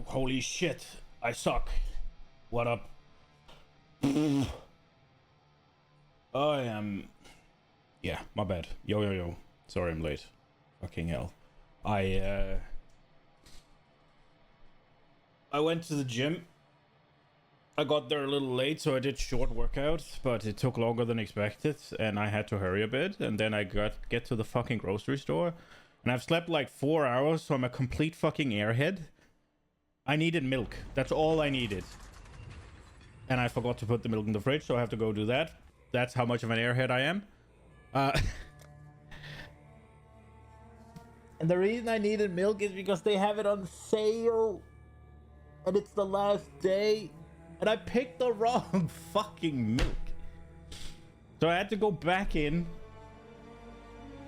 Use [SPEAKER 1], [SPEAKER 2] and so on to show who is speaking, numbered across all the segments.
[SPEAKER 1] Holy shit, I suck. What up? I am... Yeah, my bad. Yo. Sorry I'm late. Fucking hell. I went to the gym. I got there a little late, so I did short workouts, but it took longer than expected, and I had to hurry a bit, and then I get to the fucking grocery store, and I've slept like 4 hours, so I'm a complete fucking airhead. I needed milk. That's all I needed. And I forgot to put the milk in the fridge, so I have to go do that. That's how much of an airhead I am. And the reason I needed milk is because they have it on sale. And it's the last day. And I picked the wrong fucking milk. So I had to go back in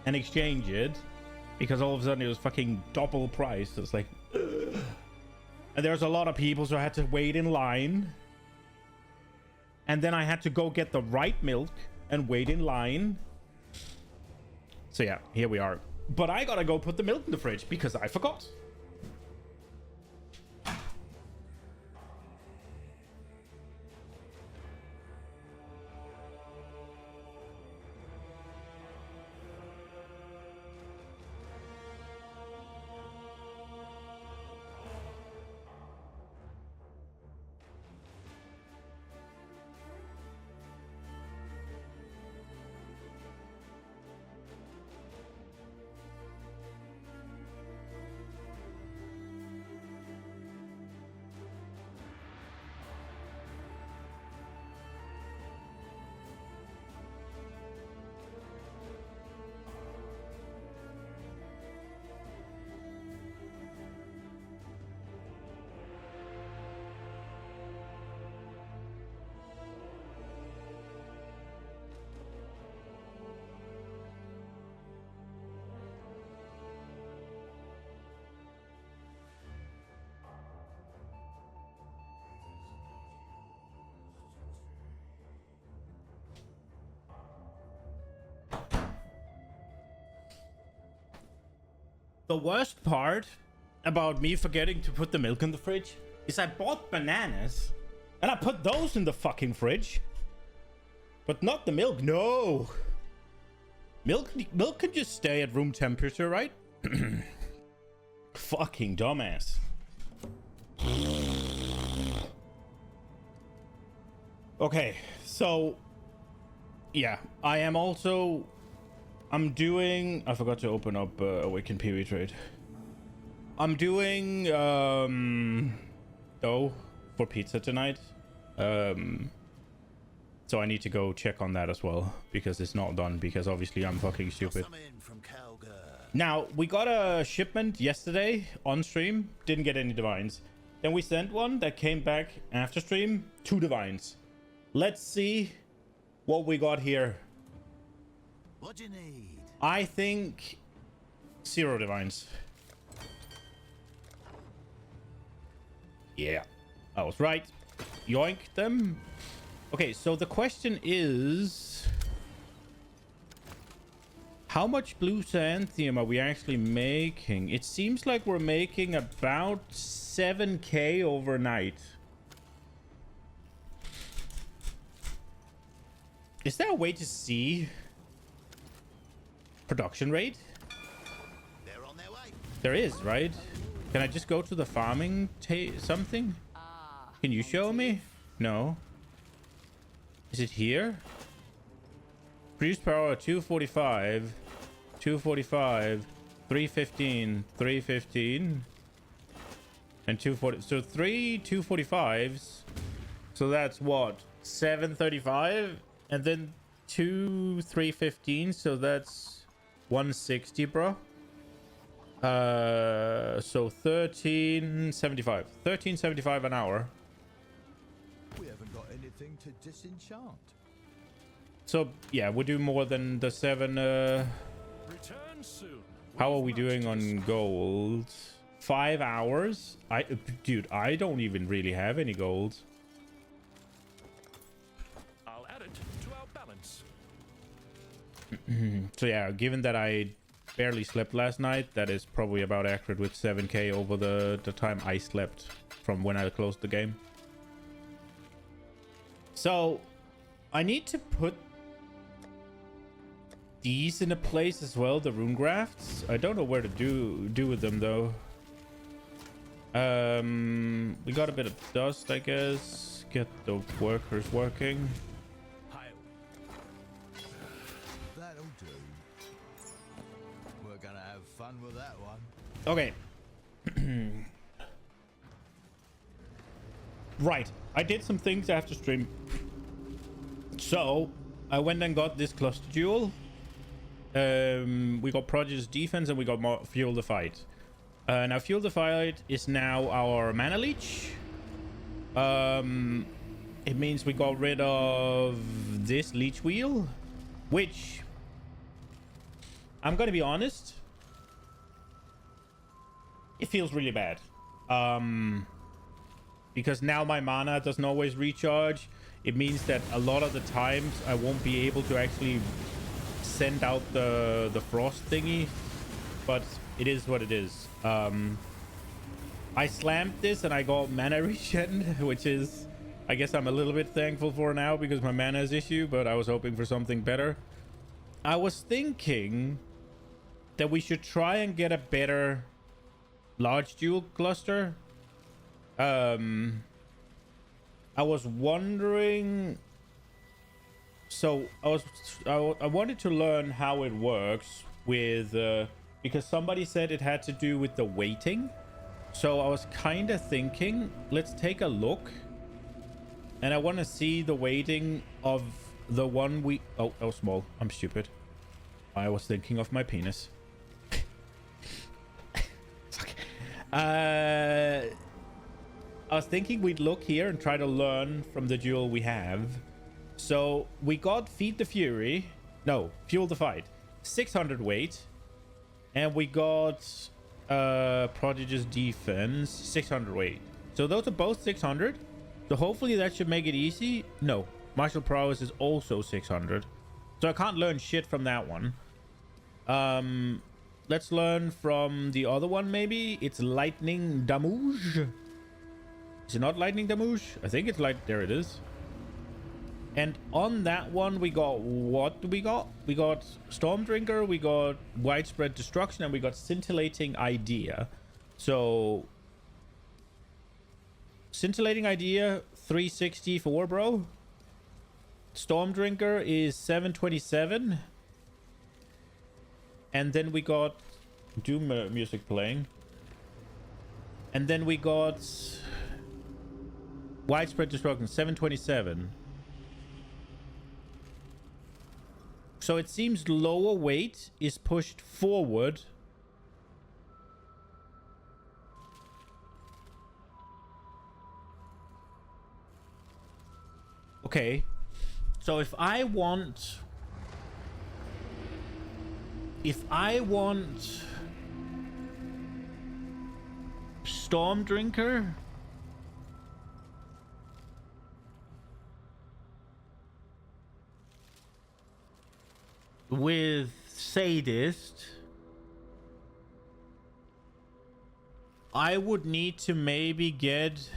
[SPEAKER 1] and exchange it. Because all of a sudden it was fucking double price. It's like... Ugh. And there's a lot of people, so I had to wait in line. And then I had to go get the right milk and wait in line. So yeah, here we are. But I gotta go put the milk in the fridge because I forgot. The worst part about me forgetting to put the milk in the fridge is I bought bananas and I put those in the fucking fridge. But not the milk. No. Milk can just stay at room temperature, right? Fucking dumbass. Okay, so yeah, I am also... I'm doing... I forgot to open up Awaken PV trade. I'm doing dough for pizza tonight. So I need to go check on that as well because it's not done because obviously I'm fucking stupid. Now, we got a shipment yesterday on stream. Didn't get any divines. Then we sent one that came back after stream. 2 divines. Let's see what we got here.
[SPEAKER 2] What do you need?
[SPEAKER 1] I think 0 divines. Yeah, I was right. Yoink them. Okay, so the question is... how much blue xanthium are we actually making? It seems like we're making about 7k overnight. Is there a way to see production rate?
[SPEAKER 2] They're on their way.
[SPEAKER 1] There is, right? Can I just go to the farming something? Can you show me? No. Is it here? Produce power 245, 245, 315, 315, and 240. So 3 245s. So that's what? 735, and then 2 315. So that's 160, bro. So 1375. 1375 an hour.
[SPEAKER 3] We haven't got anything to disenchant.
[SPEAKER 1] So yeah, we do more than the 7.
[SPEAKER 4] Return soon.
[SPEAKER 1] How are we doing on gold? 5 hours? Dude, I don't even really have any gold.
[SPEAKER 4] I'll add it to our balance.
[SPEAKER 1] So yeah, given that I barely slept last night. That is probably about accurate with 7k over the time I slept from when I closed the game. So I need to put these in a place as well, the rune grafts. I don't know where to do with them though. We got a bit of dust, I guess. Get the workers working.
[SPEAKER 3] That'll do. We're gonna have fun with that one.
[SPEAKER 1] Okay. Right. I did some things after stream. So I went and got this cluster jewel. We got Prodigy's defense and we got more Fuel the Fight. Now Fuel the Fight is now our mana leech. It means we got rid of this leech wheel, which I'm gonna be honest, it feels really bad. Because now my mana doesn't always recharge. It means that a lot of the times I won't be able to actually send out the frost thingy, but it is what it is. I slammed this and I got mana regen, which is, I guess I'm a little bit thankful for now because my mana is issue, but I was hoping for something better. I was thinking that we should try and get a better large jewel cluster. I was wondering, so I wanted to learn how it works with because somebody said it had to do with the weighting. So I was kind of thinking, let's take a look, and I want to see the weighting of the one we oh small, I'm stupid, I was thinking of my penis. Fuck. I was thinking we'd look here and try to learn from the jewel we have. So we got Feed the Fury, no, Fuel the Fight, 600 weight, and we got Prodigy's defense, 600 weight. So those are both 600. So hopefully that should make it easy. No, martial prowess is also 600. So I can't learn shit from that one. Let's learn from the other one maybe. It's lightning damage. Is it not lightning damage? I think it's like, there it is. And on that one we got, what do we got? We got Storm Drinker, we got Widespread Destruction, and we got Scintillating Idea. So Scintillating Idea 364, bro. Storm Drinker is 727. And then we got Doom music playing. And then we got Widespread Destruction 727. So it seems lower weight is pushed forward. Okay. So if I want Storm Drinker, with Sadist, I would need to maybe get,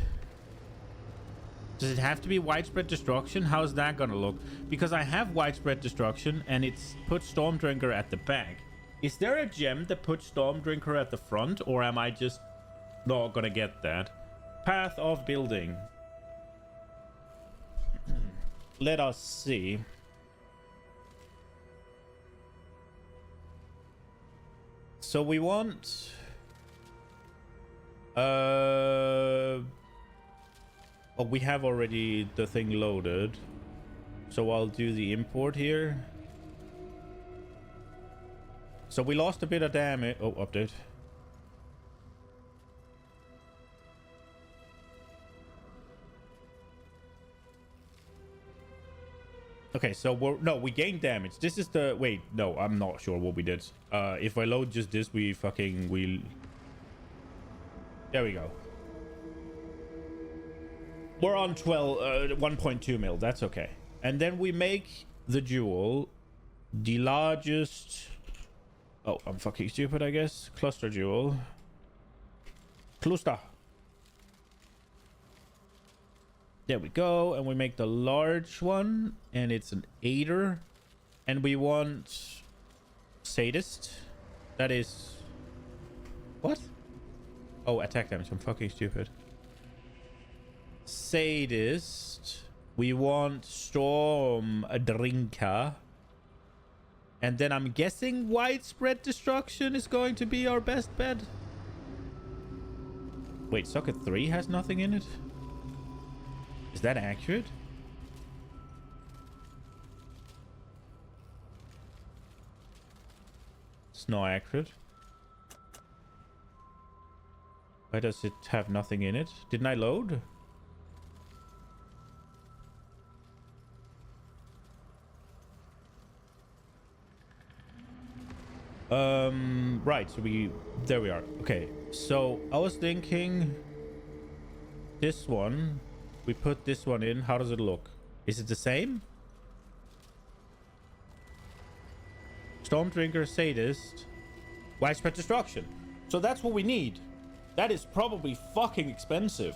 [SPEAKER 1] does it have to be Widespread Destruction? How's that gonna look? Because I have Widespread Destruction and it's put Storm Drinker at the back. Is there a gem that puts Storm Drinker at the front, or am I just not gonna get that? Path of Building. Let us see. So we want oh, we have already the thing loaded, so I'll do the import here. So we lost a bit of damage. Oh, update. Okay, so we gained damage. This is the, wait, no, I'm not sure what we did. If I load just this, there we go. We're on 1.2 mil. That's okay. And then we make the jewel the largest Oh, I'm fucking stupid, I guess. Cluster jewel. Cluster. There we go. And we make the large one. And it's an 8er. And we want... Sadist. That is... What? Oh, attack damage. I'm fucking stupid. Sadist. We want Storm a Drinker. And then I'm guessing Widespread Destruction is going to be our best bet. Wait, Socket 3 has nothing in it? Is that accurate? It's not accurate. Why does it have nothing in it? Didn't I load? Right, so there we are. Okay, so I was thinking this one, we put this one in. How does it look? Is it the same? Storm Drinker, Sadist, Widespread Destruction. So that's what we need. That is probably fucking expensive.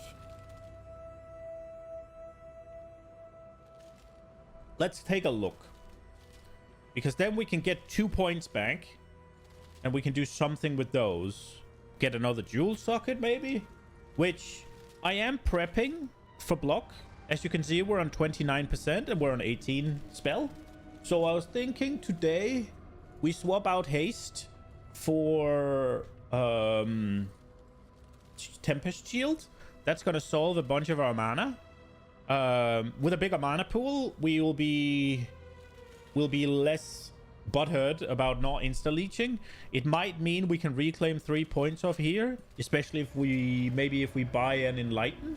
[SPEAKER 1] Let's take a look. Because then we can get 2 points back. And we can do something with those. Get another jewel socket, maybe? Which I am prepping for block. As you can see, we're on 29% and we're on 18 spell. So I was thinking today we swap out haste for Tempest Shield. That's going to solve a bunch of our mana. With a bigger mana pool, we'll be less butthurt about not insta-leeching. It might mean we can reclaim 3 points off here, especially if we buy an Enlighten.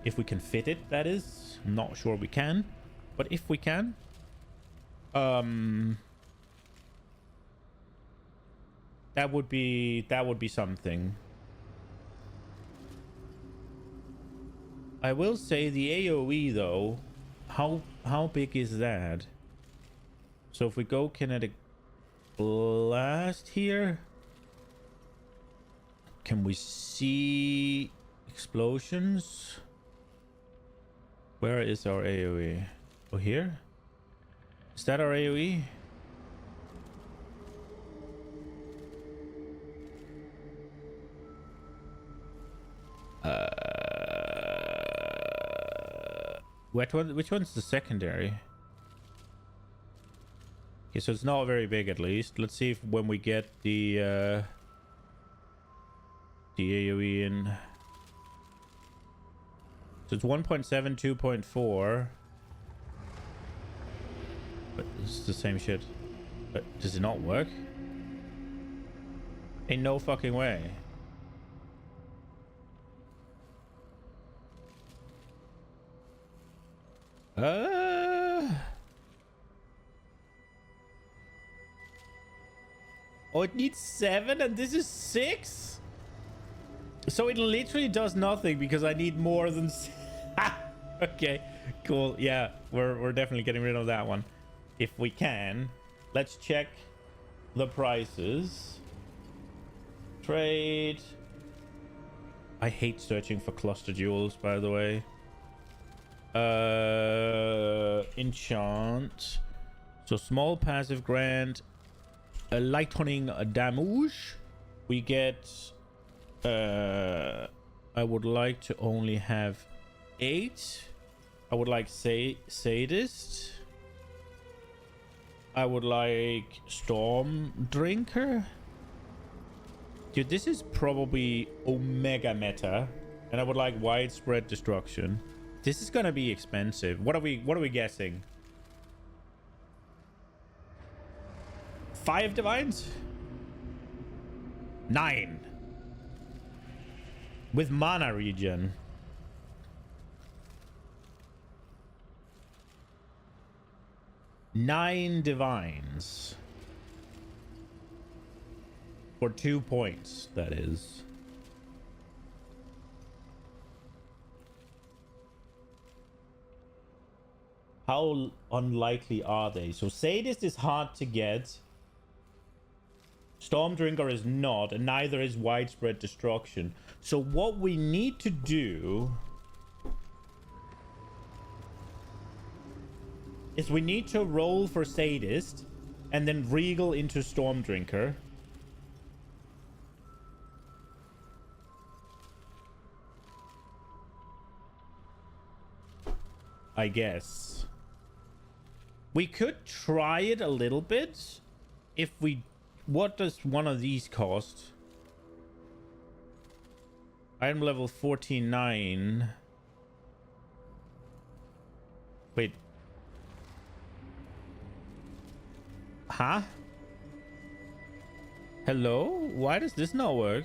[SPEAKER 1] If we can fit it, that is. I'm not sure we can, but if we can, that would be something. I will say the AoE though, how big is that? So if we go Kinetic Blast here, can we see explosions? Where is our AoE? Oh, here? Is that our AoE? Which one's the secondary? Okay, so it's not very big at least. Let's see if when we get the AoE in. So it's 1.7, 2.4. But it's the same shit. But does it not work? Ain't no fucking way. Oh, it needs 7 and this is 6? So it literally does nothing because I need more than... Okay, cool. Yeah, we're definitely getting rid of that one. If we can. Let's check the prices. Trade. I hate searching for cluster jewels, by the way. Enchant. So small passive grant. A lightning damage. We get... I would like to only have 8. I would like Sadist. I would like Storm Drinker. Dude, this is probably Omega meta. And I would like Widespread Destruction. This is gonna be expensive. What are we guessing? 5 divines? 9. With mana regen. Nine divines. For 2 points, that is. How unlikely are they? So Sadist is hard to get. Stormdrinker is not, and neither is Widespread Destruction. So what we need to do is we need to roll for Sadist and then Regal into Stormdrinker. I guess. We could try it a little bit. If we... What does one of these cost? Item level 49. Wait. Huh? Hello? Why does this not work?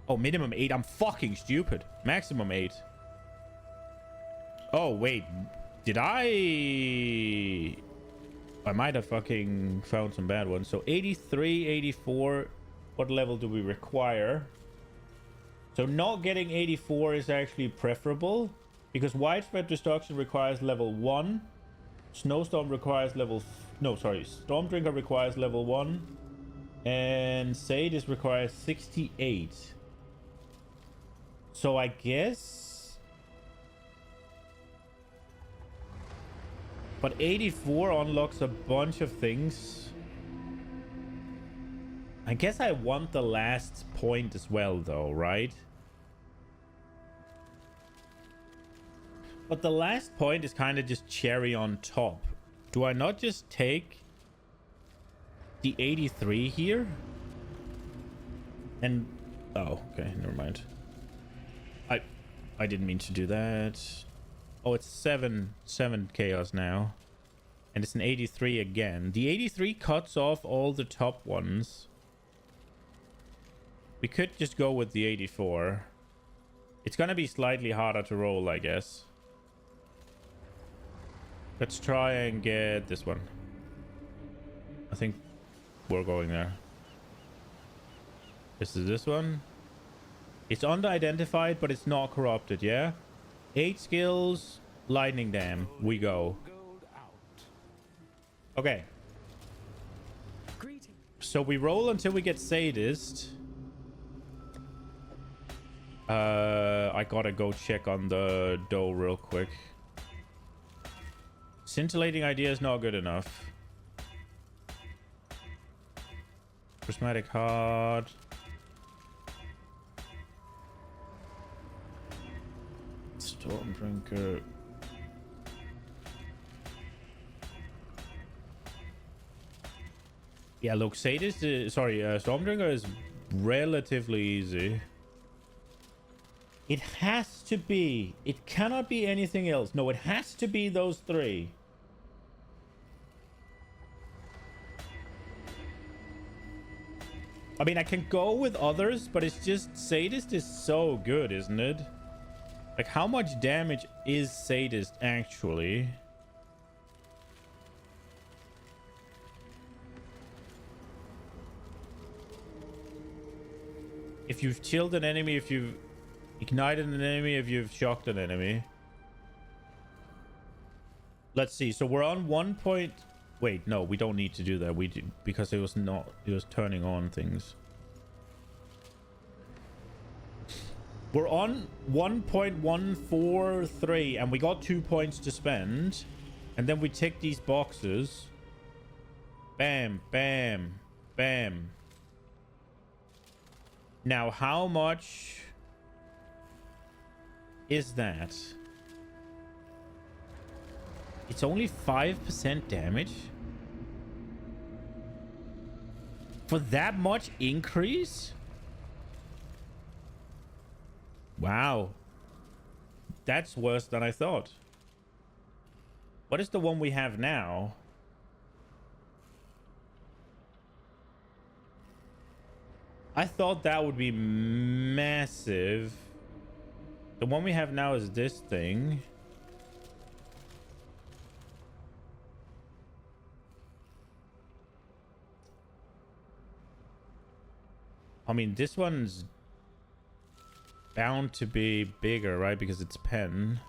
[SPEAKER 1] Oh, minimum 8. I'm fucking stupid. Maximum 8. Oh, wait. Did I might have fucking found some bad ones. So 83, 84. What level do we require? So not getting 84 is actually preferable. Because Widespread Destruction requires level 1. Snowstorm requires level... Stormdrinker requires level 1. And Sadist requires 68. So I guess... But 84 unlocks a bunch of things. I guess I want the last point as well, though, right? But the last point is kind of just cherry on top. Do I not just take the 83 here? And... Oh, okay, never mind. I didn't mean to do that. Oh, it's 7 chaos now. And it's an 83 again. The 83 cuts off all the top ones. We could just go with the 84. It's gonna be slightly harder to roll, I guess. Let's try and get this one. I think we're going there. This is this one. It's under-identified, but it's not corrupted, yeah? 8 skills, lightning dam. We go. Okay. So we roll until we get Sadist. I gotta go check on the dough real quick. Scintillating idea is not good enough. Prismatic heart. Stormdrinker. Yeah, look, Sadist is, Stormdrinker is relatively easy. It has to be. It cannot be anything else. No, it has to be those 3. I mean, I can go with others, but it's just Sadist is so good, isn't it? Like, how much damage is Sadist actually? If you've chilled an enemy, if you've ignited an enemy, if you've shocked an enemy. Let's see. So we're on 1 point. Wait, no, we don't need to do that. We do, because it was turning on things. We're on 1.143 and we got 2 points to spend. And then we tick these boxes. Bam, bam, bam. Now, how much is that? It's only 5% damage? For that much increase? Wow. That's worse than I thought. What is the one we have now? I thought that would be massive. The one we have now is this thing. I mean, this one's bound to be bigger, right? Because it's pen.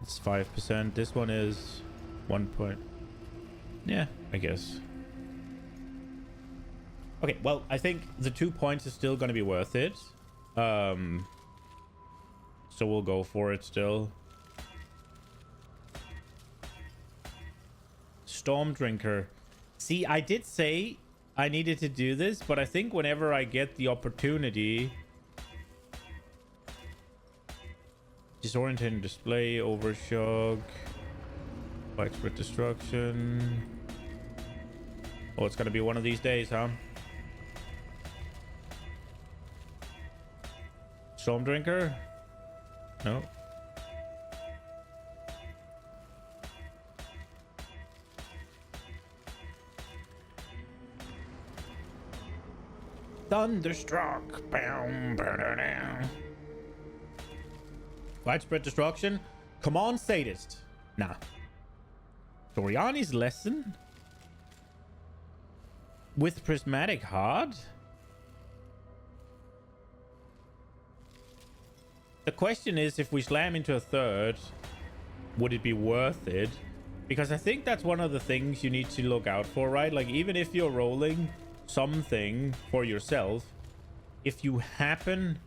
[SPEAKER 1] It's 5%. This one is 1 point. Yeah, I guess. Okay, well, I think the 2 points is still going to be worth it. So we'll go for it still. Storm Drinker. See, I did say I needed to do this, but I think whenever I get the opportunity... Disorientating Display, Overshock, Widespread Destruction. Oh, it's gonna be one of these days, huh? Storm Drinker? No. Thunderstruck. Widespread Destruction. Come on, Sadist. Nah. Doriani's Lesson? With Prismatic Heart? The question is, if we slam into a third, would it be worth it? Because I think that's one of the things you need to look out for, right? Like, even if you're rolling something for yourself, if you happen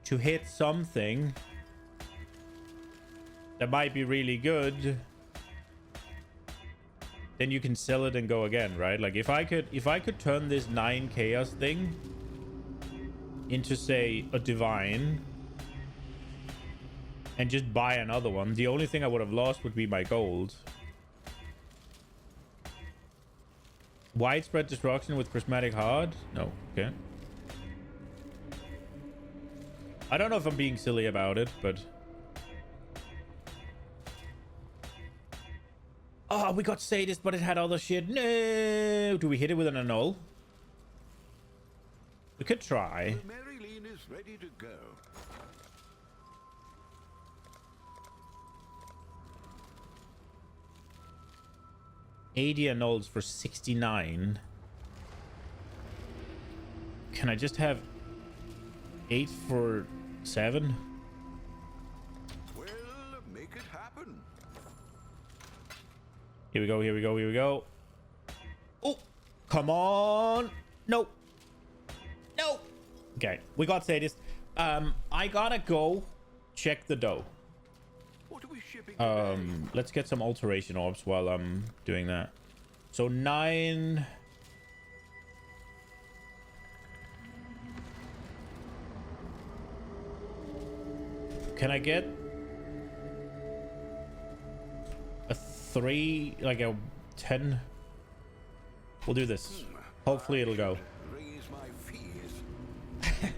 [SPEAKER 1] to hit something that might be really good, then you can sell it and go again, right? Like, if I could turn this 9 chaos thing into, say, a divine and just buy another one, the only thing I would have lost would be my gold. Widespread Destruction with Prismatic Heart? No. Okay. I don't know if I'm being silly about it, but... Oh, we got Sadist, but it had other shit. No! Do we hit it with an annul? We could try.
[SPEAKER 3] The Marilyn is ready to go.
[SPEAKER 1] $80 annuls for 69. Can I just have 8 for 7?
[SPEAKER 3] Well, make it happen.
[SPEAKER 1] Here we go, here we go, here we go. Oh, come on. Nope. Nope. Okay, we got Sadist. I gotta go check the dough.
[SPEAKER 3] What are we shipping today?
[SPEAKER 1] Let's get some alteration orbs while I'm doing that. So 9. Can I get a 3, like a 10? We'll do this. Hopefully it'll go.
[SPEAKER 3] Raise my fears.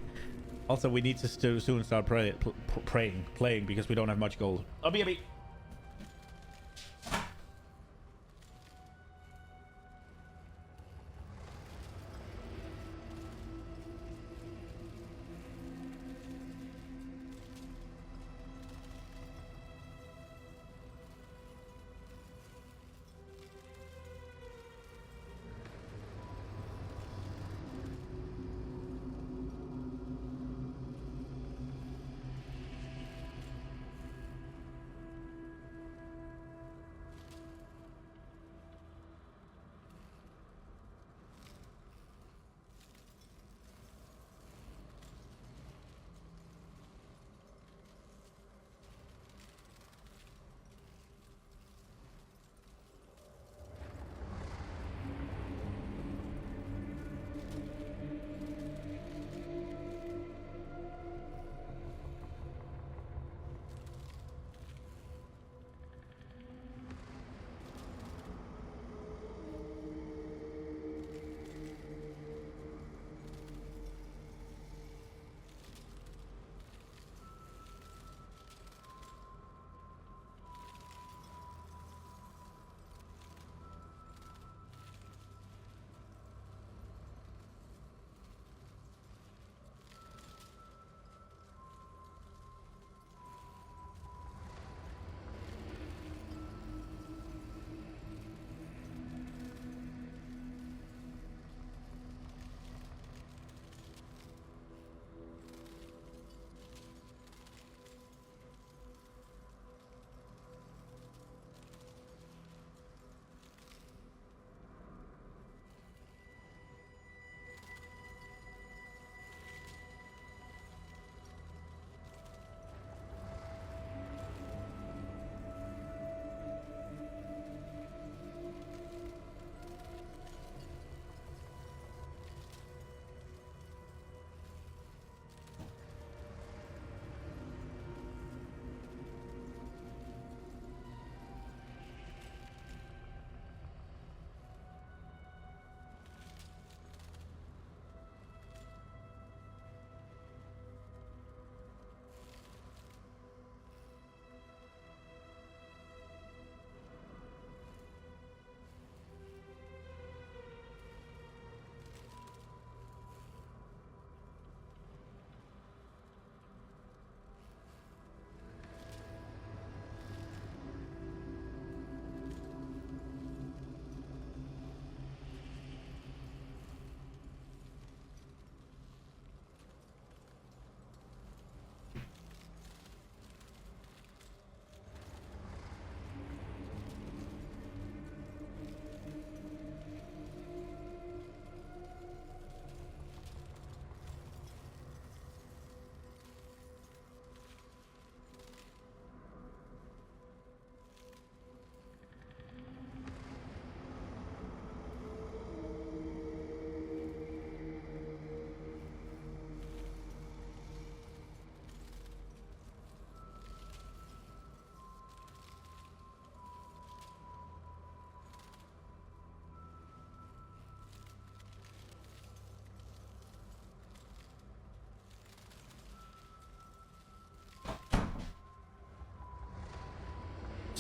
[SPEAKER 1] Also, we need to soon start playing because we don't have much gold. I'll be.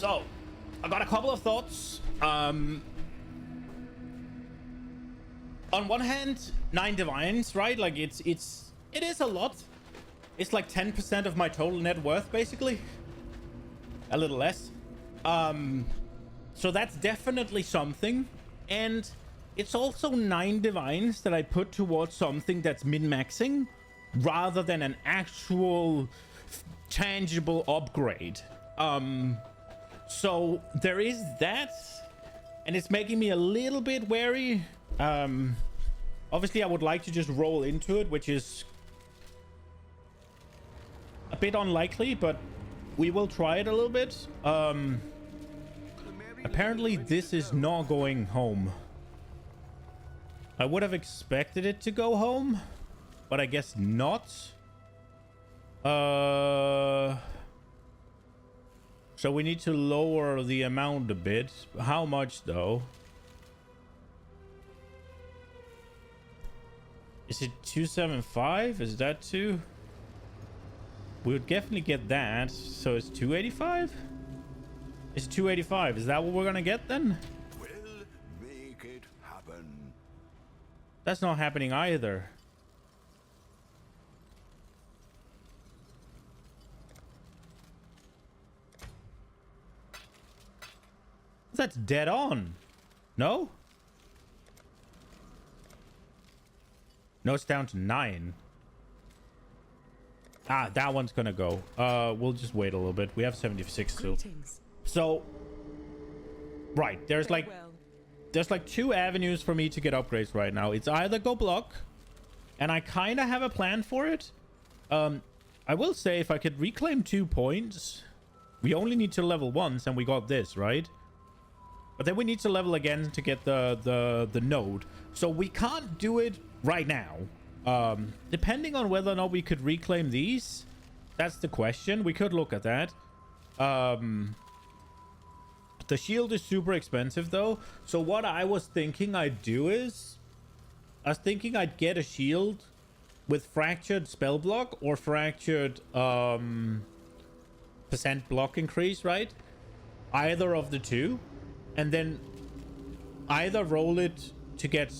[SPEAKER 1] So, I got a couple of thoughts. On one hand, 9 divines, right? Like it is a lot. It's like 10% of my total net worth, basically. A little less. So that's definitely something. And it's also 9 divines that I put towards something that's min-maxing rather than an actual tangible upgrade. So there is that, and it's making me a little bit wary. Obviously I would like to just roll into it, which is a bit unlikely, but we will try it a little bit. Apparently this is not going home. I would have expected it to go home, but I guess not. So we need to lower the amount a bit. How much though? Is it 275? Is that 2? We would definitely get that. So it's 285? It's 285. Is that what we're gonna get then?
[SPEAKER 3] We'll make it happen.
[SPEAKER 1] That's not happening either. That's dead on. No? No, it's down to 9. Ah, that one's gonna go. We'll just wait a little bit. We have 76 still. So, right, there's like 2 avenues for me to get upgrades right now. It's either go block, and I kind of have a plan for it. I will say if I could reclaim 2 points, we only need to level once, and we got this, right? But then we need to level again to get the node. So we can't do it right now. Depending on whether or not we could reclaim these, that's the question. We could look at that. The shield is super expensive though. So what I was thinking I'd do is, I was thinking I'd get a shield with fractured spell block or fractured percent block increase, right? Either of the two. And then either roll it to get,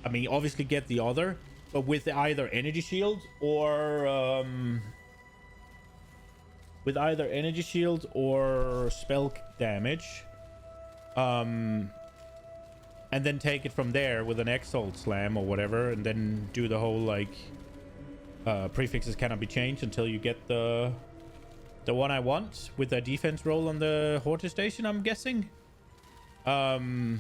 [SPEAKER 1] I mean, obviously get the other, but with either energy shield or spell damage, and then take it from there with an Exalt Slam or whatever, and then do the whole like prefixes cannot be changed until you get the one I want with a defense roll on the Hortus Station, I'm guessing. That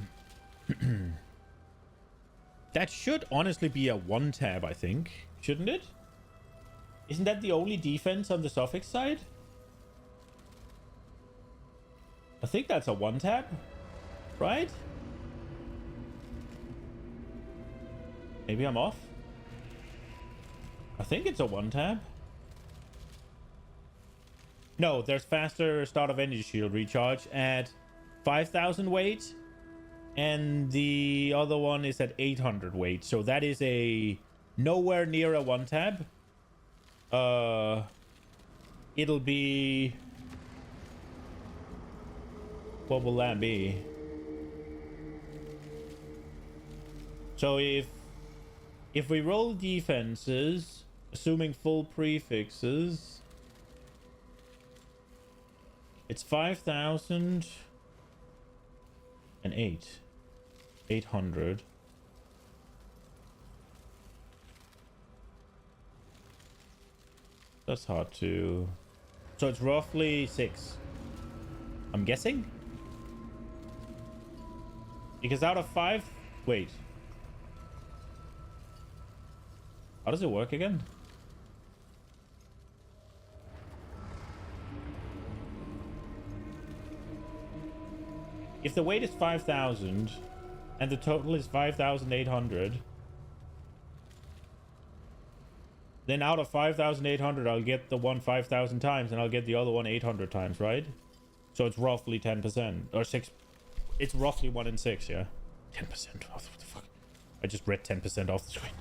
[SPEAKER 1] should honestly be a 1-tab, I think. Shouldn't it? Isn't that the only defense on the suffix side? I think that's a 1-tab, right? Maybe I'm off. I think it's a 1-tab. No, there's faster start of energy shield recharge at 5,000 weight, and the other one is at 800 weight. So that is a nowhere near a 1-tab. It'll be, what will that be? So if we roll defenses, assuming full prefixes, it's 5,000 and 800. That's hard to, so it's roughly 6, I'm guessing, because out of 5, wait, how does it work again? If the weight is 5,000 and the total is 5,800, then out of 5,800 I'll get the one 5,000 times and I'll get the other one 800 times, right? So it's roughly 10% or 6. It's roughly 1 in 6, yeah. 10%. What the fuck? I just read 10% off the screen.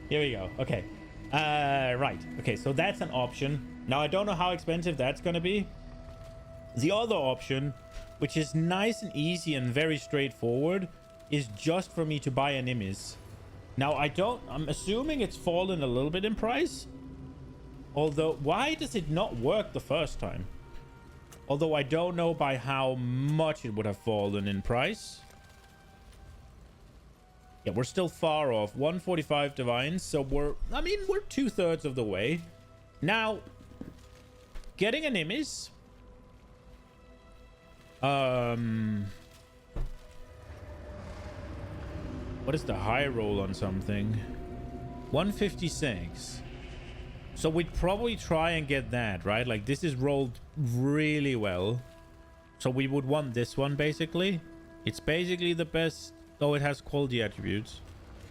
[SPEAKER 1] Here we go. Okay. Right. Okay, so that's an option. Now, I don't know how expensive that's going to be. The other option, which is nice and easy and very straightforward, is just for me to buy an Nimis. Now, I'm assuming it's fallen a little bit in price. Although, why does it not work the first time? Although I don't know by how much it would have fallen in price. Yeah, we're still far off. 145 divines. So we're 2/3 of the way. Now, getting an Nimis. What is the high roll on something? 156. So we'd probably try and get that, right? Like, this is rolled really well. So we would want this one, basically. It's basically the best. Oh, it has quality attributes.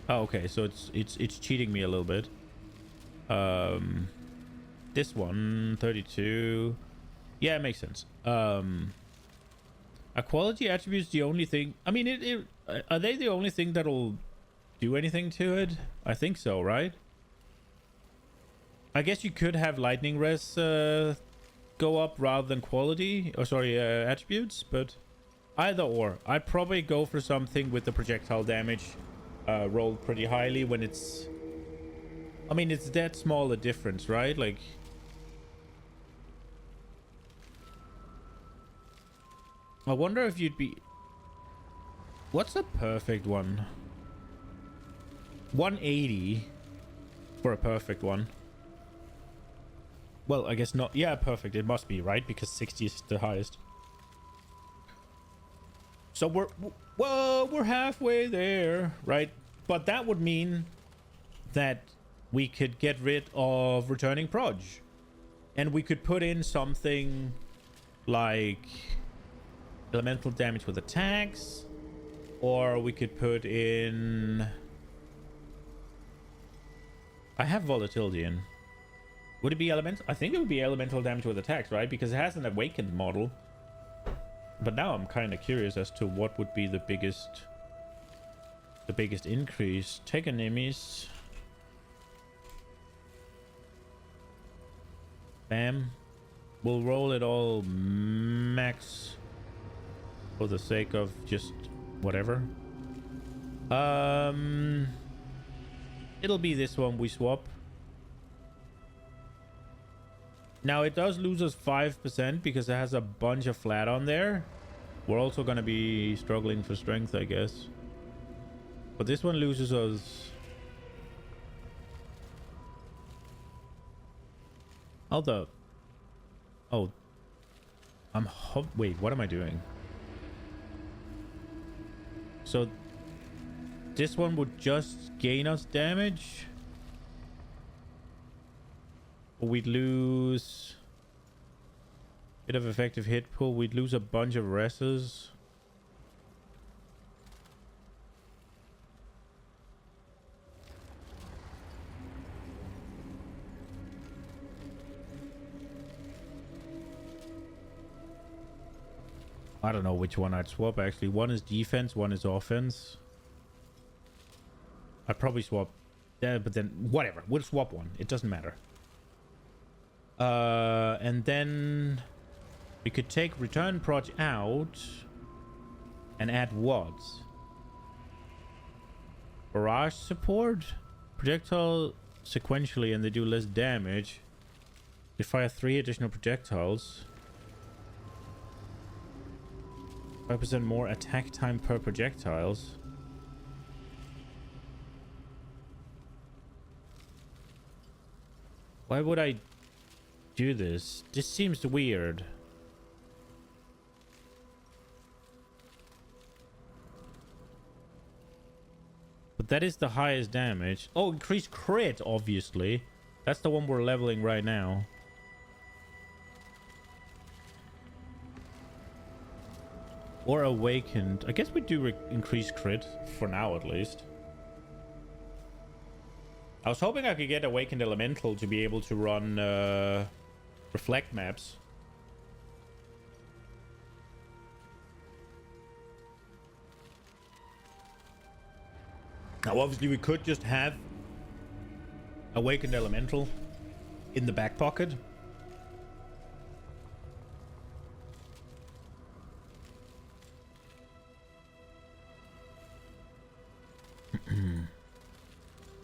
[SPEAKER 1] Oh, okay. So it's cheating me a little bit. This one, 32. Yeah, it makes sense. A quality attribute's the only thing. I mean, are they the only thing that'll do anything to it? I think so, right? I guess you could have lightning res go up rather than quality, or sorry, attributes, but either or. I'd probably go for something with the projectile damage rolled pretty highly when it's... I mean, it's that small a difference, right? Like... I wonder if you'd be... What's a perfect one? 180 for a perfect one. Well, I guess not. Yeah, perfect. It must be, right? Because 60 is the highest. So we're halfway there, right? But that would mean that we could get rid of returning proj. And we could put in something like elemental damage with attacks. Or we could put in... I have volatility in. Would it be elemental? I think it would be elemental damage with attacks, right? Because it has an awakened model. But now I'm kind of curious as to what would be the biggest increase. Take enemies. Bam. We'll roll it all max for the sake of just whatever. It'll be this one we swap. Now, it does lose us 5% because it has a bunch of flat on there. We're also going to be struggling for strength, I guess. But this one loses us... Oh, wait, what am I doing? So, this one would just gain us damage? We'd lose a bit of effective hit pool. We'd lose a bunch of reses. I don't know which one I'd swap, actually. One is defense, one is offense. I'd probably swap that, but then whatever. We'll swap one. It doesn't matter. And then we could take return proj out and add what? Barrage support? Projectile sequentially and they do less damage. They fire 3 additional projectiles. 5% more attack time per projectiles. Why would I do this? This seems weird. But that is the highest damage. Oh, increased crit, obviously. That's the one we're leveling right now. Or awakened. I guess we do increase crit for now, at least. I was hoping I could get awakened elemental to be able to run reflect maps. Now, obviously, we could just have Awakened Elemental in the back pocket.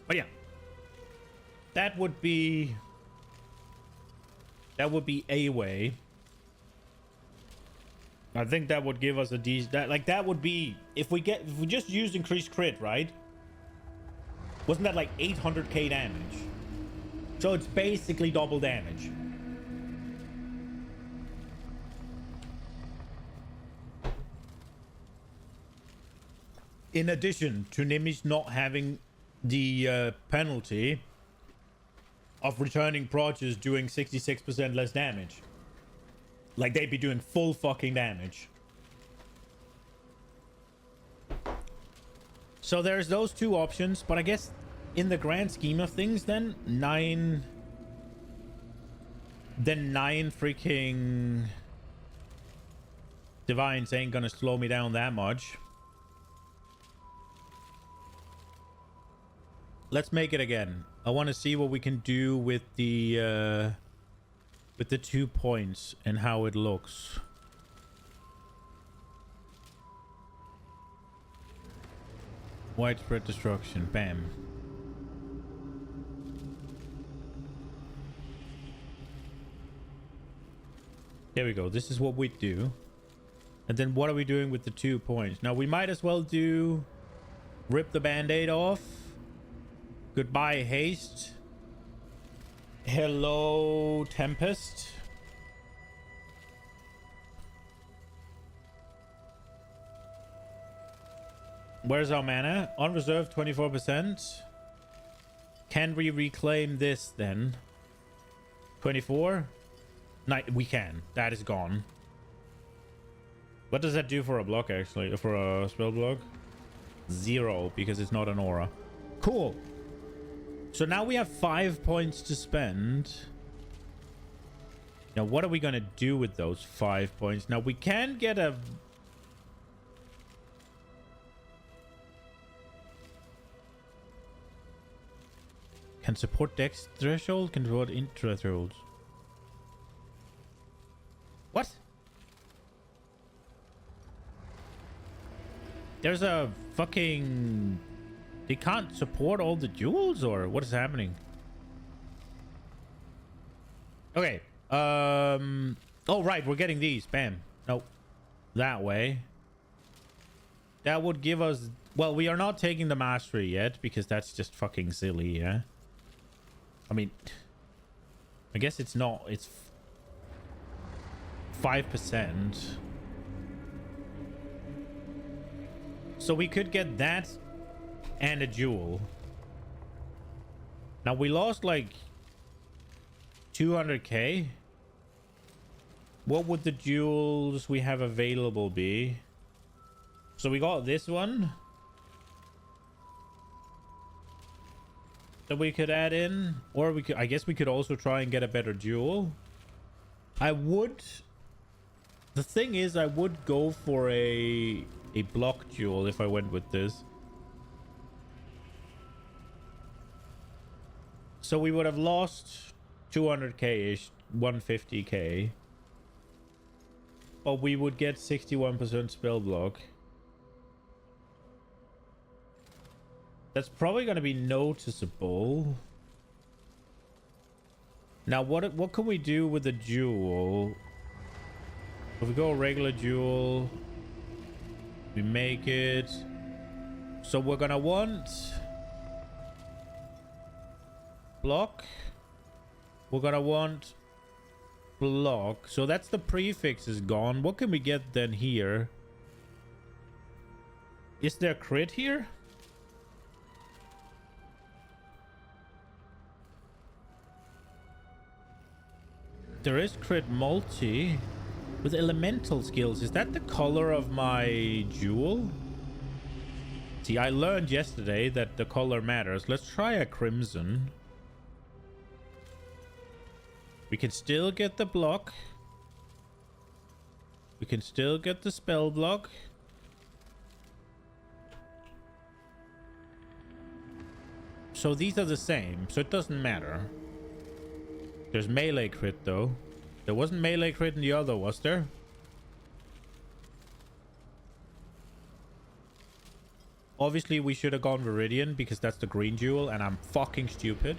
[SPEAKER 1] But yeah, that would be a way. I think that would give us a decent, that would be if we just used increased crit, right? Wasn't that like 800k damage? So it's basically double damage. In addition to Nimi's not having the penalty of returning protges doing 66% less damage. Like, they'd be doing full fucking damage. So there's those two options, but I guess in the grand scheme of things, then nine freaking divines ain't gonna slow me down that much. Let's make it again. I want to see what we can do with the 2 points and how it looks. Widespread destruction. Bam. There we go. This is what we do. And then what are we doing with the 2 points? Now we might as well do rip the band-aid off. Goodbye, haste. Hello, Tempest. Where's our mana? Unreserved 24%. Can we reclaim this then? 24? No, we can. That is gone. What does that do for a block, actually? For a spell block? 0, because it's not an aura. Cool. So now we have 5 points to spend. Now, what are we going to do with those 5 points? Now, we can get a... Can support dex threshold, can support intra thresholds. What? There's a fucking... They can't support all the jewels, or what is happening? Okay. Oh, right. We're getting these. Bam. Nope. That way. That would give us... Well, we are not taking the mastery yet, because that's just fucking silly, yeah? I mean... I guess it's not... It's... 5%. So we could get that... and a jewel. Now we lost like 200k. What would the jewels we have available be? So we got this one that we could add in, or we could, I guess we could also try and get a better jewel. I would, the thing is, I would go for a block jewel if I went with this. So we would have lost 200k-ish, 150k. But we would get 61% spell block. That's probably going to be noticeable. Now, what can we do with the jewel? If we go regular jewel, we make it. So we're going to want... block. We're gonna want block. So that's the prefix is gone. What can we get then here? Is there crit here? There is crit multi with elemental skills. Is that the color of my jewel? See, I learned yesterday that the color matters. Let's try a crimson. We can still get the block. We can still get the spell block. So these are the same, so it doesn't matter. There's melee crit though. There wasn't melee crit in the other, was there? Obviously we should have gone Viridian because that's the green jewel, and I'm fucking stupid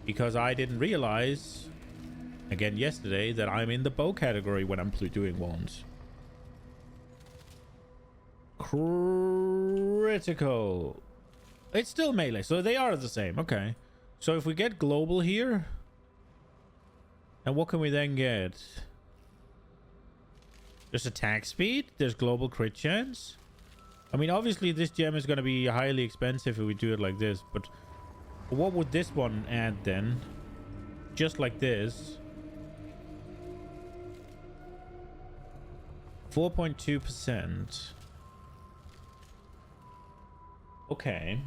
[SPEAKER 1] because I didn't realize again yesterday that I'm in the bow category when I'm doing wands. Critical. It's still melee, so they are the same. Okay. So if we get global here, and what can we then get? There's attack speed. There's global crit chance. I mean, obviously this gem is going to be highly expensive if we do it like this, but what would this one add then? Just like this. 4.2%. Okay.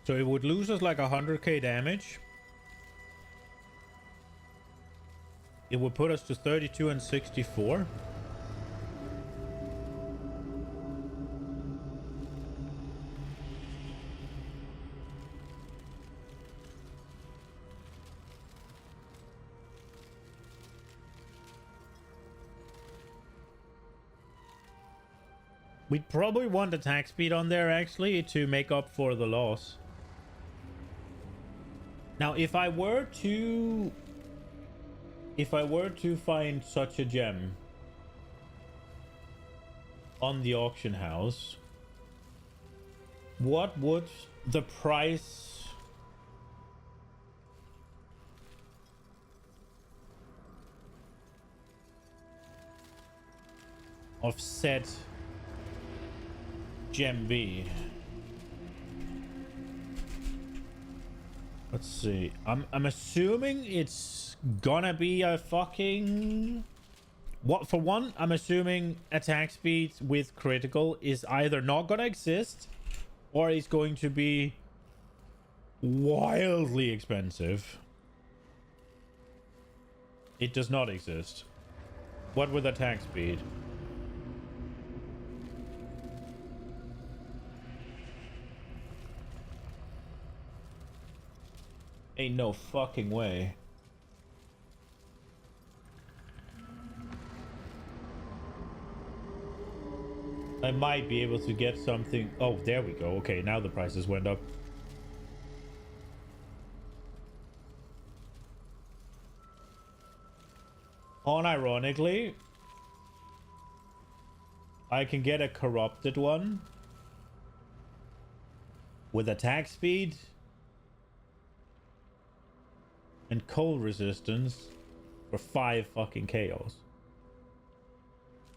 [SPEAKER 1] So it would lose us like 100k damage. It would put us to 32 and 64. We'd probably want attack speed on there actually to make up for the loss. Now, if I were to find such a gem on the auction house, what would the price of said gem be? Let's see. I'm assuming it's gonna be a fucking... What, for one, I'm assuming attack speed with critical is either not gonna exist or is going to be wildly expensive. It does not exist. What with attack speed? Ain't no fucking way. I might be able to get something. Oh, there we go. Okay, now the prices went up. Unironically, I can get a corrupted one with attack speed and cold resistance for 5 fucking chaos.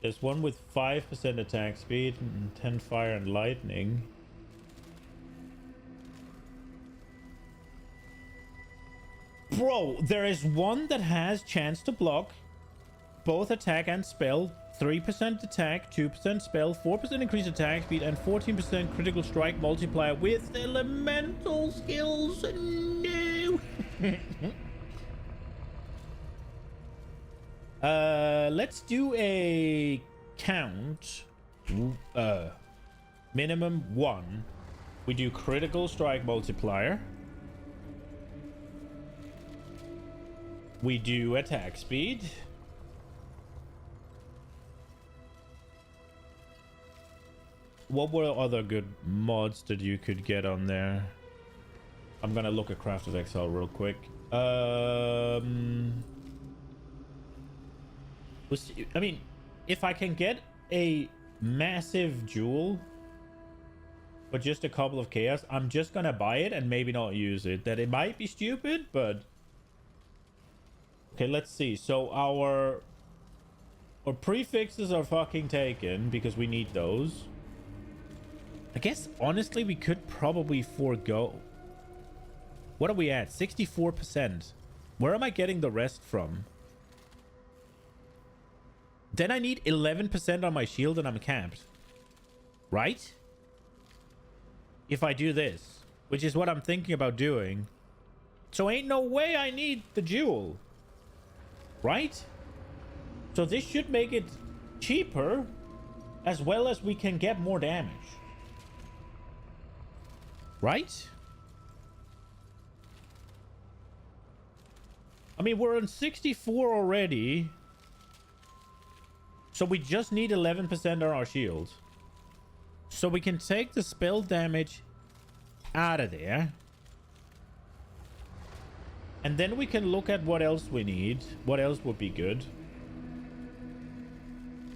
[SPEAKER 1] There's one with 5% attack speed and 10 fire and lightning. Bro, there is one that has chance to block both attack and spell, 3% attack, 2% spell, 4% increased attack speed, and 14% critical strike multiplier with elemental skills. No. Let's do a count. Minimum 1. We do critical strike multiplier. We do attack speed. What were other good mods that you could get on there? I'm gonna look at Craft of Exile real quick. I mean, if I can get a massive jewel for just a couple of chaos, I'm just gonna buy it and maybe not use it. That it might be stupid, but okay, let's see. So our prefixes are fucking taken because we need those. I guess honestly we could probably forego. What are we at? 64%. Where am I getting the rest from? Then I need 11% on my shield and I'm capped. Right? If I do this, which is what I'm thinking about doing. So ain't no way I need the jewel. Right? So this should make it cheaper, as well as we can get more damage. Right? I mean, we're on 64 already. So we just need 11% on our shield. So we can take the spell damage out of there. And then we can look at what else we need. What else would be good.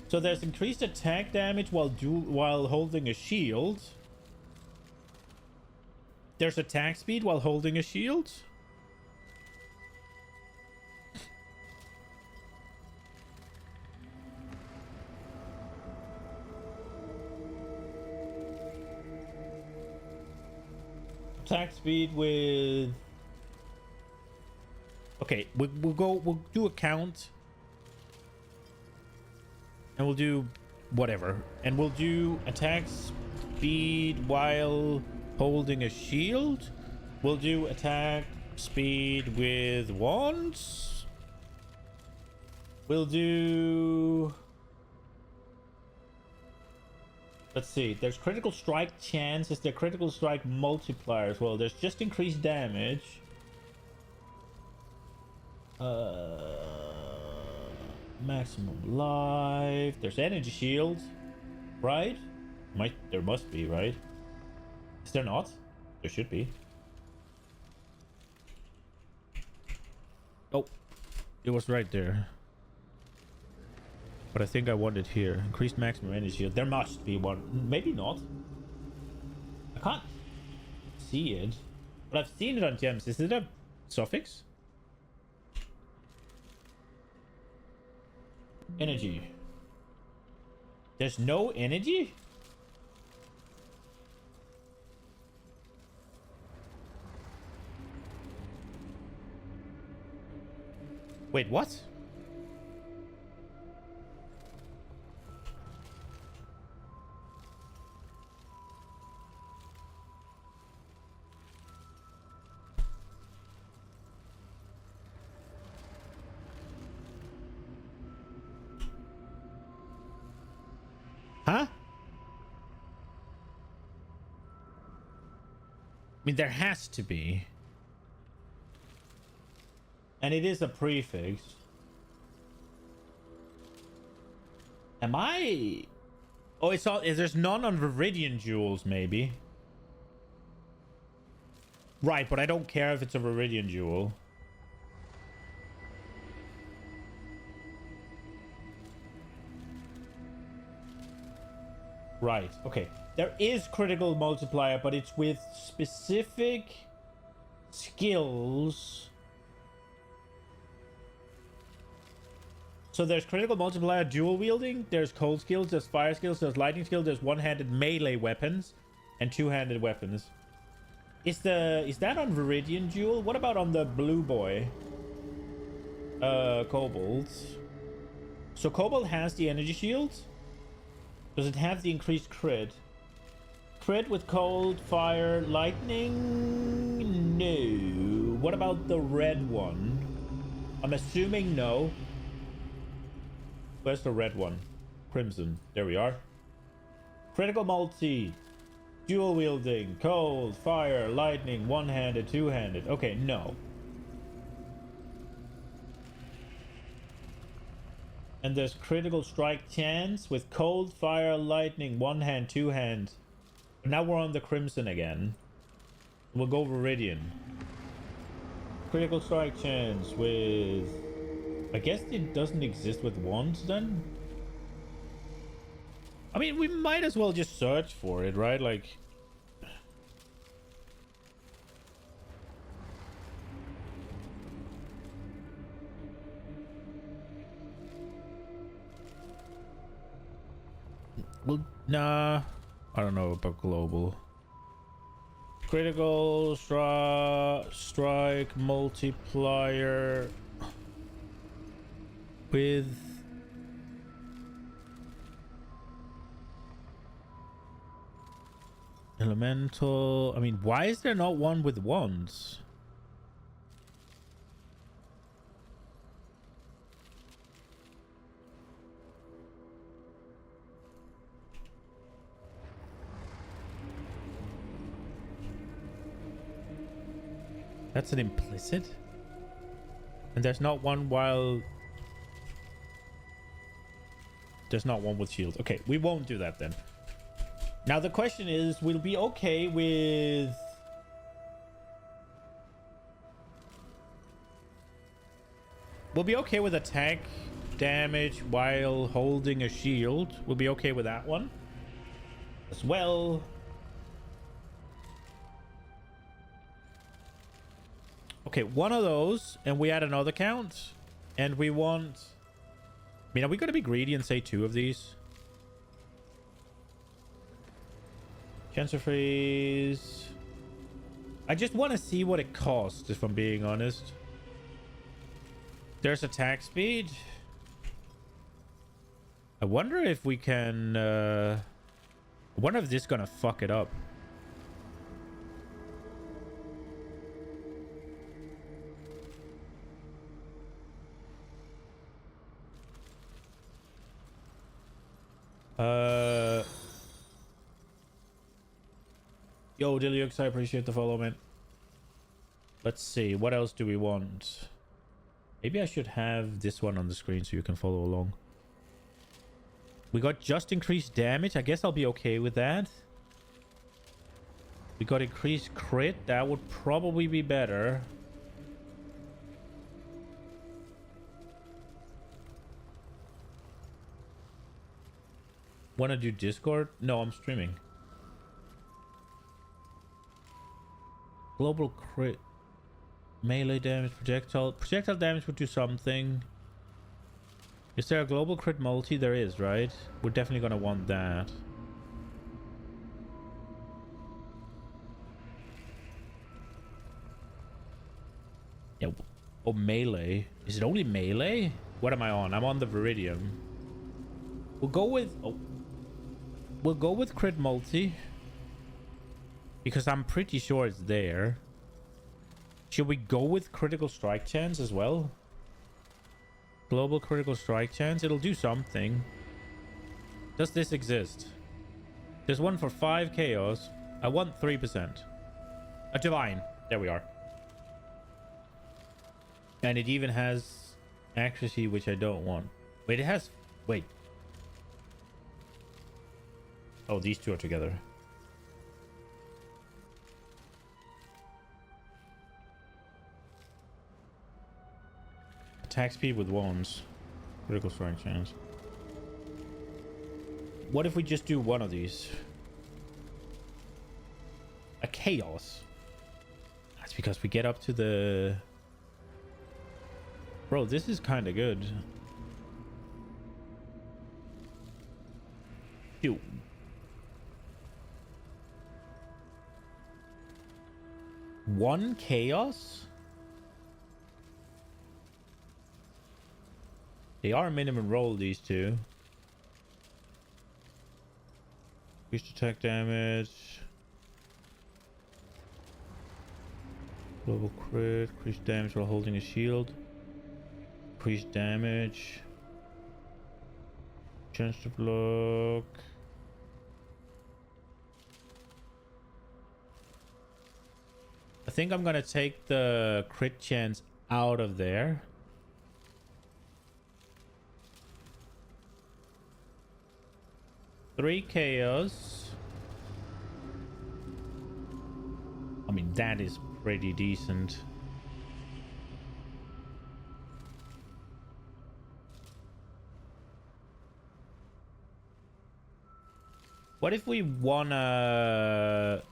[SPEAKER 1] So there's increased attack damage while holding a shield. There's attack speed while holding a shield. Attack speed with... Okay, we'll do a count. And we'll do whatever. And we'll do attack speed while holding a shield. We'll do attack speed with wands. We'll do... Let's see. There's critical strike chance. Is there critical strike multiplier as well? There's just increased damage. Maximum life. There's energy shield, right? There must be, right? Is there not? There should be. Oh, it was right there. But I think I want it here. Increased maximum energy shield. There must be one. Maybe not. I can't see it. But I've seen it on gems. Is it a suffix? Energy. There's no energy? Wait, what? Huh? I mean, there has to be. And it is a prefix. Am I... Oh, it's all... There's none on Viridian jewels, maybe. Right, but I don't care if it's a Viridian jewel. Right, okay. There is critical multiplier, but it's with specific skills. So there's critical multiplier dual wielding, there's cold skills, there's fire skills, there's lightning skills, there's one-handed melee weapons, and two-handed weapons. Is that on Viridian Jewel? What about on the blue boy? Kobold. So Kobold has the energy shield. Does it have the increased crit? Crit with cold, fire, lightning? No. What about the red one? I'm assuming no. Where's the red one? Crimson. There we are. Critical multi. Dual wielding. Cold, fire, lightning. One-handed, two-handed. Okay, no. And there's critical strike chance with cold, fire, lightning, one hand, two hand. Now we're on the crimson again. We'll go Viridian. Critical strike chance with... I guess it doesn't exist with wands then? I mean, we might as well just search for it, right? Like... Well, nah. I don't know about global. Critical strike multiplier with Elemental. I mean, why is there not one with wands? That's an implicit. And there's not one while... There's not one with shield. Okay, we won't do that then. Now the question is, we'll be okay with... We'll be okay with attack damage while holding a shield. We'll be okay with that one as well. Okay, one of those, and we add another count, and we want... I mean, are we going to be greedy and say 2 of these? Cancer freeze. I just want to see what it costs, if I'm being honest. There's attack speed. I wonder if we can... I wonder if this is going to fuck it up. Yo, Diliux, I appreciate the follow, man. Let's see. What else do we want? Maybe I should have this one on the screen so you can follow along. We got just increased damage. I guess I'll be okay with that. We got increased crit. That would probably be better. Want to do Discord? No, I'm streaming. Global crit. Melee damage, projectile. Projectile damage would do something. Is there a global crit multi? There is, right? We're definitely going to want that. Yeah. Oh, melee. Is it only melee? What am I on? I'm on the Viridium. We'll go with... Oh. We'll go with crit multi. Because I'm pretty sure it's there. Should we go with critical strike chance as well? Global critical strike chance. It'll do something. Does this exist? There's one for 5 chaos. I want 3%. A divine. There we are. And it even has accuracy, which I don't want. Wait, it has... Wait. Oh, these two are together. Attack speed with wands. Critical strike chance. What if we just do one of these? A chaos. That's because we get up to the... Bro, this is kind of good. Dude. One chaos? They are minimum roll, these two. Increased attack damage. Global crit. Increased damage while holding a shield. Increased damage. Chance to block. I think I'm gonna take the crit chance out of there. Three chaos. I mean, that is pretty decent. What if we wanna...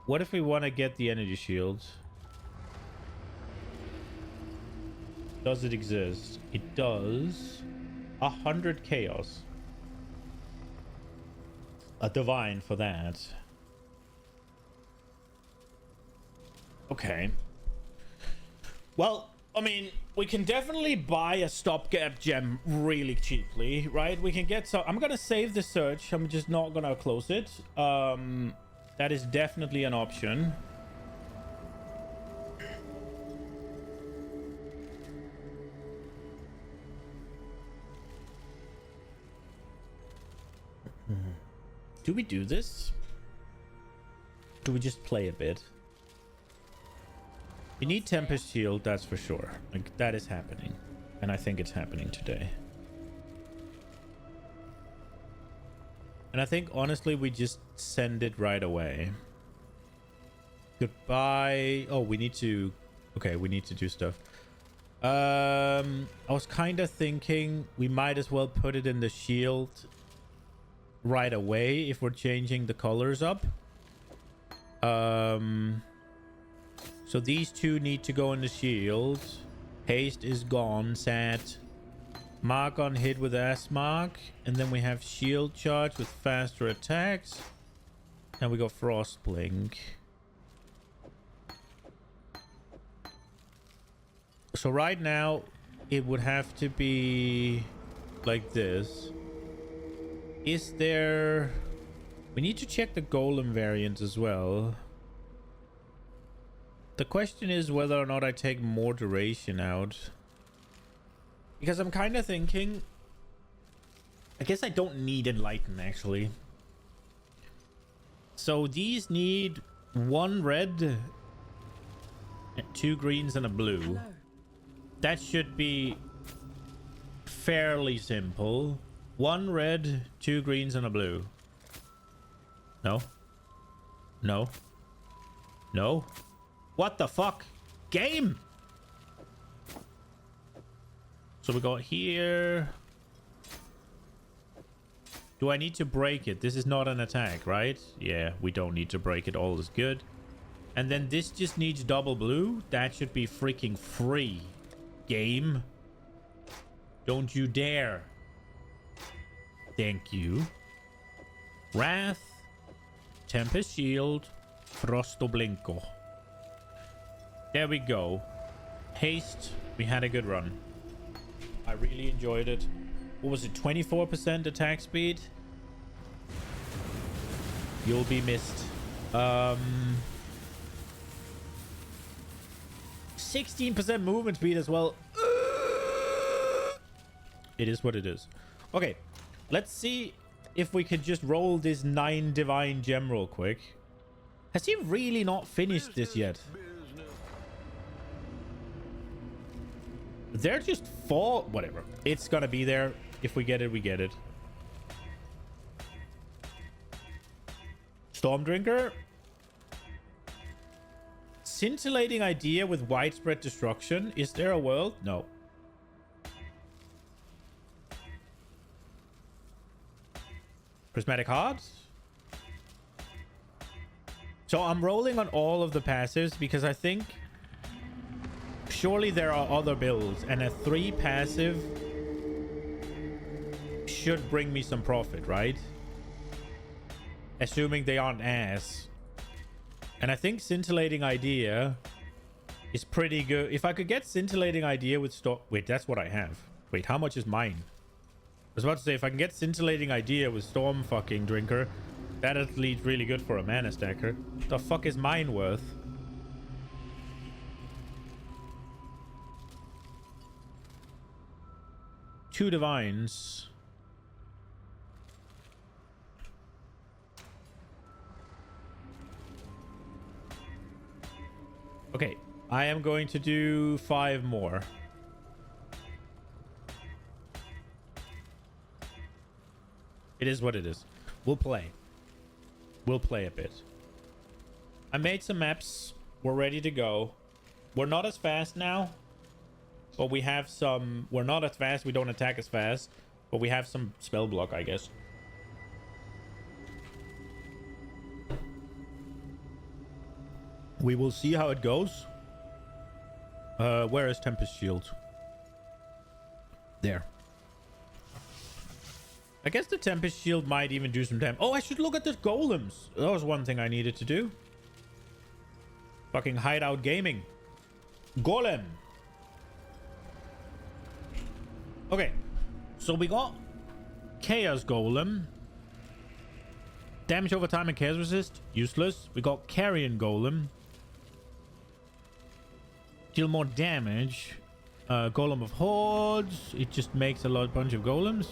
[SPEAKER 1] What if we wanna get the energy shield? Does it exist? It does. 100 chaos. A divine for that. Okay. Well, I mean, we can definitely buy a stopgap gem really cheaply, right? We can get some... I'm gonna save the search. I'm just not gonna close it. That is definitely an option. Do we do this? Do we just play a bit? You need Tempest Shield, that's for sure. Like, that is happening. And I think it's happening today. And I think, honestly, we just send it right away. Goodbye. Oh, we need to... Okay, we need to do stuff. I was kind of thinking we might as well put it in the shield right away if we're changing the colors up. So these two need to go in the shield. Haste is gone. Sad. Mark on hit with S mark. And then we have shield charge with faster attacks. And we got Frost Blink. So right now it would have to be like this. Is there... We need to check the Golem variant as well. The question is whether or not I take more duration out. Because I'm kind of thinking... I guess I don't need Enlighten, actually. So these need 1 red, 2 greens, and a blue.
[SPEAKER 5] Hello.
[SPEAKER 1] That should be fairly simple. 1 red, 2 greens, and a blue. No. No. No. What the fuck? Game! So we got here. Do I need to break it? This is not an attack, right? Yeah, we don't need to break it. All is good. And then this just needs double blue. That should be freaking free. Game. Don't you dare. Thank you. Wrath. Tempest Shield. Frosto Blinko. There we go. Haste. We had a good run. I really enjoyed it. What was it? 24% attack speed? You'll be missed. 16% movement speed as well. It is what it is. Okay. Let's see if we could just roll this 9 divine gem real quick. Has he really not finished this yet? They're just fall. Whatever. It's gonna be there. If we get it, we get it. Stormdrinker. Scintillating idea with widespread destruction. Is there a world? No. Prismatic Hearts. So I'm rolling on all of the passives because I think surely there are other builds, and a 3 passive should bring me some profit, right? Assuming they aren't ass. And I think Scintillating Idea is pretty good. If I could get Scintillating Idea with Storm... Wait, that's what I have. Wait, how much is mine? I was about to say, if I can get Scintillating Idea with Storm fucking Drinker, that at least really good for a mana stacker. The fuck is mine worth? Two divines. Okay, I am going to do 5 more. It is what it is. We'll play. We'll play a bit. I made some maps. We're ready to go. We're not as fast now. But we have some... We're not as fast. We don't attack as fast. But we have some spell block, I guess. We will see how it goes. Where is Tempest Shield? There. I guess the Tempest Shield might even do some damage. Oh, I should look at the golems. That was one thing I needed to do. Fucking hideout gaming. Golem. Okay. So we got Chaos Golem. Damage over time and chaos resist. Useless. We got Carrion Golem. Deal more damage. Golem of Hordes. It just makes a bunch of golems.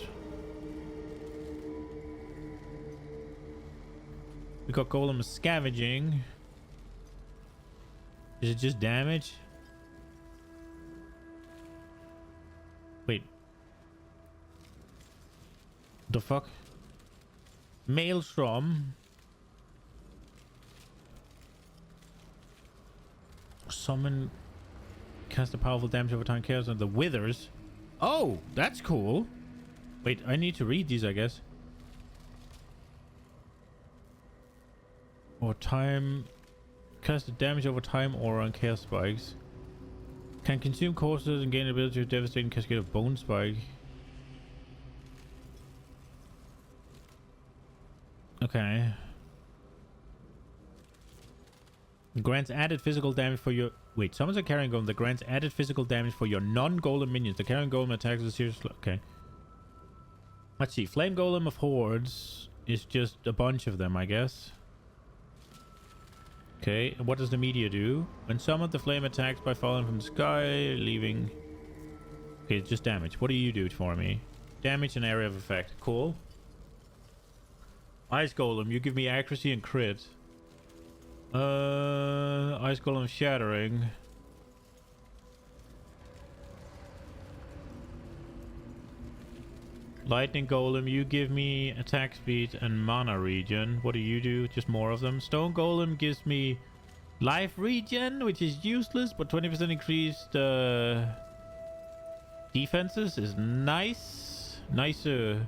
[SPEAKER 1] We got Golem of Scavenging. Is it just damage? Wait. The fuck? Maelstrom. Summon. Cast a powerful damage over time chaos on the Withers. Oh, that's cool. Wait, I need to read these, I guess. Or time. Cast the damage over time or on chaos spikes. Can consume courses and gain the ability to devastating cascade of bone spike. Okay. Grants added physical damage for your... Wait, summons a carrying golem that grants added physical damage for your non-golem minions. The carrying golem attacks a serious... Okay. Let's see. Flame Golem of Hordes is just a bunch of them, I guess. Okay, and what does the meteor do? When summoned, the flame attacks by falling from the sky, leaving... Okay, it's just damage. What do you do for me? Damage and area of effect. Cool. Ice Golem, you give me accuracy and crit. Ice Golem Shattering. Lightning Golem, you give me attack speed and mana regen. What do you do? Just more of them. Stone Golem gives me life regen, which is useless, but 20% increased defenses is nice. Nicer.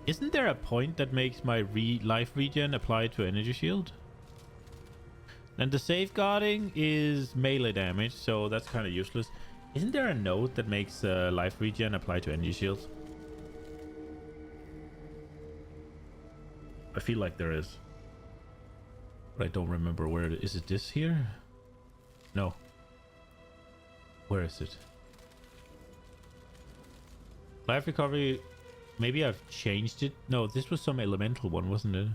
[SPEAKER 1] Isn't there a point that makes my life regen apply to energy shield? And the safeguarding is melee damage, so that's kind of useless. Isn't there a note that makes life regen apply to energy shields? I feel like there is. But I don't remember where it is. Is it this here? No. Where is it? Life recovery... Maybe I've changed it. No, this was some elemental one, wasn't it?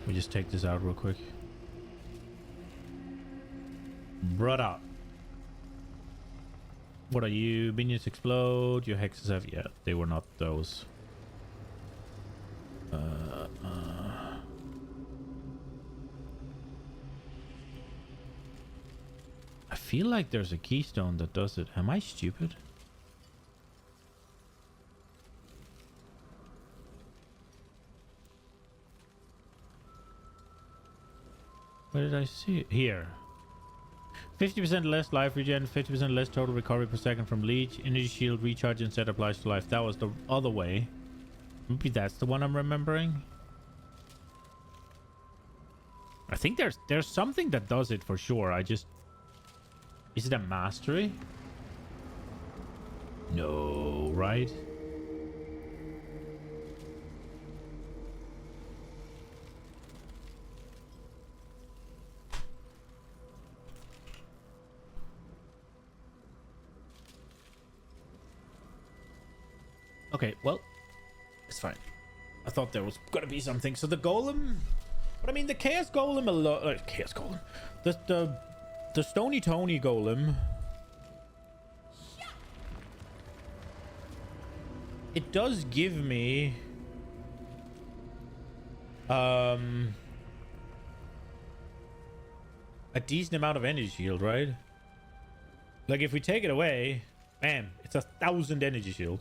[SPEAKER 1] Let me just take this out real quick. Brother. What are you? Minions explode. Your hexes have... Yeah, they were not those. I feel like there's a keystone that does it. Am I stupid? Where did I see it? Here. 50% less life regen, 50% less total recovery per second from leech. Energy shield recharge instead applies to life. That was the other way. Maybe that's the one I'm remembering. I think there's something that does it for sure. I just... Is it a mastery? No, right? Okay, well, it's fine. I thought there was gonna be something. So the golem, but I mean the chaos golem, chaos golem, the stony Tony golem. It does give me a decent amount of energy shield, right? Like if we take it away, bam, it's 1,000 energy shield.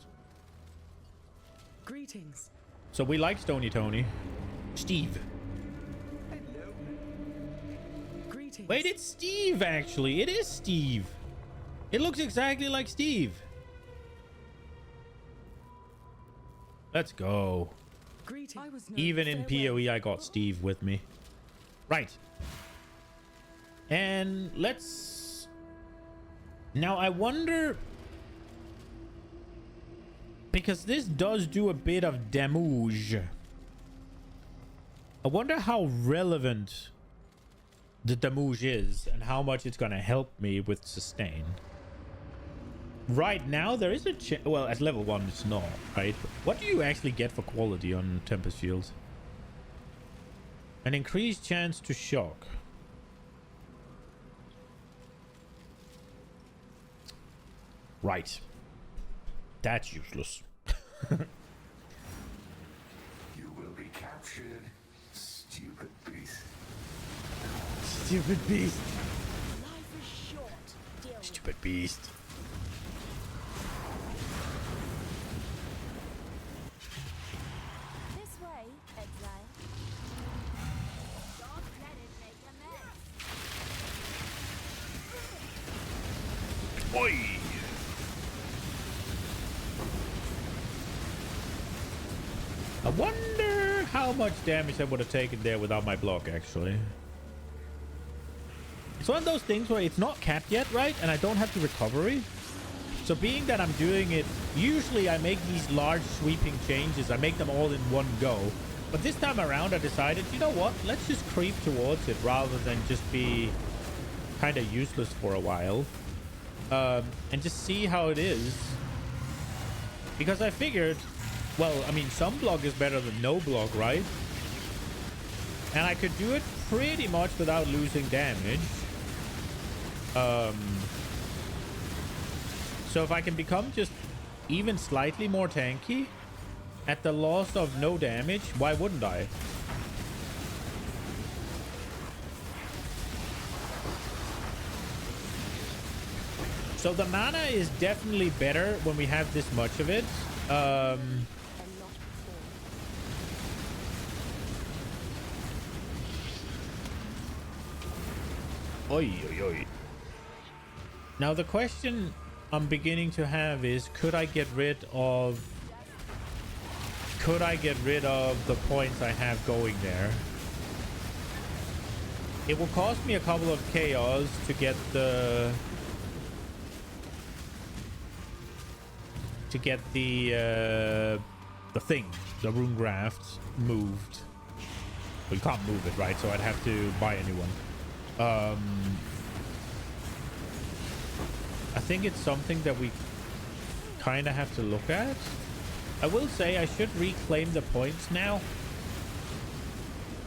[SPEAKER 5] Greetings.
[SPEAKER 1] So we like Stony Tony. Steve.
[SPEAKER 5] Hello. Greetings.
[SPEAKER 1] Wait, it's Steve actually. It is Steve. It looks exactly like Steve. Let's go.
[SPEAKER 5] Greetings.
[SPEAKER 1] Even in PoE, I got Steve with me. Right. And let's... Now, I wonder... Because this does do a bit of damage. I wonder how relevant the damage is and how much it's gonna help me with sustain. Right now, there is a well, at level 1 it's not, right? What do you actually get for quality on Tempest Shields? An increased chance to shock. Right. That's useless.
[SPEAKER 6] You will be captured, stupid beast.
[SPEAKER 1] Stupid beast.
[SPEAKER 7] Life is short. Deal with
[SPEAKER 1] Stupid beast.
[SPEAKER 7] this way, Exile. Don't let it make a mess.
[SPEAKER 1] Oi! I wonder how much damage I would have taken there without my block, actually. It's one of those things where it's not capped yet, right? And I don't have the recovery. So being that I'm doing it, usually I make these large sweeping changes. I make them all in one go. But this time around, I decided, you know what? Let's just creep towards it rather than just be kind of useless for a while. And just see how it is. Because I figured, well, I mean, some block is better than no block, right? And I could do it pretty much without losing damage. So if I can become just even slightly more tanky at the loss of no damage, why wouldn't I? So the mana is definitely better when we have this much of it.
[SPEAKER 7] And not before.
[SPEAKER 1] Oi, oi, oi. Now the question I'm beginning to have is, could I get rid of the points I have going there? It will cost me a couple of chaos to get the thing, the rune grafts moved. We can't move it, right? So I'd have to buy a new one. I think it's something that we kind of have to look at. I will say I should reclaim the points now.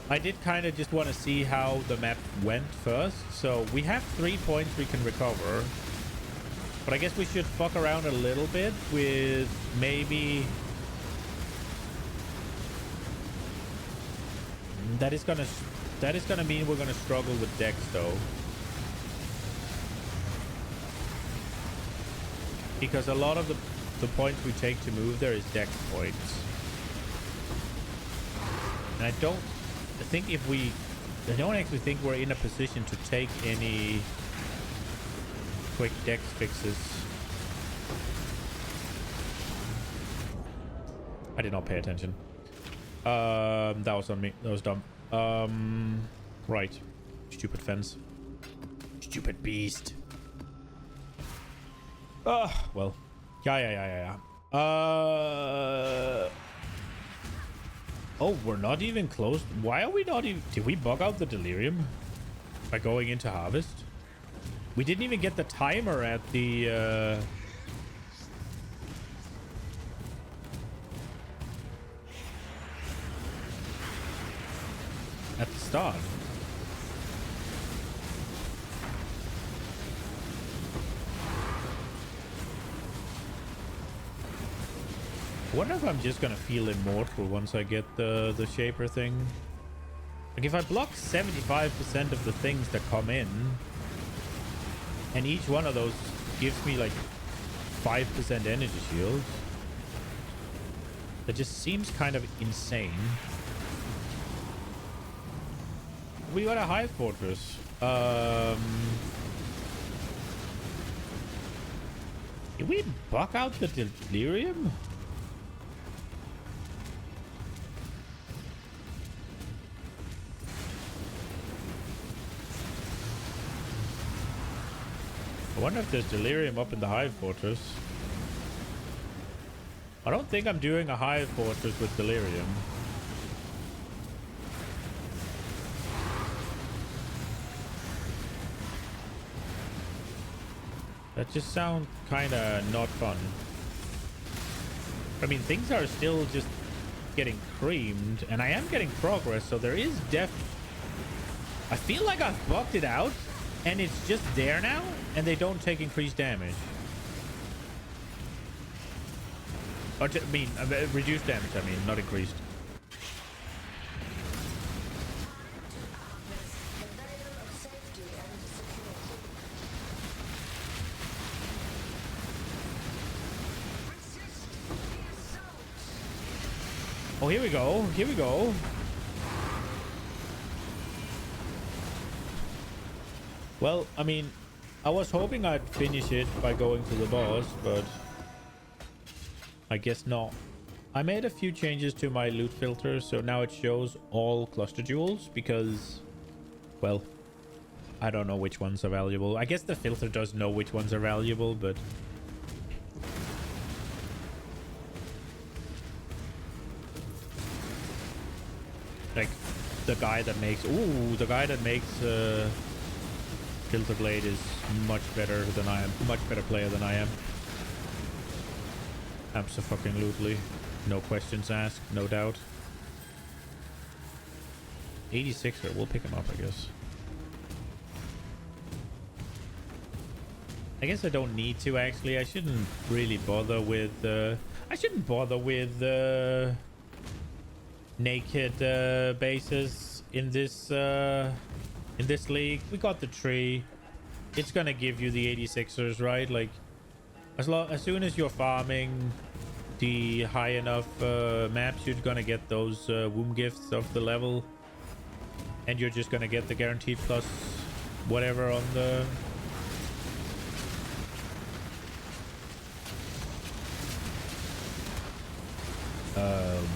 [SPEAKER 1] I did kind of just want to see how the map went first. So we have 3 points we can recover. But I guess we should fuck around a little bit with maybe... That is gonna mean we're gonna struggle with Dex though. Because a lot of the points we take to move there is Dex points. And I don't actually think we're in a position to take any quick Dex fixes. I did not pay attention. That was on me. That was dumb. Right. Stupid fence. Stupid beast. Well. Yeah. Oh, we're not even close. Why are we not even... Did we bug out the delirium by going into harvest? We didn't even get the timer at the... at the start. I wonder if I'm just gonna feel immortal once I get the shaper thing. Like if I block 75% of the things that come in, and each one of those gives me like 5% energy shield, that just seems kind of insane. We got a hive fortress. Did we buck out the delirium? I wonder if there's delirium up in the hive fortress. I don't think I'm doing a high fortress with Delirium. That just sounds kind of not fun. I mean, things are still just getting creamed, and I am getting progress, so there is I feel like I've bugged it out, and it's just there now, and they don't take increased damage. Or, reduced damage, I mean, not increased. Oh, here we go. Here we go. Well, I mean, I was hoping I'd finish it by going to the boss, but I guess not. I made a few changes to my loot filter, so now it shows all cluster jewels because, well, I don't know which ones are valuable. I guess the filter does know which ones are valuable, but like the guy that makes filter blade is much better than I am, much better player than I am. Abso-fucking-lutely. No questions asked, no doubt. 86er, we'll pick him up, I guess. I guess I don't need to, actually. I shouldn't really bother with naked bases in this league. We got the tree. It's gonna give you the 86ers, right? Like, as soon as you're farming the high enough maps, you're gonna get those womb gifts of the level, and you're just gonna get the guaranteed plus whatever on the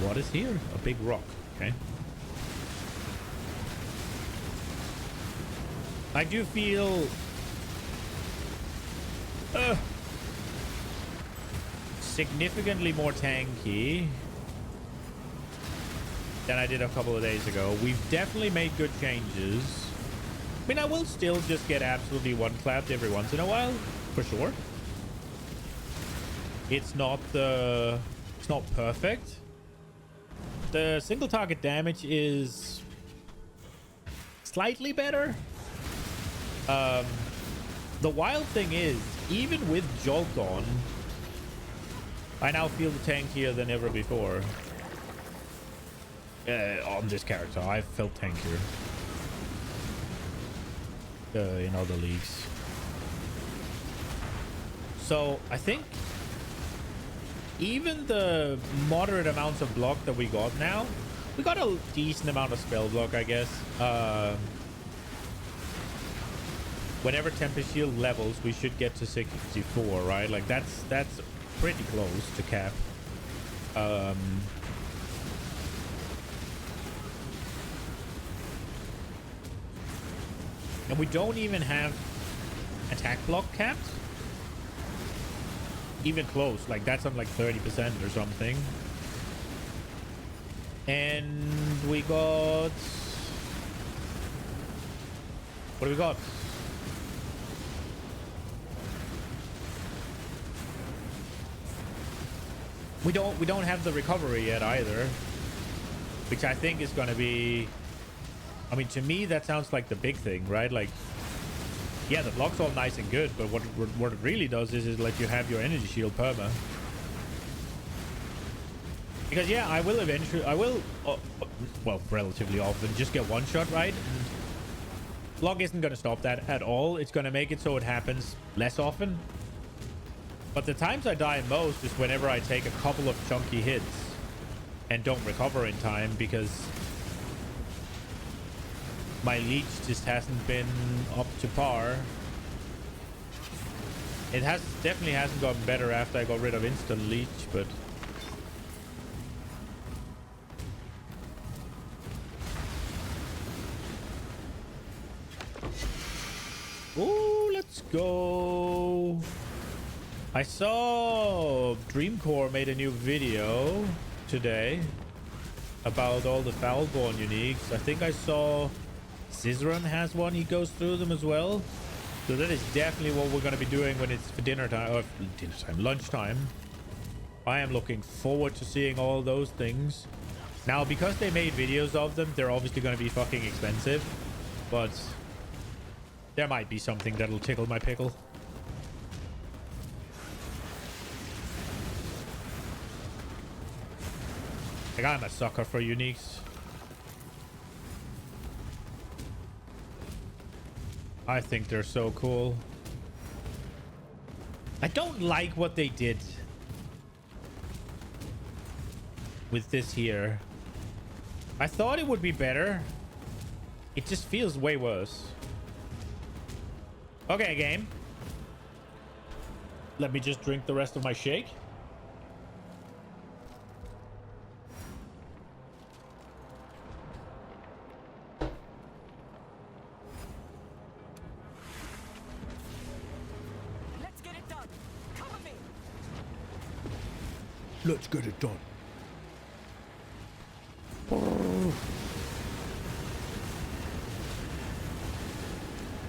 [SPEAKER 1] what is here? A big rock. Okay. I do feel significantly more tanky than I did a couple of days ago. We've definitely made good changes. I mean, I will still just get absolutely one-clapped every once in a while, for sure. It's not perfect. The single target damage is slightly better. The wild thing is, even with Jolt on, I now feel tankier than ever before. On this character, I felt tankier in other leagues. So I think even the moderate amounts of block that we got now, we got a decent amount of spell block, I guess. Whenever Tempest Shield levels, we should get to 64, right? Like that's pretty close to cap. And we don't even have attack block capped. Even close, like that's on like 30% or something. And we got... what do we got? We don't have the recovery yet either, which I think is going to be... I mean, to me, that sounds like the big thing, right? Like, yeah, the block's all nice and good, but what it really does is let you have your energy shield perma. Because, yeah, I will eventually... well, relatively often, just get one shot, right? And block isn't going to stop that at all. It's going to make it so it happens less often. But the times I die most is whenever I take a couple of chunky hits and don't recover in time because my leech just hasn't been up to par. It definitely hasn't gotten better after I got rid of instant leech, but ooh, let's go. I saw Dreamcore made a new video today about all the Foulborn uniques. I think I saw Scissoran has one. He goes through them as well. So that is definitely what we're going to be doing when it's for dinner time, or lunchtime. I am looking forward to seeing all those things. Now, because they made videos of them, they're obviously going to be fucking expensive. But there might be something that'll tickle my pickle. Like, I'm a sucker for uniques. I think they're so cool. I don't like what they did with this here. I thought it would be better. It just feels way worse. Okay, game. Let me just drink the rest of my shake.
[SPEAKER 5] Let's get it done. Cover me.
[SPEAKER 1] Let's get it done.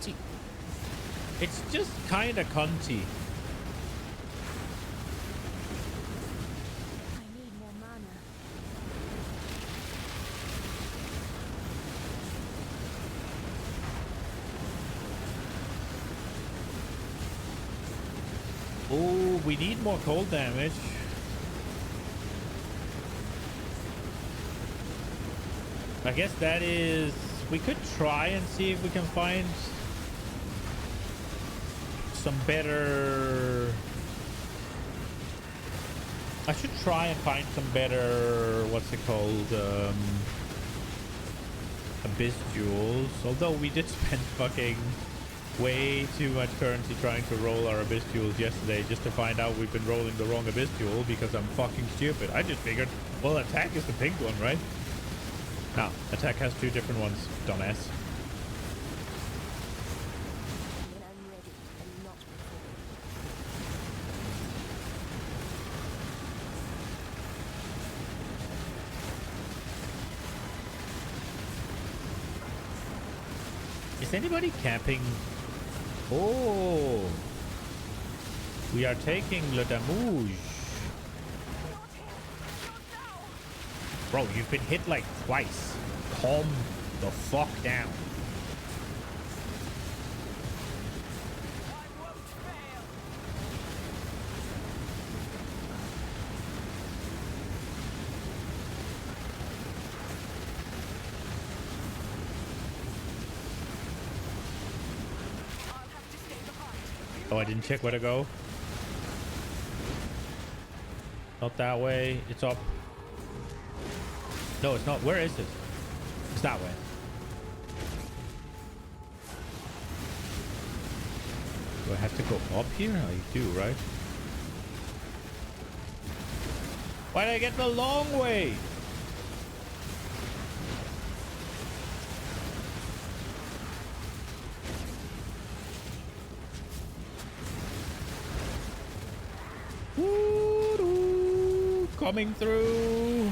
[SPEAKER 1] See, it's just kind of cunty.
[SPEAKER 7] I need more mana.
[SPEAKER 1] Oh, we need more cold damage. I guess that is... We could try and see if we can find some better... I should try and find some better... What's it called? Abyss Jewels. Although we did spend fucking way too much currency trying to roll our Abyss Jewels yesterday just to find out we've been rolling the wrong Abyss Jewel because I'm fucking stupid. I just figured, well, attack is the pink one, right? No, attack has two different ones, dumbass.
[SPEAKER 7] When I'm ready and not before.
[SPEAKER 1] Is anybody camping? Oh, we are taking Le Damouge. Bro, you've been hit like twice. Calm the fuck down. Oh, I didn't check where to go. Not that way. It's up. No, it's not. Where is it? It's that way. Do I have to go up here? I do, right? Why did I get the long way? Woo-doo, coming through.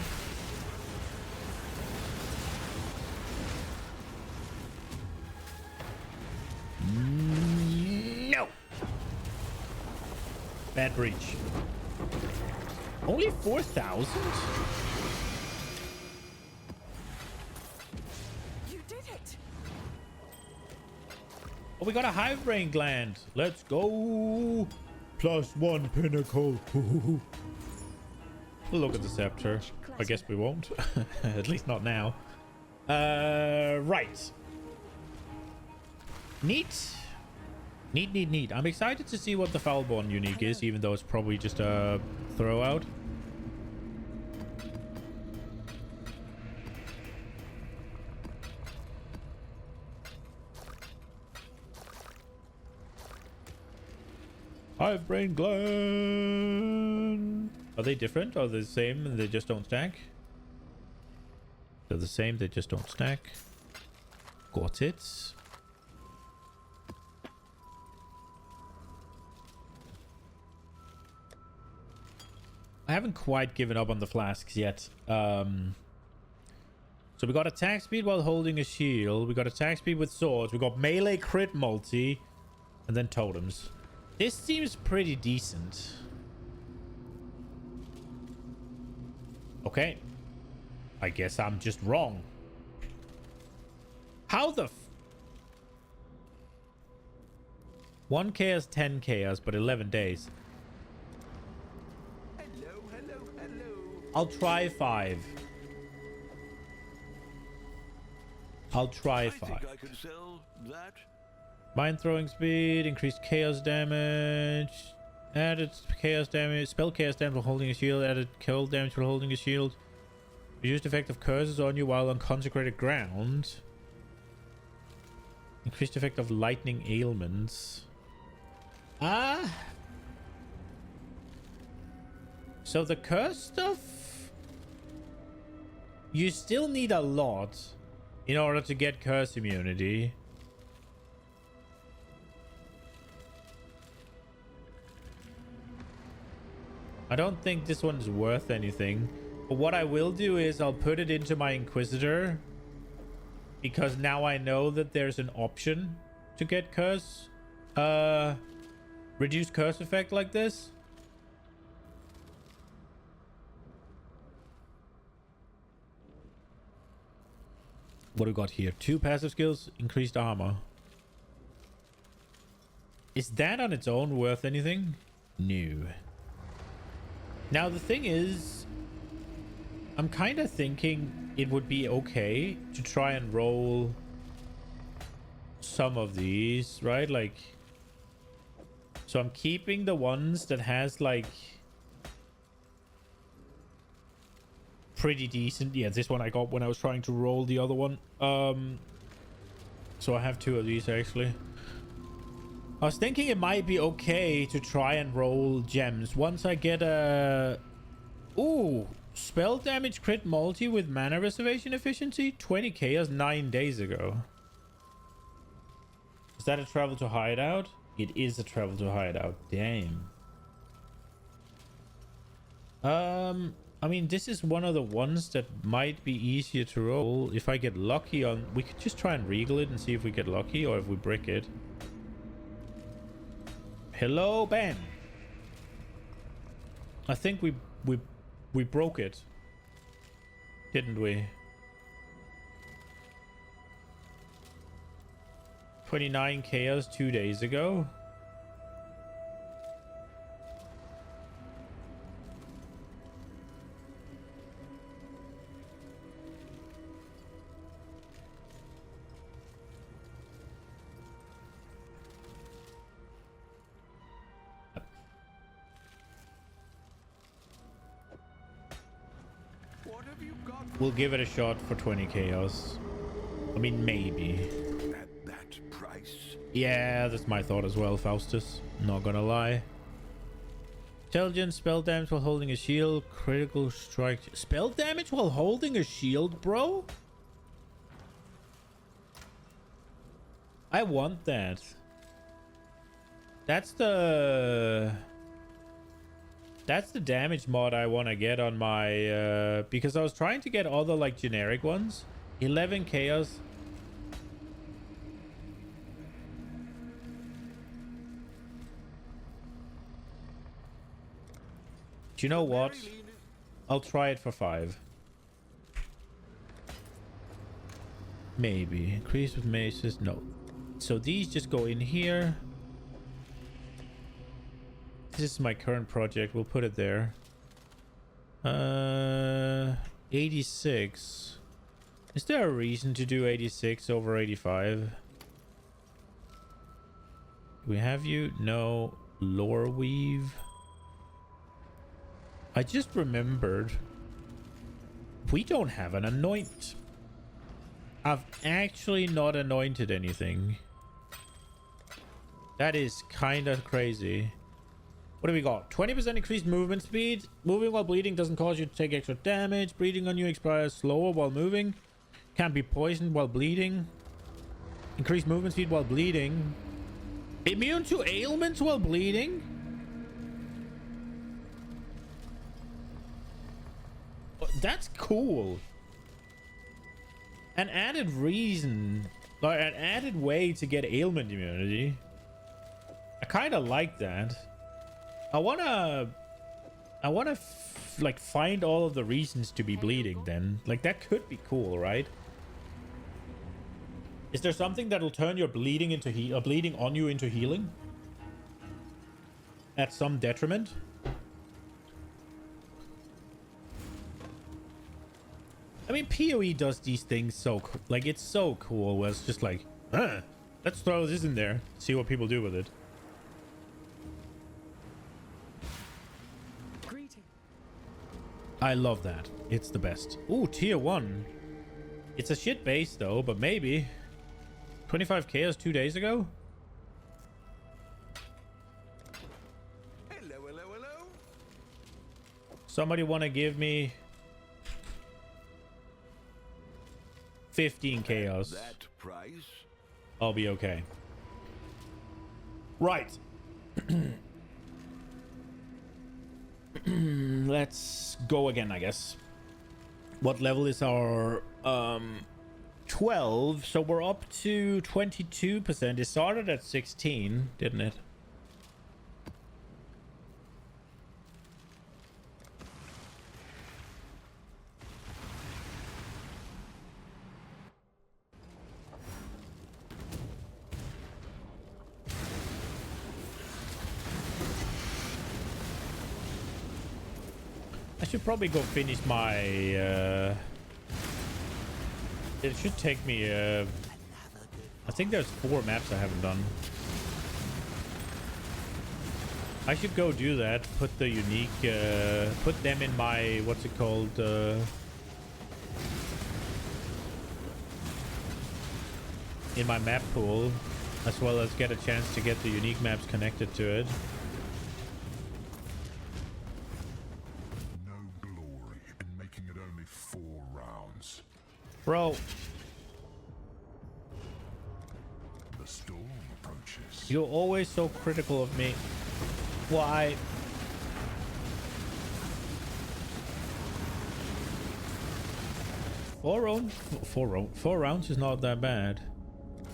[SPEAKER 1] No. Bad breach. Only 4,000?
[SPEAKER 5] You did it.
[SPEAKER 1] Oh, we got a hive brain gland. Let's go. +1 pinnacle. We'll look at the scepter. I guess we won't. At least not now. Right. Neat. Neat. I'm excited to see what the Foulborn unique is, even though it's probably just a throw out. Hive brain gland. Are they different? Are they the same and they just don't stack? They're the same, they just don't stack. Got it. I haven't quite given up on the flasks yet. So we got attack speed while holding a shield. We got attack speed with swords. We got melee crit multi. And then totems. This seems pretty decent. Okay. I guess I'm just wrong. How the 1 chaos, 10 chaos, but 11 days.
[SPEAKER 3] Hello, hello, hello.
[SPEAKER 1] I'll try 5. I'll try 5.
[SPEAKER 4] I think I could sell that.
[SPEAKER 1] Mind throwing speed, increased chaos damage, added chaos damage, spell chaos damage while holding a shield, added cold damage while holding a shield, reduced effect of curses on you while on consecrated ground, increased effect of lightning ailments. So the curse stuff, you still need a lot in order to get curse immunity. I don't think this one's worth anything. But what I will do is I'll put it into my Inquisitor. Because now I know that there's an option to get curse. Reduce curse effect like this. What do we got here? 2 passive skills, increased armor. Is that on its own worth anything? No. Now the thing is, I'm kind of thinking it would be okay to try and roll some of these, right? Like, so I'm keeping the ones that has like pretty decent. Yeah, this one I got when I was trying to roll the other one. So I have 2 of these actually. I was thinking it might be okay to try and roll gems once I get a... Ooh, spell damage crit multi with mana reservation efficiency. 20 chaos 9 days ago. Is that a travel to hideout? It is a travel to hideout. Damn. I mean, this is one of the ones that might be easier to roll. If I get lucky on... We could just try and regal it and see if we get lucky or if we brick it. Hello, Ben. I think we broke it. Didn't we? 29 chaos 2 days ago.
[SPEAKER 3] What have you got?
[SPEAKER 1] We'll give it a shot for 20 chaos. I mean, maybe.
[SPEAKER 4] At that price.
[SPEAKER 1] Yeah, that's my thought as well, Faustus. Not gonna lie. Intelligence, spell damage while holding a shield, critical strike. Spell damage while holding a shield, bro? I want that. That's the damage mod I want to get on my because I was trying to get all the like generic ones. 11 chaos. Do you know what? I'll try it for 5. Maybe. Increase with maces. No. So these just go in here. This is my current project. We'll put it there. 86. Is there a reason to do 86 over 85? Do we have you? No. Lore weave. I just remembered we don't have an anoint. I've actually not anointed anything. That is kind of crazy. What do we got? 20% increased movement speed. Moving while bleeding doesn't cause you to take extra damage. Breathing on you expires slower while moving. Can't be poisoned while bleeding. Increased movement speed while bleeding. Immune to ailments while bleeding. That's cool. An added reason, like an added way to get ailment immunity. I kind of like that. I wanna like find all of the reasons to be bleeding then. Like that could be cool, right? Is there something that'll turn your bleeding into bleeding on you into healing? At some detriment? I mean, PoE does these things so like it's so cool where it's just like, let's throw this in there, see what people do with it.
[SPEAKER 5] Greeting.
[SPEAKER 1] I love that. It's the best. Ooh, tier 1. It's a shit base though, but maybe 25 chaos 2 days ago.
[SPEAKER 3] Hello, hello, hello.
[SPEAKER 1] Somebody want to give me 15 chaos.
[SPEAKER 4] That price?
[SPEAKER 1] I'll be okay. Right. Let's go again, I guess. What level is our 12? So we're up to 22%. It started at 16, didn't it? I should probably go finish my it should take me I think there's 4 maps I haven't done. I should go do that, put the unique put them in my what's it called in my map pool, as well as get a chance to get the unique maps connected to it. Bro,
[SPEAKER 6] The storm approaches.
[SPEAKER 1] you're always so critical of me. Why? Four rounds is not that bad.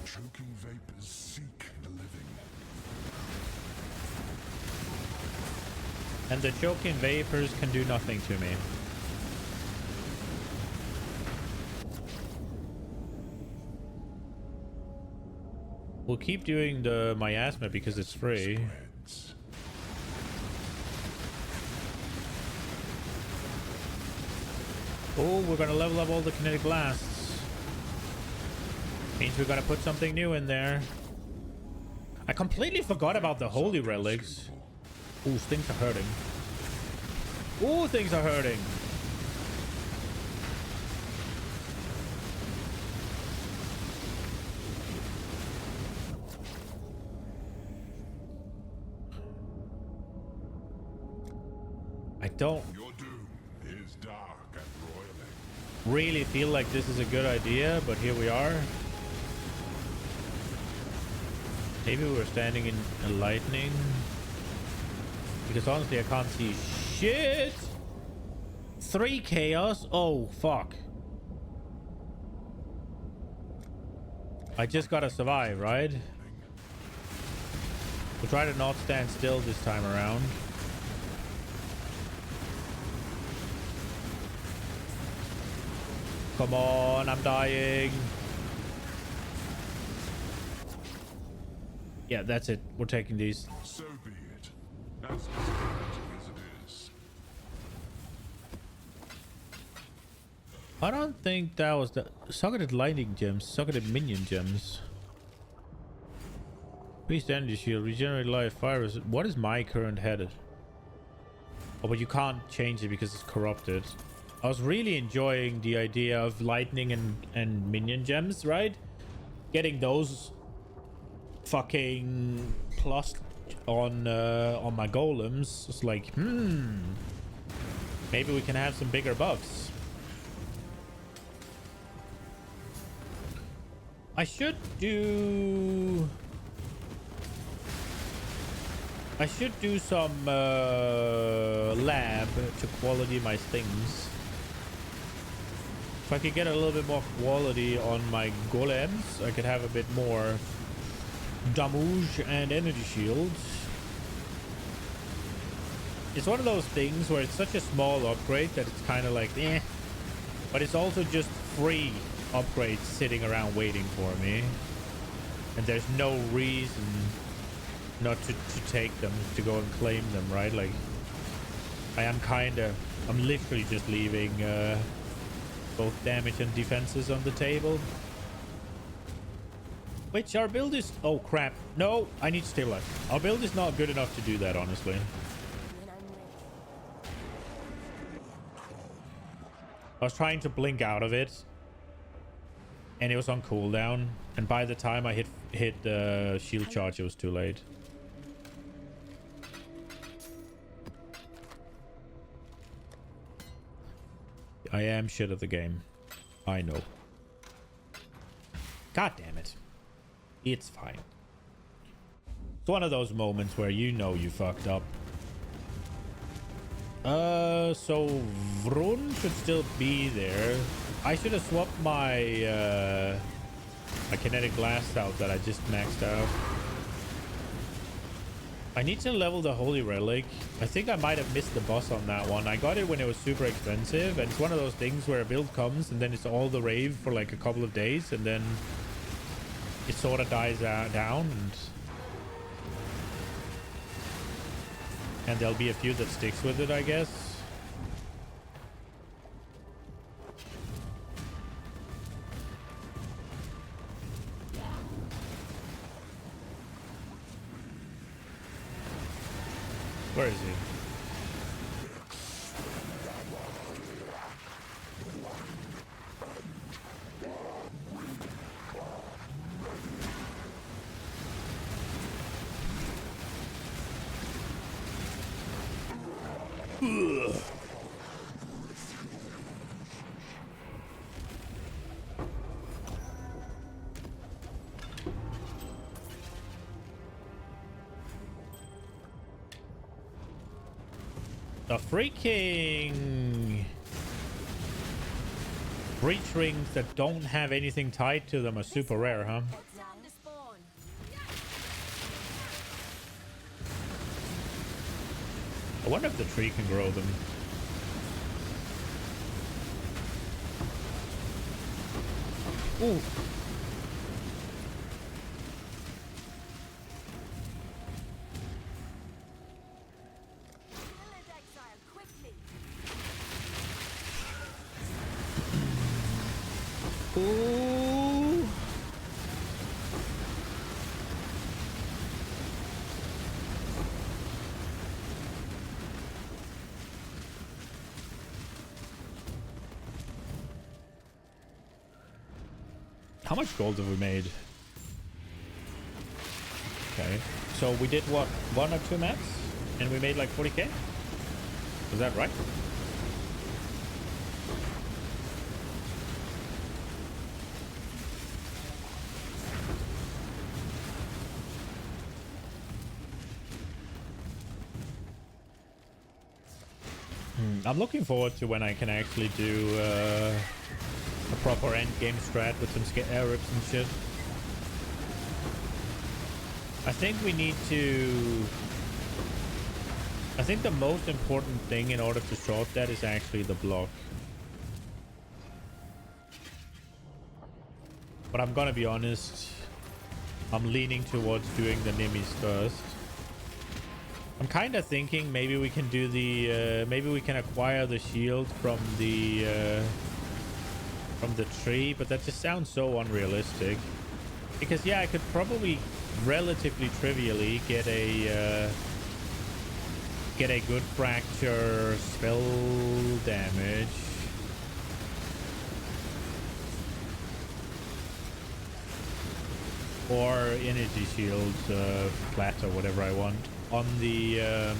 [SPEAKER 6] Choking vapors seek the living.
[SPEAKER 1] And the choking vapors can do nothing to me. We'll keep doing the miasma because it's free.
[SPEAKER 6] Spreads.
[SPEAKER 1] Oh, we're gonna level up all the kinetic blasts. Means we're gonna put something new in there. I completely forgot about the holy relics. Ooh, things are hurting. Ooh, things are hurting. I don't
[SPEAKER 6] Your doom is dark and roiling.
[SPEAKER 1] really feel like this is a good idea, but here we are. Maybe we're standing in a lightning. Because honestly, I can't see shit. 3 chaos. Oh, fuck. I just gotta survive, right? We'll try to not stand still this time around. Come on, I'm dying. Yeah, that's it. We're taking these.
[SPEAKER 6] So be it. As disappointing as it is.
[SPEAKER 1] I don't think that was the socketed lightning gems, socketed minion gems. Beast energy shield, regenerate life, fire. What is my current head? Oh, but you can't change it because it's corrupted. I was really enjoying the idea of lightning and minion gems, right? Getting those fucking plus on my golems. It's like, maybe we can have some bigger buffs. I should do some lab to quality my things. If I could get a little bit more quality on my golems, I could have a bit more damage and energy shields. It's one of those things where it's such a small upgrade that it's kind of like, eh. But it's also just free upgrades sitting around waiting for me. And there's no reason not to take them, to go and claim them, right? Like, I'm literally just leaving both damage and defenses on the table. Which our build is... Oh, crap. No, I need to stabilize. Our build is not good enough to do that, honestly. I was trying to blink out of it, and it was on cooldown. And by the time I hit the shield charge, it was too late. I am shit at the game. I know. God damn it. It's fine. It's one of those moments where you know you fucked up. So Vrun should still be there. I should have swapped my my kinetic blast out that I just maxed out. I need to level the Holy Relic. I think I might have missed the boss on that one. I got it when it was super expensive, and it's one of those things where a build comes and then it's all the rave for like a couple of days, and then it sort of dies down, and there'll be a few that sticks with it, I guess. Where is he? Ugh. The freaking breach rings that don't have anything tied to them are super rare, huh? I wonder if the tree can grow them. Ooh. Ooh. How much gold have we made? Okay, so we did what, 1 or 2 maps, and we made like 40k? Is that right? I'm looking forward to when I can actually do a proper end game strat with some rips and shit. I think we need to... I think the most important thing in order to short that is actually the block. But I'm gonna be honest, I'm leaning towards doing the Nimis first. I'm kind of thinking maybe we can do the maybe we can acquire the shield from the tree, but that just sounds so unrealistic. Because yeah, I could probably relatively trivially get a good fracture spell damage. Or energy shield flat or whatever I want on the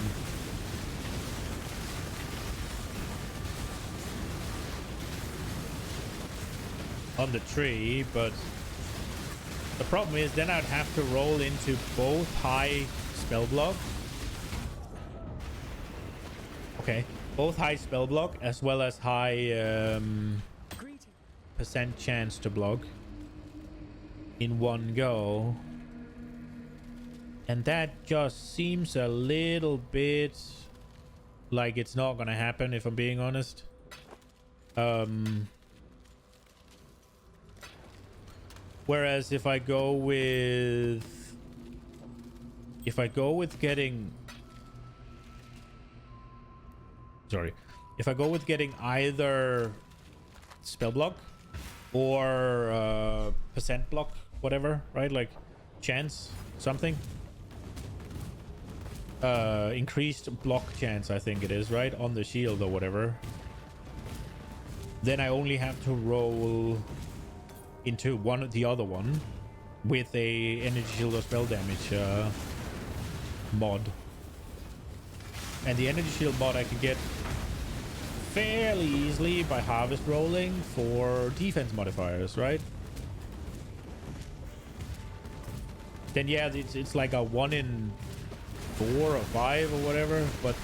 [SPEAKER 1] tree, but the problem is then I'd have to roll into both high spell block. Okay, both high spell block as well as high percent chance to block in one go. And that just seems a little bit like it's not gonna happen, if I'm being honest. Whereas if I go with getting either spell block or percent block, whatever, right? Like chance something, increased block chance, I think it is, right, on the shield or whatever, then I only have to roll into the other one with a energy shield or spell damage mod. And the energy shield mod I can get fairly easily by harvest rolling for defense modifiers, right? Then yeah, it's like a 1 in 4 or 5 or whatever, but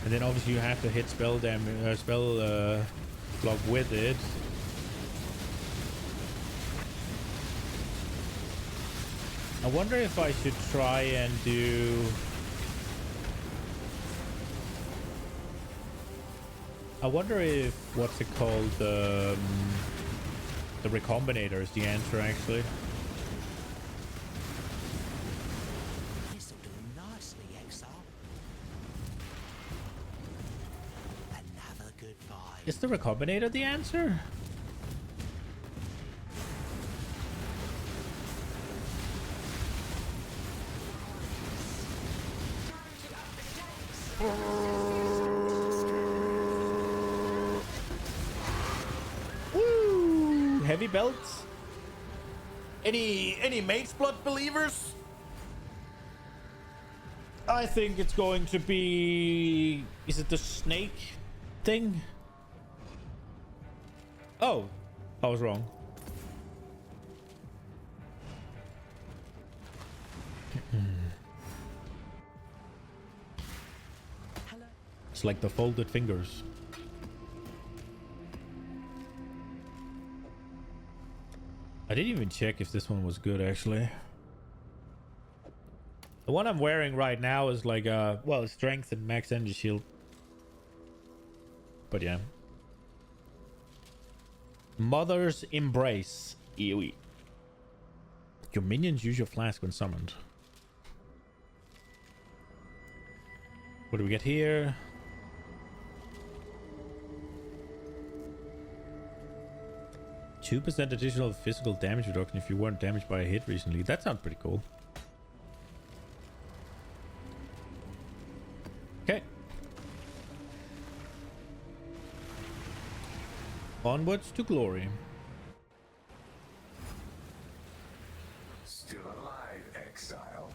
[SPEAKER 1] and then obviously you have to hit spell damage, spell block with it. I wonder if I should try and do. I wonder if what's it called, the recombinator is the answer actually.
[SPEAKER 2] This'll do nicely, Exile. Another good vibe.
[SPEAKER 1] Is the recombinator the answer? Woo! Heavy belts. Any Mage's Blood believers? I think it's going to be. Is it the snake thing? Oh, I was wrong. It's like the folded fingers. I didn't even check if this one was good, actually. The one I'm wearing right now is like well, strength and max energy shield. But yeah. Mother's Embrace. Ewy. Your minions use your flask when summoned. What do we get here? %2 additional physical damage reduction if you weren't damaged by a hit recently. That sounds pretty cool. Okay. Onwards to glory.
[SPEAKER 6] Still alive, Exile.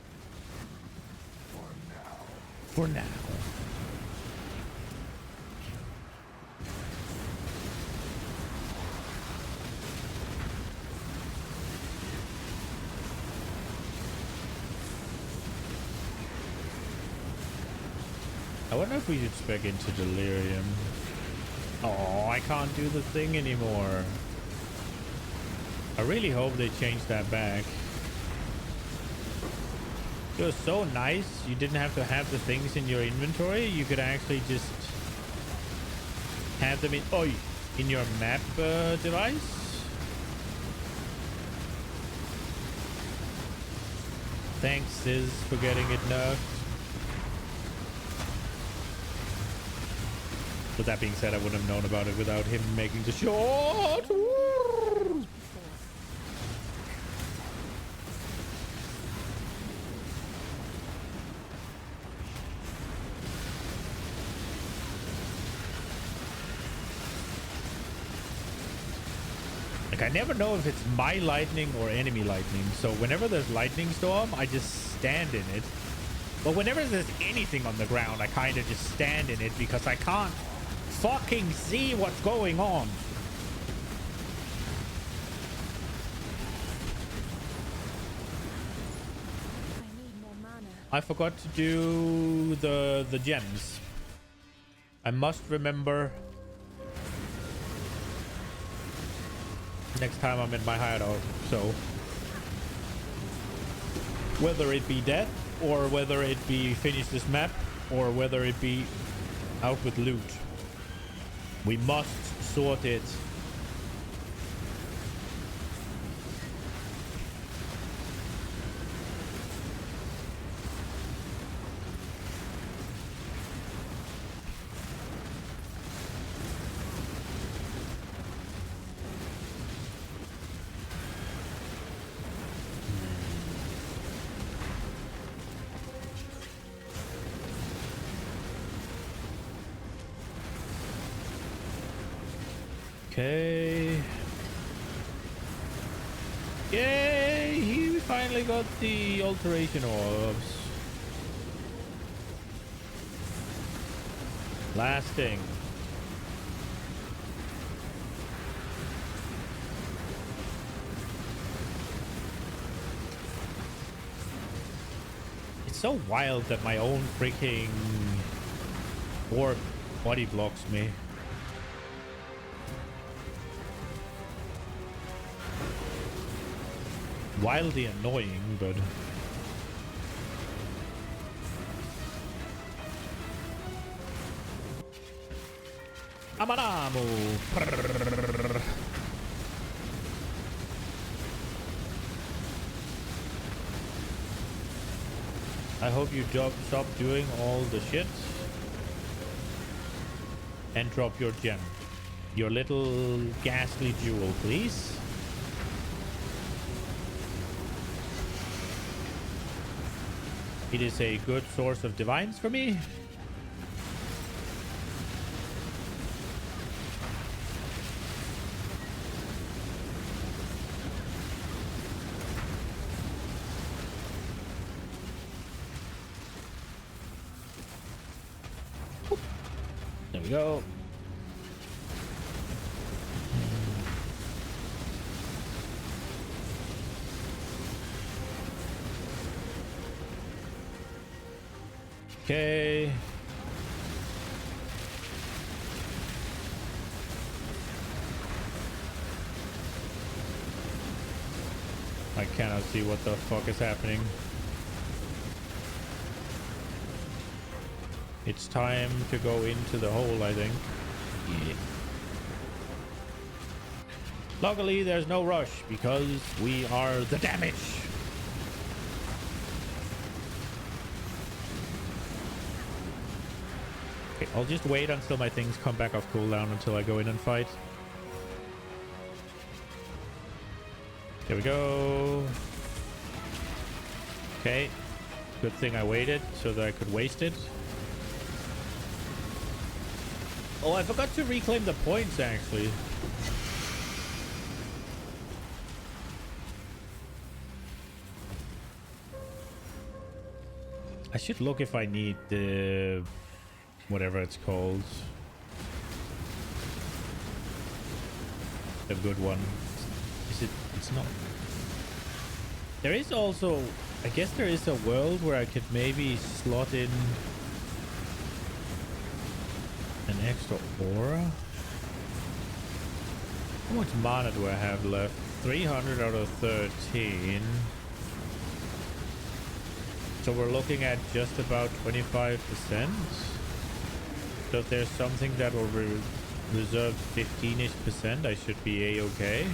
[SPEAKER 6] For now.
[SPEAKER 1] For now. I wonder if we should spec into Delirium. Oh, I can't do the thing anymore. I really hope they change that back. It was so nice. You didn't have to have the things in your inventory. You could actually just have them in your map device. Thanks, Sis, for getting it nerfed. With that being said, I wouldn't have known about it without him making the shot. Like, I never know if it's my lightning or enemy lightning. So whenever there's lightning storm, I just stand in it. But whenever there's anything on the ground, I kind of just stand in it because I can't fucking see what's going on.
[SPEAKER 7] I need more mana.
[SPEAKER 1] I forgot to do the gems. I must remember next time I'm in my hideout. So whether it be death, or whether it be finish this map, or whether it be out with loot, we must sort it. Okay. Yay! He finally got the alteration orbs. Lasting. It's so wild that my own freaking orb body blocks me. Wildly annoying, but Amanamu. I hope you stop doing all the shit and drop your gem. Your little ghastly jewel, please. It is a good source of divines for me. There we go. Okay. I cannot see what the fuck is happening. It's time to go into the hole, I think. Yeah. Luckily, there's no rush because we are the damage. Okay, I'll just wait until my things come back off cooldown until I go in and fight. Here we go. Okay. Good thing I waited so that I could waste it. Oh, I forgot to reclaim the points, actually. I should look if I need the... whatever it's called. The good one. Is it? It's not. There is also... I guess there is a world where I could maybe slot in an extra aura. How much mana do I have left? 300 out of 13. So we're looking at just about 25%. So if there's something that will reserve 15-ish%, I should be a-okay.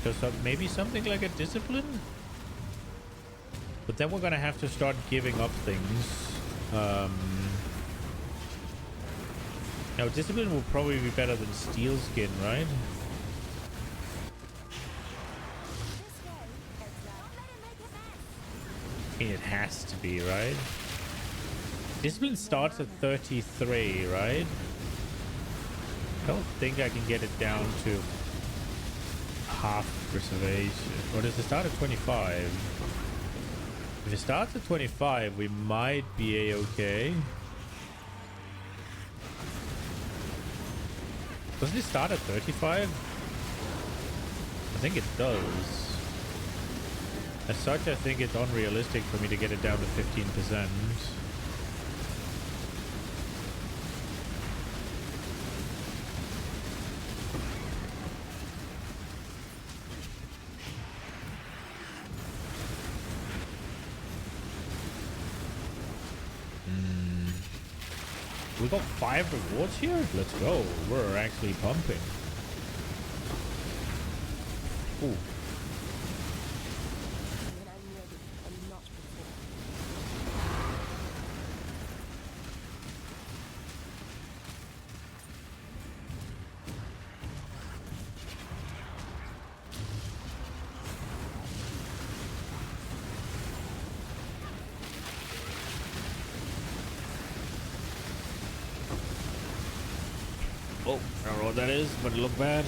[SPEAKER 1] So maybe something like a discipline? But then we're gonna have to start giving up things. Now, discipline will probably be better than steel skin, right? It has to be, right? Discipline starts at 33, right? I don't think I can get it down to half preservation. Or does it start at 25? If it starts at 25, we might be a-okay. Doesn't it start at 35? I think it does. As such, I think it's unrealistic for me to get it down to 15%. We got 5 rewards here? Let's go. We're actually pumping. Ooh.
[SPEAKER 7] When I'm ready, and not before.
[SPEAKER 1] Oh, I don't know what that is, but it looked bad.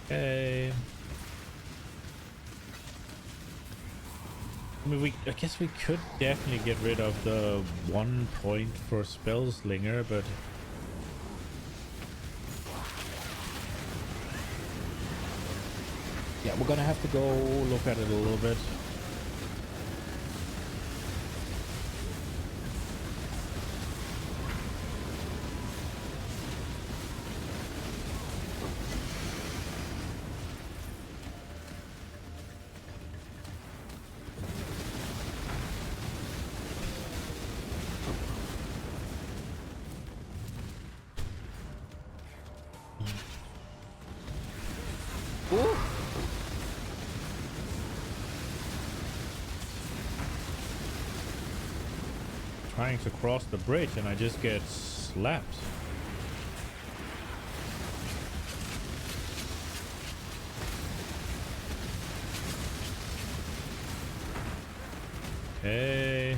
[SPEAKER 1] Okay. I mean, I guess we could definitely get rid of the 1 point for Spellslinger, but yeah, we're gonna have to go look at it a little bit. Ooh. Trying to cross the bridge and I just get slapped. Okay.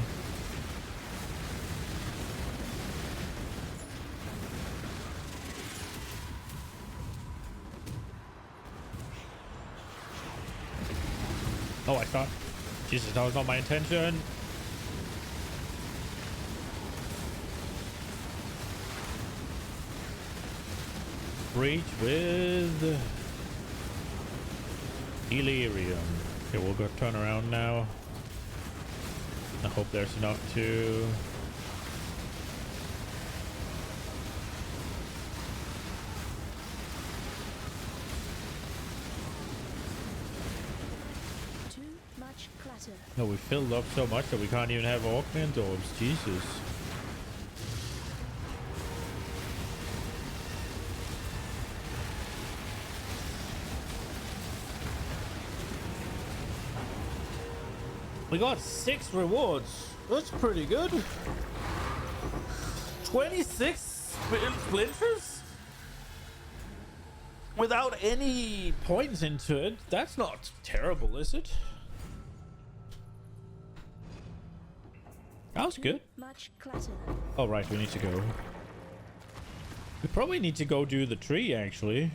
[SPEAKER 1] Oh, I thought. Jesus, that was not my intention. Breach with Delirium. Okay, we'll go turn around now. I hope there's enough to...
[SPEAKER 7] Too much clutter.
[SPEAKER 1] No, we filled up so much that we can't even have augment orbs. Jesus. We got 6 rewards. That's pretty good. 26 splinters? Without any points into it. That's not terrible, is it? That was good.
[SPEAKER 7] Much clutter.
[SPEAKER 1] All right, we need to go. We probably need to go do the tree, actually.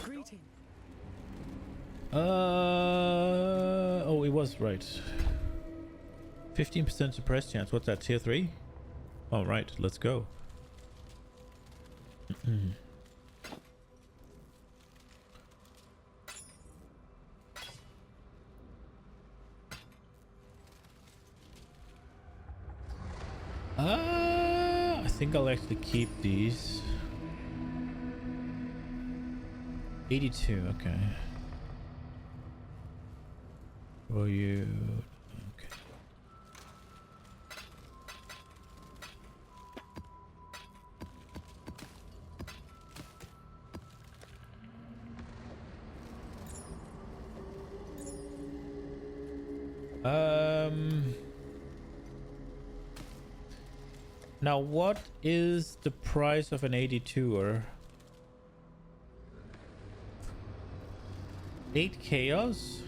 [SPEAKER 5] Greeting.
[SPEAKER 1] Oh, it was right. 15% suppressed chance. What's that, tier 3? All right, let's go. I think I'll actually keep these. 82, okay. For you, okay. Now what is the price of an 82er? 8 chaos?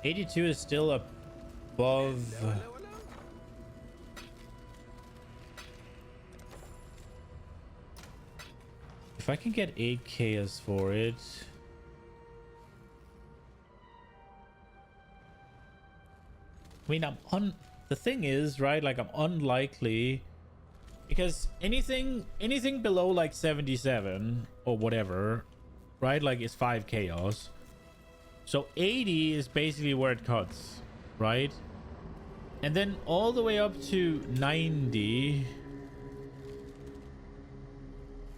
[SPEAKER 1] $82 is still above. If I can get 8 chaos for it. I mean, the thing is, right? Like, I'm unlikely Because anything below like 77 or whatever, right? Like it's 5 chaos. So 80 is basically where it cuts, right? And then all the way up to 90.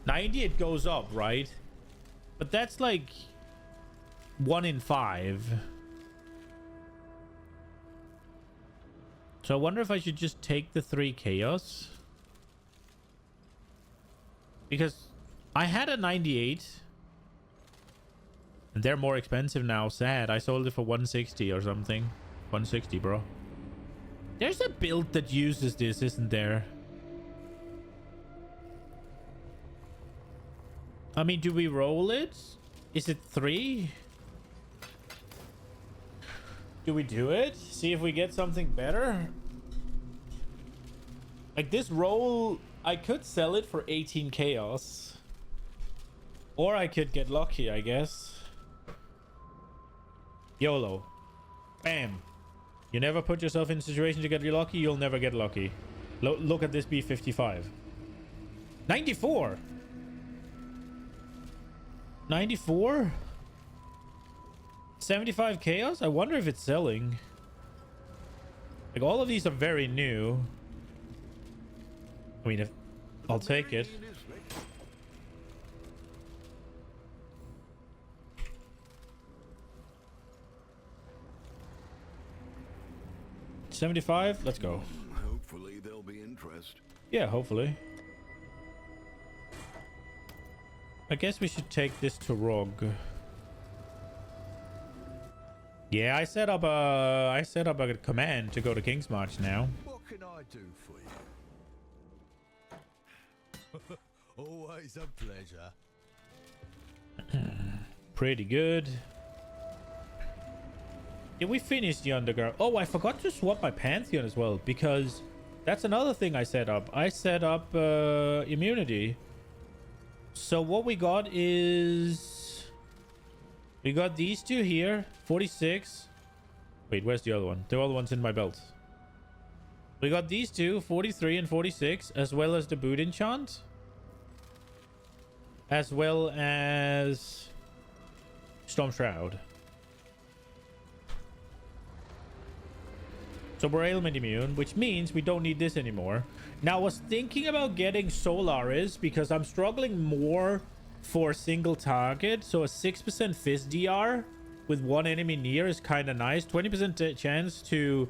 [SPEAKER 1] 90 it goes up, right? But that's like 1 in 5. So I wonder if I should just take the 3 chaos. Because I had a 98. And they're more expensive now. Sad. I sold it for 160 or something. 160, bro. There's a build that uses this, isn't there? I mean, do we roll it? Is it 3? Do we do it? See if we get something better? Like this roll, I could sell it for 18 chaos. Or I could get lucky, I guess. YOLO. Bam. You never put yourself in a situation to get lucky, you'll never get lucky. Look at this B55. 94! 94? 75 chaos? I wonder if it's selling. Like, all of these are very new. I mean, if I'll take it.
[SPEAKER 4] Meridian is ready.
[SPEAKER 1] 75? Let's go.
[SPEAKER 4] Hopefully there'll be interest.
[SPEAKER 1] Yeah, hopefully. I guess we should take this to Rogue. Yeah, I set up a command to go to King's March now.
[SPEAKER 3] What can I do for you? Always a pleasure.
[SPEAKER 1] Pretty good. Did we finish the underground? Oh, I forgot to swap my Pantheon as well, because that's another thing I set up. I set up immunity. So what we got is... we got these two here. 46. Wait, where's the other one? The other one's in my belt. We got these two, 43 and 46, as well as the boot enchant. As well as Storm Shroud. So we're ailment immune, which means we don't need this anymore. Now, I was thinking about getting Solaris because I'm struggling more for single target. So a 6% Fizz DR with one enemy near is kind of nice. 20% chance to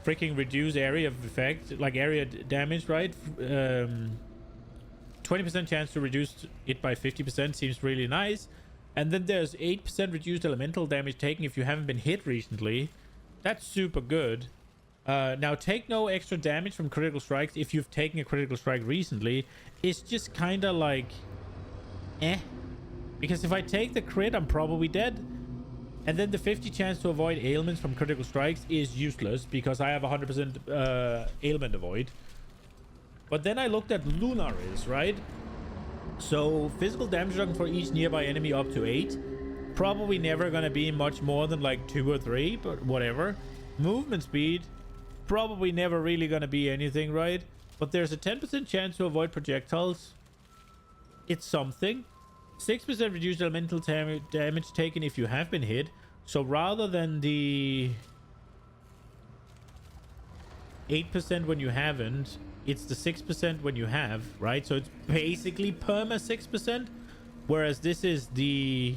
[SPEAKER 1] freaking reduce area of effect, like area damage, right? 20% chance to reduce it by 50% seems really nice. And then there's 8% reduced elemental damage taken if you haven't been hit recently. That's super good. Now, take no extra damage from critical strikes if you've taken a critical strike recently. It's just kind of like... eh. Because if I take the crit, I'm probably dead. And then the 50 chance to avoid ailments from critical strikes is useless because I have 100% ailment avoid. But then I looked at Lunaris, right? So, physical damage reduction for each nearby enemy up to 8. Probably never going to be much more than like 2 or 3, but whatever. Movement speed... probably never really gonna be anything, right? But there's a 10% chance to avoid projectiles. It's something. 6% reduced elemental damage taken if you have been hit. So rather than the 8% when you haven't, it's the 6% when you have, right? So it's basically perma 6%. Whereas this is the...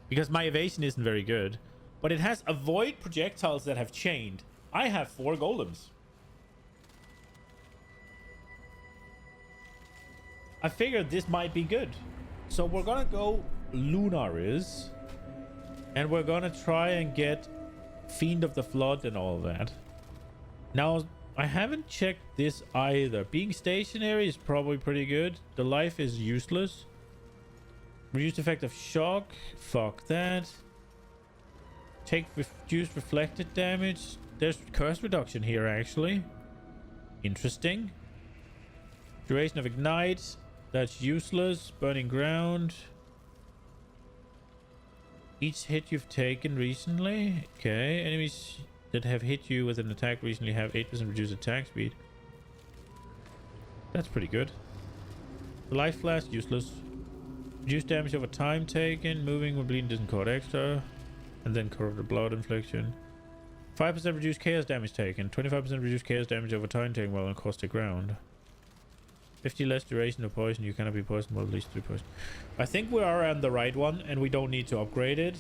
[SPEAKER 1] because my evasion isn't very good. But it has avoid projectiles that have chained. I have 4 golems. I figured this might be good. So we're gonna go Lunaris. And we're gonna try and get Fiend of the Flood and all that. Now, I haven't checked this either. Being stationary is probably pretty good. The life is useless. Reduced effect of shock. Fuck that. Take reduced reflected damage. There's curse reduction here, actually. Interesting. Duration of ignite. That's useless. Burning ground. Each hit you've taken recently. Okay. Enemies that have hit you with an attack recently have 8% reduced attack speed. That's pretty good. Life flask, useless. Reduce damage over time taken. Moving when bleeding doesn't cause extra. And then corrupted blood infliction. 5% reduced chaos damage taken. 25% reduced chaos damage over time taken while on caustic ground. 50 less duration of poison. You cannot be poisoned while at least 3 poison. I think we are on the right one and we don't need to upgrade it.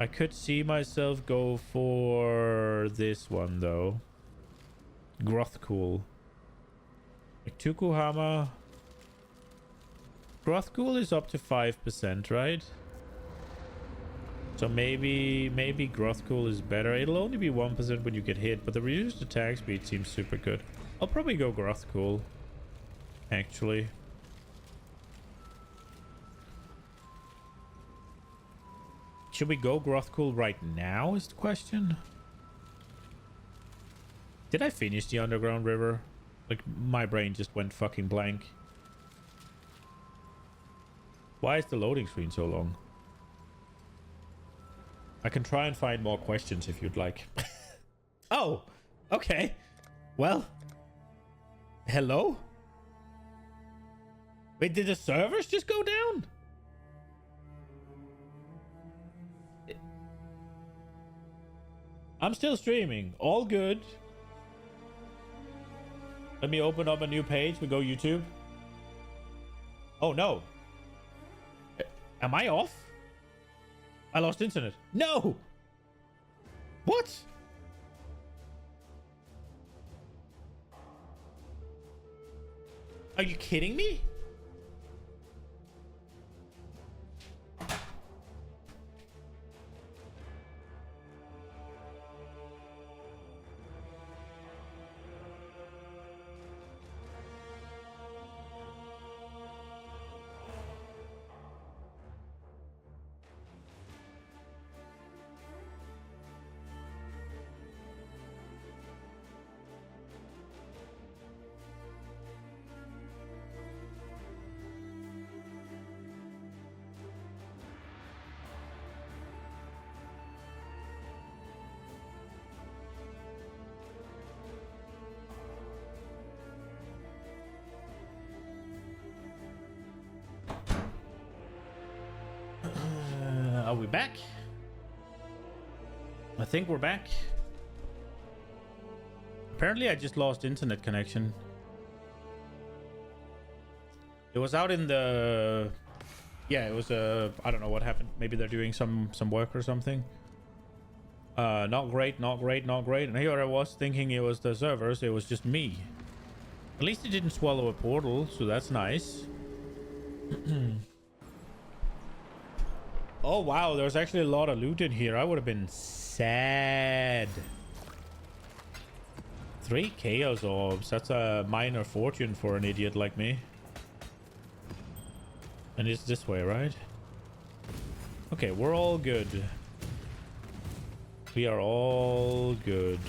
[SPEAKER 1] I could see myself go for this one though. Grothcool. Tuku Hammer. Grothcool is up to 5%, right? So maybe Grothcool is better. It'll only be 1% when you get hit, but the reduced attack speed seems super good. I'll probably go Grothcool, actually. Should we go Grothcool right now is the question? Did I finish the underground river? Like, my brain just went fucking blank. Why is the loading screen so long? I can try and find more questions if you'd like. Oh, okay. Well, hello? Wait, did the servers just go down? I'm still streaming. All good. Let me open up a new page. We go YouTube. Oh, no. Am I off? I lost internet. No! What? Are you kidding me? Are we back? I think we're back. Apparently I just lost internet connection. It was out in the... Yeah, it was I don't know what happened. Maybe they're doing some work or something. Not great, not great, not great. And here I was thinking it was the servers. It was just me. At least it didn't swallow a portal, so that's nice. Oh wow, there's actually a lot of loot in here. I would have been sad. 3 chaos orbs. That's a minor fortune for an idiot like me. And it's this way, right? Okay, we're all good. We are all good.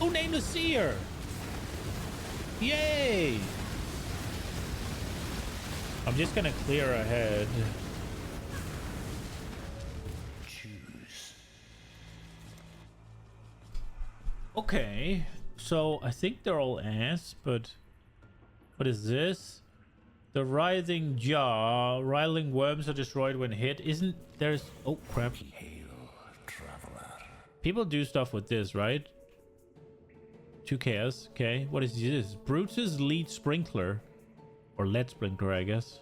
[SPEAKER 1] Oh, Nameless Seer! Yay! I'm just gonna clear ahead.
[SPEAKER 2] Choose.
[SPEAKER 1] Okay, so I think they're all ass, but what is this? The writhing jaw. Writhing worms are destroyed when hit. Isn't there's... Oh, crap.
[SPEAKER 6] Hail, traveler.
[SPEAKER 1] People do stuff with this, right? 2 chaos. Okay, what is this? Brutus lead sprinkler. Or lead sprinkler, I guess.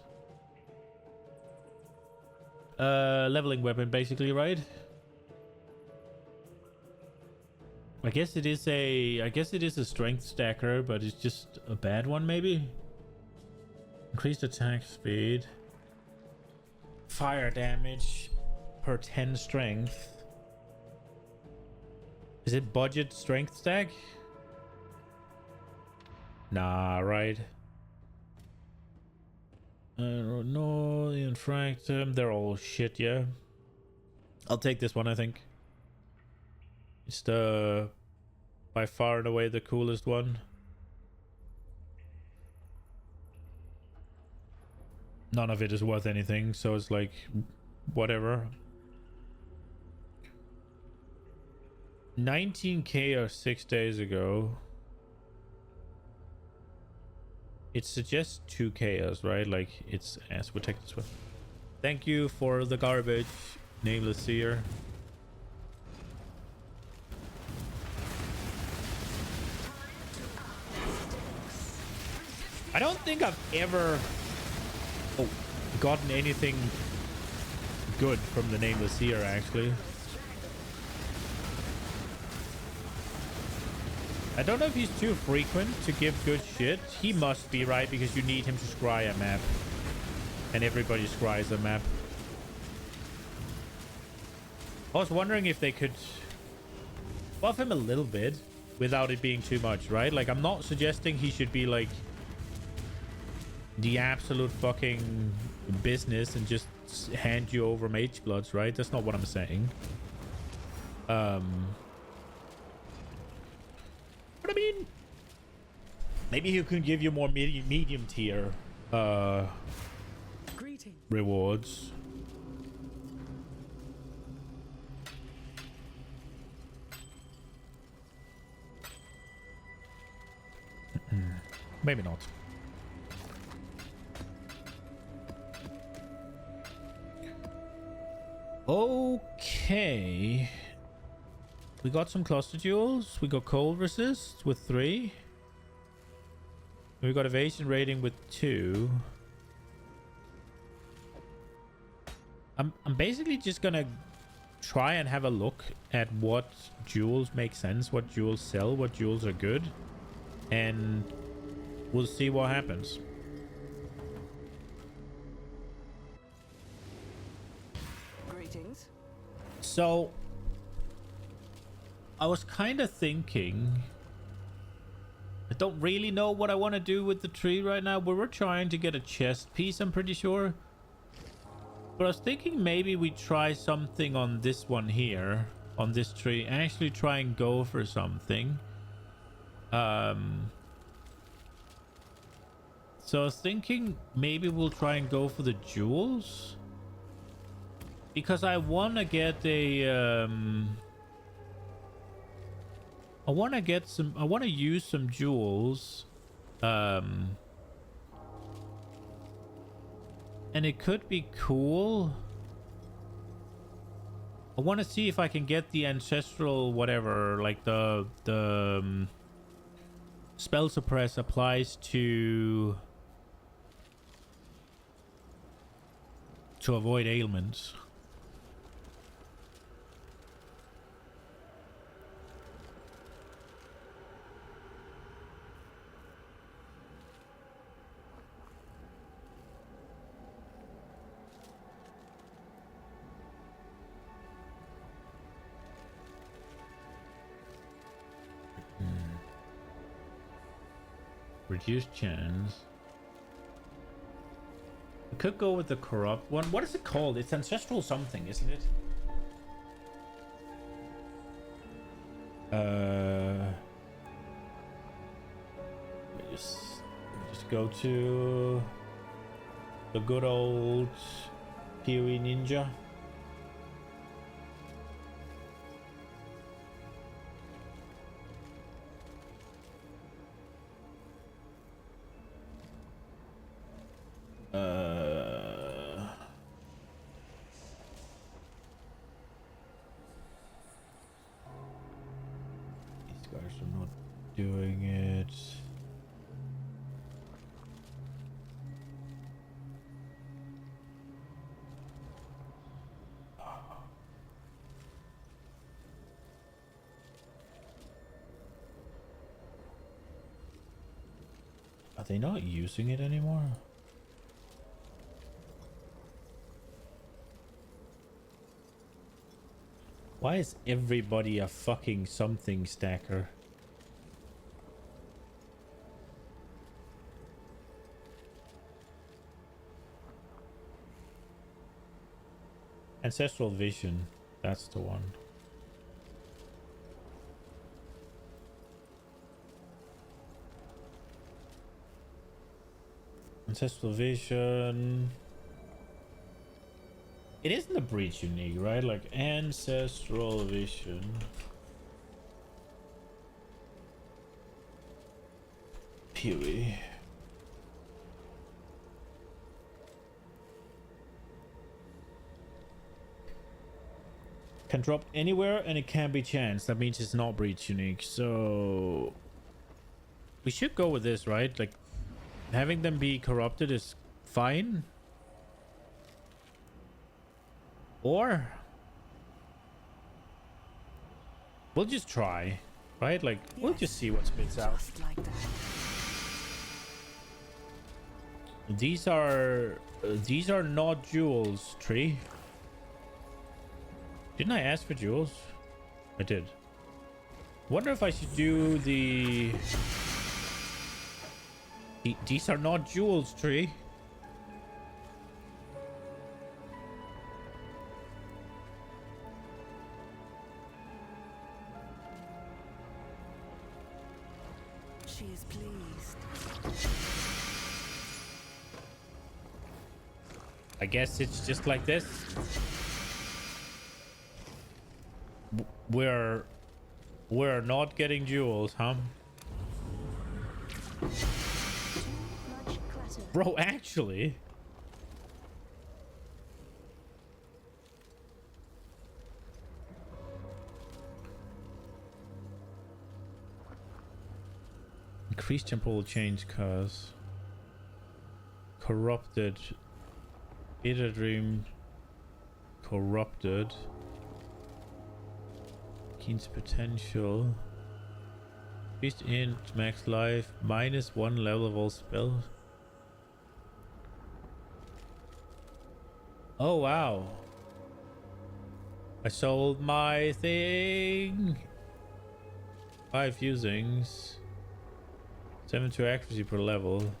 [SPEAKER 1] Leveling weapon, basically, right? I guess it is a strength stacker, but it's just a bad one, maybe? Increased attack speed. Fire damage per 10 strength. Is it budget strength stack? Nah, right. I don't know. The infractum. They're all shit, yeah. I'll take this one, I think. It's the... by far and away the coolest one. None of it is worth anything, so it's like... whatever. 19k or 6 days ago. It suggests 2 chaos, right? Like it's as protected with. Thank you for the garbage, Nameless Seer. I don't think I've ever gotten anything good from the Nameless Seer, actually. I don't know if he's too frequent to give good shit. He must be, right? Because you need him to scry a map. And everybody scries a map. I was wondering if they could buff him a little bit without it being too much, right? Like, I'm not suggesting he should be, like, the absolute fucking business and just hand you over mage bloods, right? That's not what I'm saying. But I mean, maybe he can give you more medium tier
[SPEAKER 7] Greeting.
[SPEAKER 1] rewards. Maybe not. Okay. We got some cluster duels. We got cold resist with 3. We got evasion rating with 2. I'm basically just gonna try and have a look at what jewels make sense, what jewels sell, what jewels are good, and we'll see what happens.
[SPEAKER 5] Greetings.
[SPEAKER 1] So I was kind of thinking, I don't really know what I want to do with the tree right now. We were trying to get a chest piece, I'm pretty sure. But I was thinking maybe we try something on this one here, on this tree. Actually try and go for something. So I was thinking maybe we'll try and go for the jewels. Because I want to get a... I want to use some jewels. And it could be cool. I want to see if I can get the ancestral whatever, like the spell suppress applies to avoid ailments. Reduced chance. We could go with the corrupt one. What is it called? It's ancestral something, isn't it? Just go to the good old PoE Ninja. These guys are not doing it. Are they not using it anymore? Why is everybody a fucking something stacker? Ancestral Vision, that's the one. Ancestral Vision. It isn't a breach unique, right? Like ancestral vision. Pewy. Can drop anywhere and it can be chanced. That means it's not breach unique. So we should go with this, right? Like having them be corrupted is fine. Or we'll just try, right? Like we'll just see what spits out.
[SPEAKER 5] Just like that.
[SPEAKER 1] These are not jewels, tree. Didn't I ask for jewels? I did. Wonder if I should do these are not jewels, tree.
[SPEAKER 5] She is pleased.
[SPEAKER 1] I guess it's just like this. We're not getting jewels, huh?
[SPEAKER 7] Much clutter.
[SPEAKER 1] Bro, actually. Increased temporal change cause. Corrupted. Beta dream. Corrupted. Keen's potential. Increased int, max life, -1 level of all spells. Oh wow. I sold my thing. 5 fusings. 7 to accuracy per level.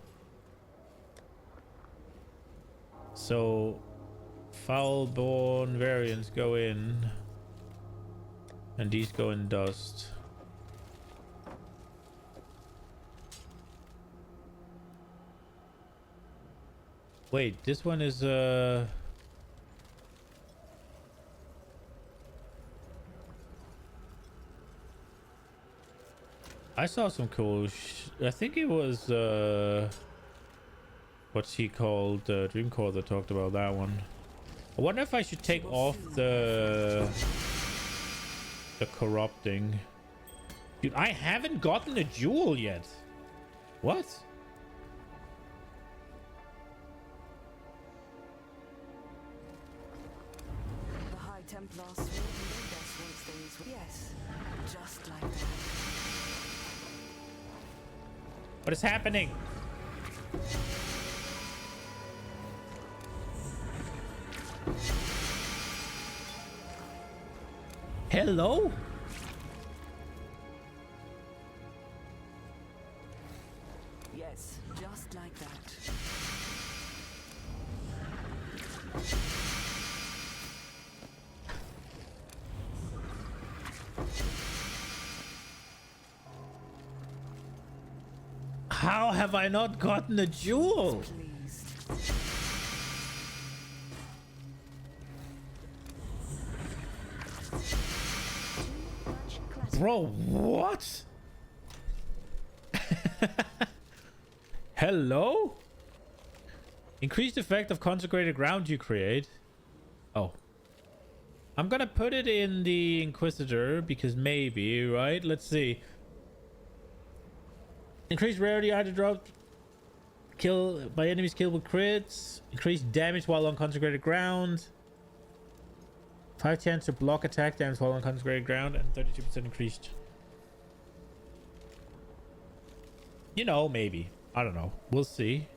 [SPEAKER 1] So foul-born variants go in. And these go in dust. Wait, this one is I saw some cool I think it was what's he called? Dreamcore that talked about that one. I wonder if I should take off the corrupting. Dude, I haven't gotten a jewel yet. What?
[SPEAKER 5] The High Templars swore he made us once things were. Yes, just like that.
[SPEAKER 1] What is happening? Hello?
[SPEAKER 5] Yes, just like that.
[SPEAKER 1] How have I not gotten a jewel?
[SPEAKER 5] Pleased.
[SPEAKER 7] Much clutter.
[SPEAKER 1] Bro, what? Hello? Increased effect of consecrated ground you create. Oh. I'm gonna put it in the Inquisitor because maybe, right? Let's see. Increased rarity either drop. Kill by enemies killed with crits. Increased damage while on consecrated ground. 5 chance to block attack damage while on consecrated ground and 32% increased. You know, maybe. I don't know. We'll see.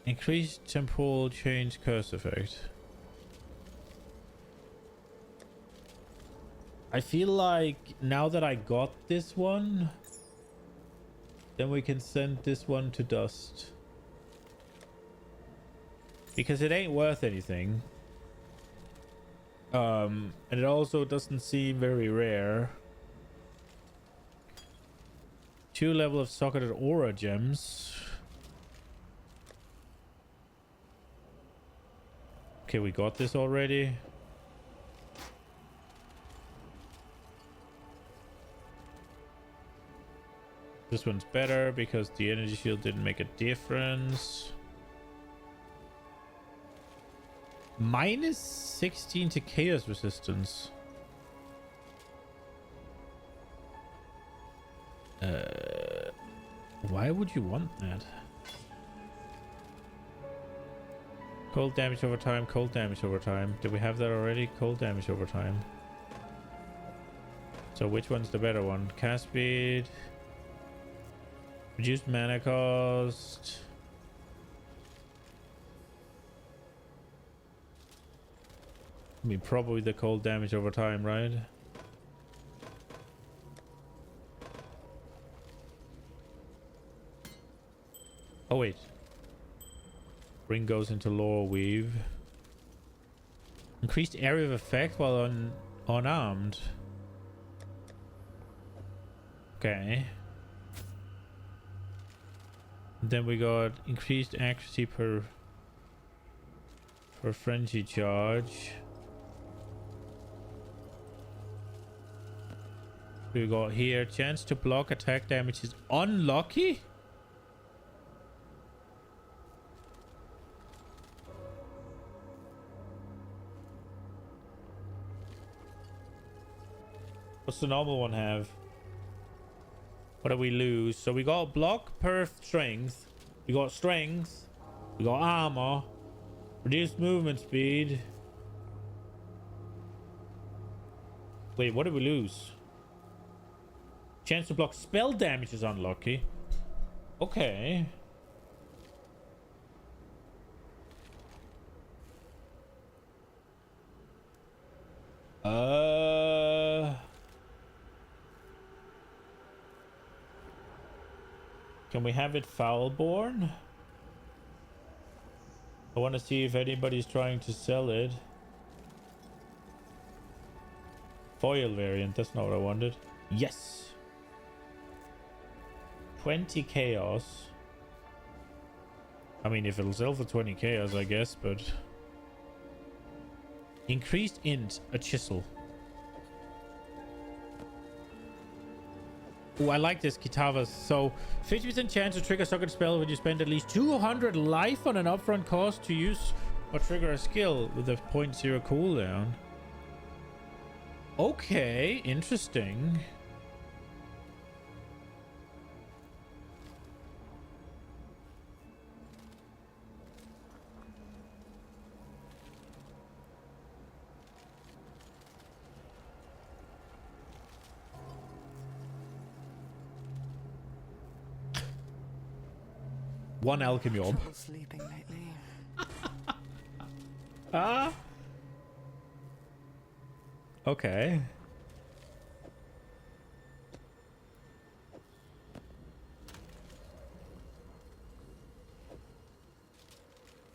[SPEAKER 1] Increased temporal change curse effect. I feel like now that I got this one, then we can send this one to dust. Because it ain't worth anything. And it also doesn't seem very rare. 2 level of socketed aura gems. Okay, we got this already. This one's better because the energy shield didn't make a difference. Minus 16 to chaos resistance. Why would you want that? Cold damage over time, cold damage over time. Did we have that already? Cold damage over time. So which one's the better one? Cast speed. Reduced mana cost. I mean, probably the cold damage over time, right? Oh, wait. Ring goes into Laurel Weave. Increased area of effect while unarmed. Okay. Then we got increased accuracy per frenzy charge. We got here chance to block attack damage is unlucky. What's the normal one have? What do we lose? So we got block per strength. We got strength. We got armor. Reduced movement speed. Wait, what did we lose? Chance to block spell damage is unlucky. Okay. Can we have it Foulborn? I want to see if anybody's trying to sell it. Foil variant, that's not what I wanted. Yes. 20 chaos. I mean, if it'll sell for 20 chaos, I guess, but... Increased int, a chisel. Oh, I like this Kitavas. So, 50% chance to trigger socket spell when you spend at least 200 life on an upfront cost to use or trigger a skill with a 0.0 cooldown. Okay, interesting. One alchemy orb.
[SPEAKER 5] Trouble sleeping lately.
[SPEAKER 1] Ah. Okay.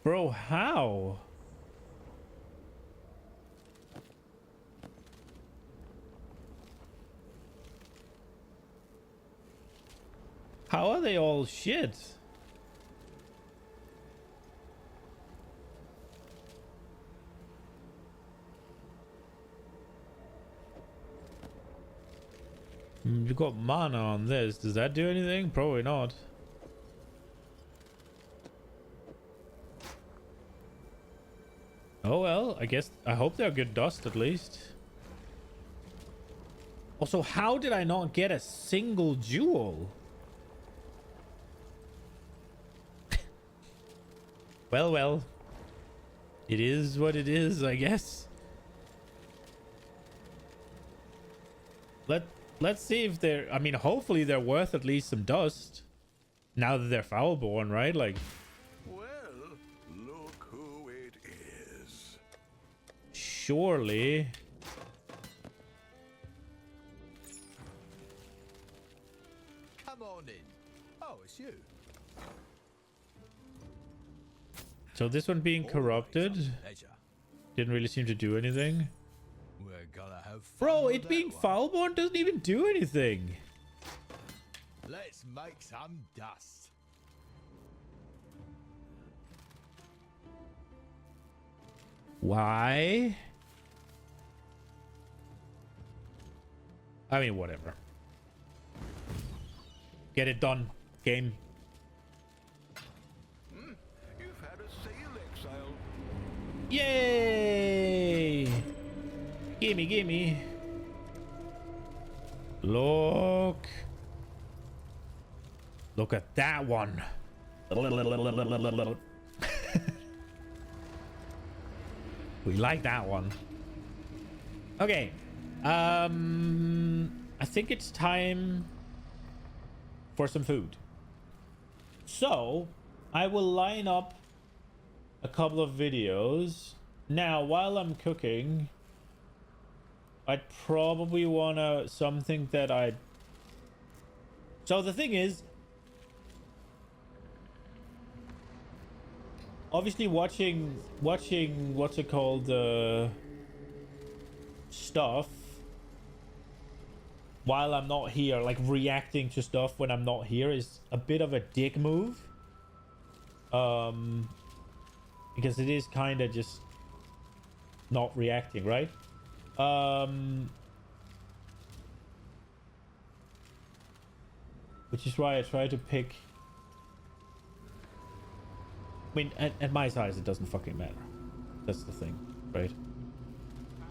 [SPEAKER 1] Bro, how? How are they all shit? You got mana on this. Does that do anything? Probably not. Oh well, I guess I hope they're good dust at least. Also, how did I not get a single jewel? Well. It is what it is, I guess. Let's see if they're... I mean, hopefully they're worth at least some dust. Now that they're Foulborn, right? Like...
[SPEAKER 4] Well, look who it is.
[SPEAKER 1] Surely...
[SPEAKER 3] Come on in. Oh, it's you.
[SPEAKER 1] So this one being corrupted
[SPEAKER 3] Always a pleasure.
[SPEAKER 1] didn't really seem to do anything.
[SPEAKER 3] We're gonna have fun
[SPEAKER 1] Bro,
[SPEAKER 3] with
[SPEAKER 1] it
[SPEAKER 3] that
[SPEAKER 1] being
[SPEAKER 3] one.
[SPEAKER 1] Foulborn doesn't even do anything.
[SPEAKER 3] Let's make some dust.
[SPEAKER 1] Why? I mean, whatever. Get it done, game.
[SPEAKER 4] You've had a sale, Exile.
[SPEAKER 1] Yay! Gimme, gimme. Look. Look at that one. We like that one. Okay. I think it's time for some food. So, I will line up a couple of videos. Now, while I'm cooking, I'd probably wanna something that I... So the thing is, obviously watching what's it called, stuff while I'm not here, like reacting to stuff when I'm not here, is a bit of a dick move. Because it is kind of just not reacting, right? Which is why I try to pick... I mean, at my size, it doesn't fucking matter. That's the thing, right?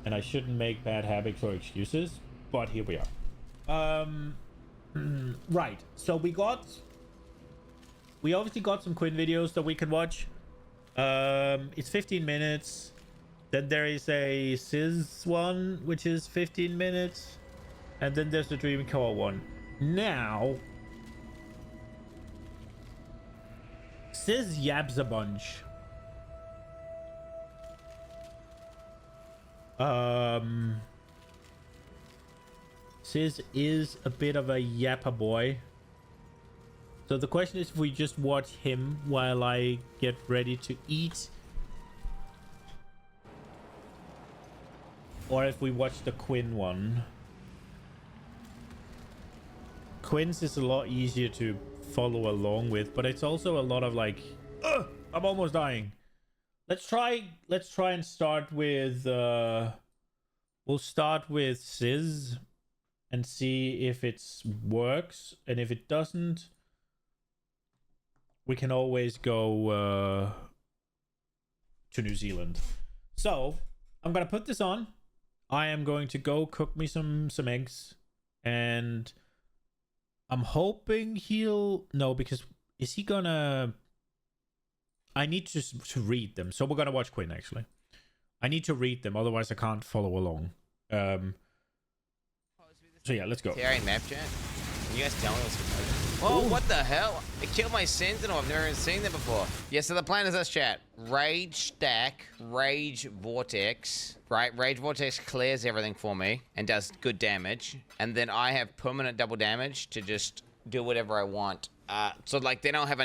[SPEAKER 1] And I shouldn't make bad habits or excuses, but here we are. Right. So we obviously got some Quinn videos that we can watch. It's 15 minutes. Then there is a Sizz one, which is 15 minutes. And then there's the Dreamcore one. Now, Sizz yabs a bunch. Sizz is a bit of a yapper boy. So the question is if we just watch him while I get ready to eat. Or if we watch the Quinn one. Quinn's is a lot easier to follow along with, but it's also a lot of like, ugh, I'm almost dying. Let's try and start with we'll start with Sizz and see if it works, and if it doesn't, we can always go to New Zealand. So I'm gonna put this on. I am going to go cook me some eggs, and I'm hoping he'll... No, because is he gonna... I need to read them. So we're gonna watch Quinn, actually. I need to read them, otherwise I can't follow along. So yeah, let's go.
[SPEAKER 8] Terry map chat. Can you guys tell me what's going on? Whoa, what the hell? It killed my Sentinel. I've never even seen that before. Yeah, so the plan is this, chat. Rage stack, Rage Vortex. Right, Rage Vortex clears everything for me and does good damage. And then I have permanent double damage to just do whatever I want. So like then I'll have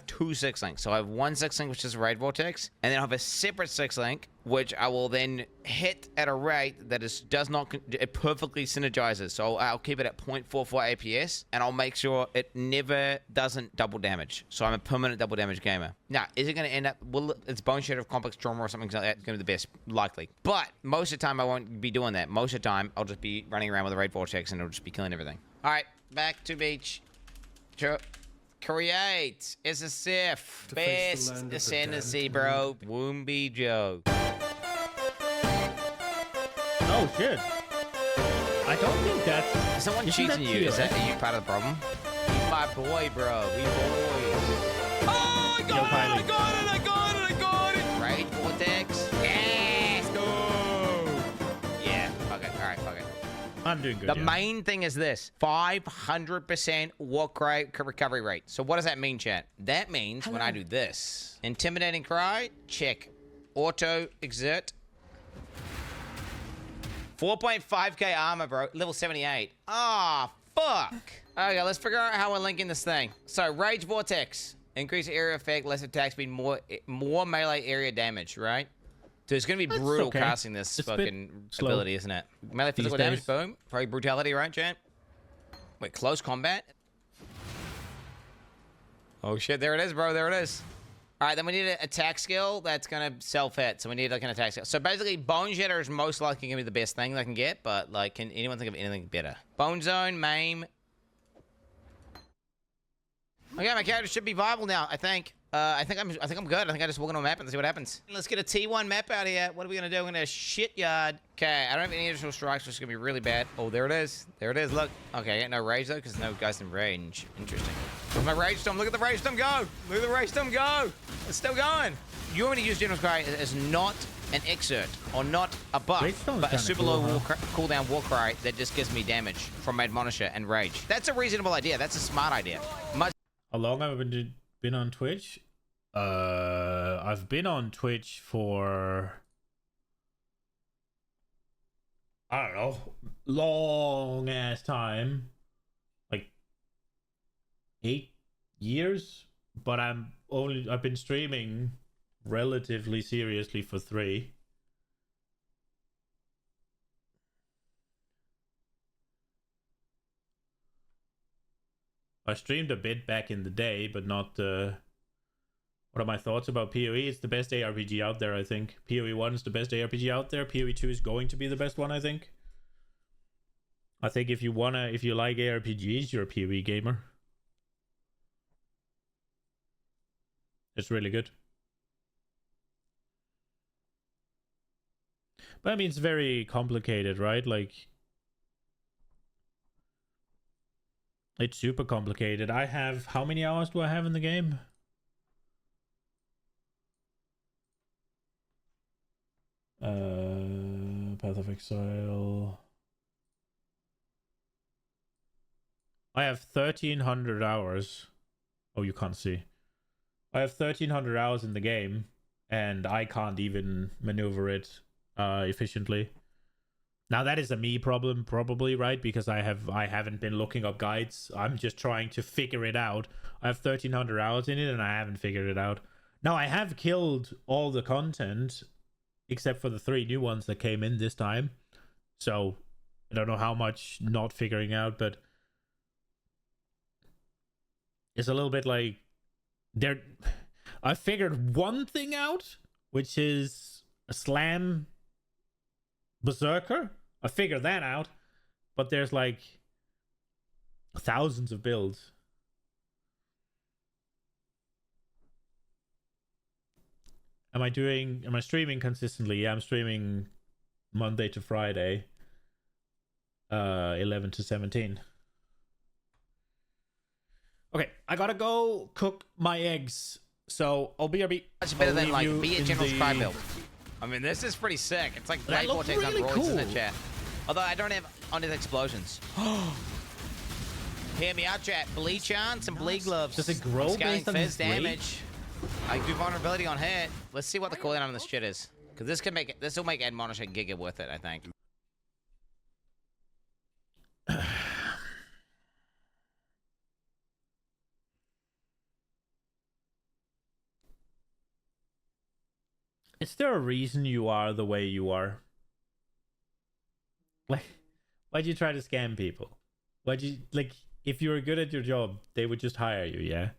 [SPEAKER 8] two 6-links. So I have one 6-link, which is Rage Vortex, and then I'll have a separate 6-link, which I will then hit at a rate that it perfectly synergizes. So I'll keep it at 0.44 APS, and I'll make sure it never doesn't double damage. So I'm a permanent double damage gamer. Now, is it going to end up, it's Bone Shader of Complex Trauma or something like that going to be the best? Likely. But most of the time I won't be doing that. Most of the time I'll just be running around with a Rage Vortex and it'll just be killing everything. All right, back to beach. Create is a Sif. Best ascendancy, bro. Woomby Joe.
[SPEAKER 1] Oh shit! I don't think that's...
[SPEAKER 8] Is someone cheating you? Is that, are you part of the problem? He's my boy, bro. We boys. Oh, I got it! Rage Vortex. Yes, go. Yeah. Okay. All right. Fuck it.
[SPEAKER 1] I'm doing good.
[SPEAKER 8] The main thing is this: 500% walk rate recovery rate. So what does that mean, chat? That means when I do this, intimidating cry, check, auto exert, 4.5k armor, bro, level 78. Ah, fuck. Okay, let's figure out how we're linking this thing. So Rage Vortex, increase area effect, less attack speed, more melee area damage, right? So it's going to be brutal casting this fucking ability, isn't it? Melee physical damage, boom. Probably brutality, right, champ? Wait, close combat? Oh, shit. There it is, bro. There it is. All right, then we need an attack skill that's gonna self-hit. So we need like an attack skill. So basically, Bone Shatter is most likely gonna be the best thing I can get. But like, can anyone think of anything better? Bone Zone, Maim. Okay, my character should be viable now. I think. I think I'm good. I think I just walk into a map and see what happens. Let's get a T1 map out of here. What are we gonna do? We're gonna shit yard. Okay, I don't have any additional strikes, which is gonna be really bad. Oh, there it is. There it is. Look. Okay, I got no rage though, because no guys in range. Interesting. Where's my rage storm? Look at the rage storm go. Look at the rage storm go. It's still going. You want me to use General's Cry as not an exert or not a buff, but a super low cooldown war cry that just gives me damage from Admonisher and rage. That's a reasonable idea. That's a smart idea.
[SPEAKER 1] How long have I been on Twitch? I've been on Twitch for, I don't know, long ass time, like 8 years. But I've been streaming relatively seriously for 3. I streamed a bit back in the day, but not. What are my thoughts about PoE? It's the best ARPG out there, I think. PoE 1 is the best ARPG out there. PoE 2 is going to be the best one, I think. I think if you like ARPGs, you're a PoE gamer. It's really good. But I mean, it's very complicated, right? Like, it's super complicated. I have, how many hours do I have in the game? Path of Exile. I have 1,300 hours. Oh, you can't see. I have 1,300 hours in the game, and I can't even maneuver it efficiently. Now that is a me problem, probably, right? Because I haven't been looking up guides. I'm just trying to figure it out. I have 1,300 hours in it, and I haven't figured it out. Now I have killed all the content, except for the 3 new ones that came in this time. So I don't know how much not figuring out, but it's a little bit like I figured one thing out, which is a slam berserker. I figured that out, but there's like thousands of builds. Am I streaming consistently? Yeah, I'm streaming Monday to Friday, 11 to 17. Okay, I gotta go cook my eggs. So I'll BRB.
[SPEAKER 8] Much better than like be a General's Cry build. I mean, this is pretty sick. It's like Blade Vortex on roids, isn't it, chat? Although I don't have on-death explosions. Hear me out, chat. Bleach on, some bleed gloves.
[SPEAKER 1] Does it grow based on
[SPEAKER 8] Fizz damage? I do vulnerability on hit. Let's see what the cooldown on this shit is. Because this will make Admonish and Giga worth it, I think.
[SPEAKER 1] Is there a reason you are the way you are? Like, why'd you try to scam people? Why'd you, like, if you were good at your job, they would just hire you, yeah?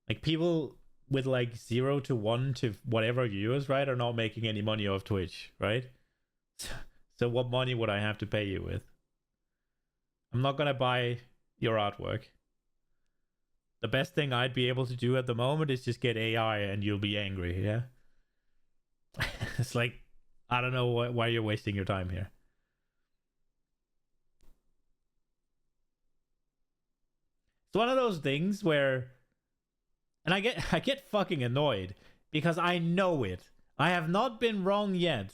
[SPEAKER 1] Like, people with like 0 to 1 to whatever viewers, right, are not making any money off Twitch, right? So what money would I have to pay you with? I'm not gonna buy your artwork. The best thing I'd be able to do at the moment is just get AI and you'll be angry, yeah? It's like, I don't know why you're wasting your time here. It's one of those things where, and I get fucking annoyed because I know it. I have not been wrong yet.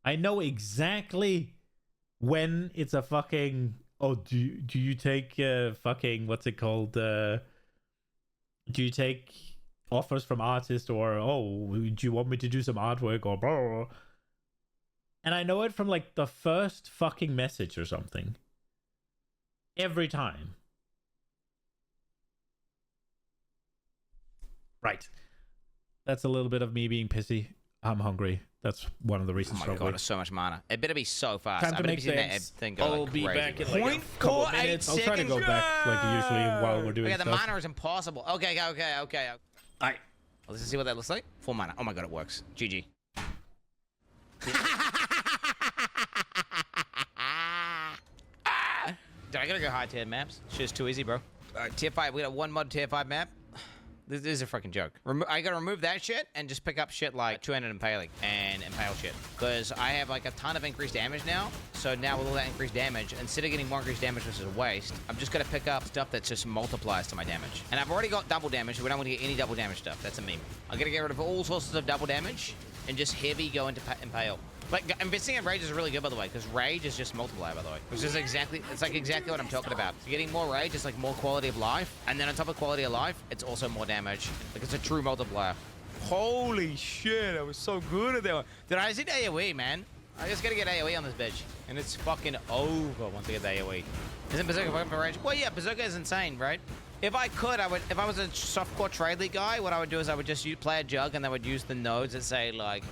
[SPEAKER 1] I know exactly when it's a fucking, oh, do you take fucking, what's it called? Do you take offers from artists, or, oh, do you want me to do some artwork, or blah, blah, blah. And I know it from like the first fucking message or something. Every time. Right. That's a little bit of me being pissy. I'm hungry. That's one of the reasons.
[SPEAKER 8] Oh my god, there's so much mana. It better be so fast.
[SPEAKER 1] Time to make sense.
[SPEAKER 8] I'll be back in like
[SPEAKER 1] a couple minutes. I'll try to go back like usually while we're doing
[SPEAKER 8] okay,
[SPEAKER 1] stuff.
[SPEAKER 8] the mana is impossible. Okay. All right. Let's see what that looks like. 4 mana. Oh my god, it works. GG. Dude, I gotta go high tier maps. It's just too easy, bro. Tier 5. We got one mod tier 5 map. This is a freaking joke. I gotta remove that shit and just pick up shit like 200 impaling and impale shit. Because I have like a ton of increased damage now. So now with all that increased damage, instead of getting more increased damage, which is a waste, I'm just gonna pick up stuff that just multiplies to my damage. And I've already got double damage, so we don't want to get any double damage stuff. That's a meme. I'm gonna get rid of all sources of double damage and just heavy go into impale. Like, investing in Rage is really good, by the way, because Rage is just multiplier, by the way. Which is exactly, it's like exactly what I'm talking about. So getting more Rage is like more quality of life, and then on top of quality of life, it's also more damage. Like, it's a true multiplier. Holy shit, I was so good at that one. Dude, I just did AoE, man. I just gotta get AoE on this bitch. And it's fucking over once I get the AoE. Isn't Berserker fucking for Rage? Well, yeah, Berserker is insane, right? If I could, I would. If I was a softcore trade league guy, what I would do is I would just play a jug, and I would use the nodes that say like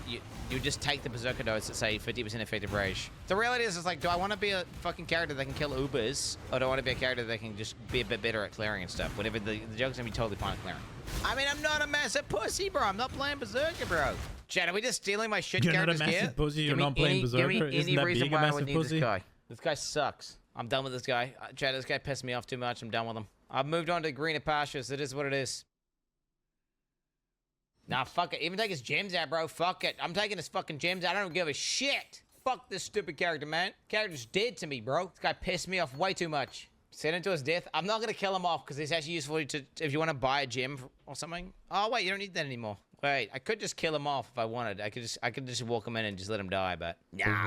[SPEAKER 8] you just take the Berserker nodes that say 50% effective rage. The reality is, it's like, do I want to be a fucking character that can kill Ubers, or do I want to be a character that can just be a bit better at clearing and stuff? Whatever, the jug's gonna be totally fine at clearing. I mean, I'm not a massive pussy, bro. I'm not playing Berserker, bro. Chad, are we just stealing my shit characters here?
[SPEAKER 1] You're not a massive pussy. You're not playing Berserker.
[SPEAKER 8] Give me any reason why I would need
[SPEAKER 1] pussy?
[SPEAKER 8] this guy. This guy sucks. I'm done with this guy. Chad, this guy pissed me off too much. I'm done with him. I've moved on to greener pastures. It is what it is. Nah, fuck it. Even take his gems out, bro. Fuck it. I'm taking his fucking gems out. I don't give a shit. Fuck this stupid character, man. Character's dead to me, bro. This guy pissed me off way too much. Send him to his death. I'm not going to kill him off because it's actually useful to if you want to buy a gem or something. Oh, wait. You don't need that anymore. Wait, I could just kill him off if I wanted. I could just walk him in and just let him die, but nah,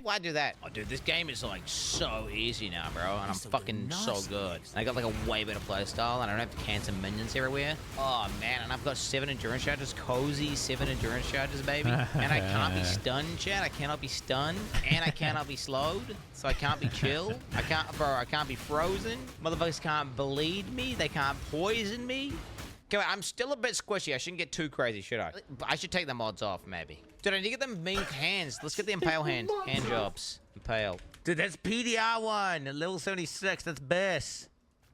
[SPEAKER 8] why do that? Oh, dude, this game is like so easy now, bro, and I'm fucking so good. And I got like a way better playstyle, and I don't have to cancel minions everywhere. Oh man, and I've got 7 endurance charges, cozy 7 endurance charges, baby. And I can't be stunned, Chad. I cannot be stunned, and I cannot be slowed, so I can't be chill. I can't be frozen. Motherfuckers can't bleed me. They can't poison me. Okay, I'm still a bit squishy. I shouldn't get too crazy, should I? I should take the mods off, maybe. Dude, I need to get them mean hands. Let's get the impale hand jobs. Impale. Dude, that's PDR one. Level 76. That's best.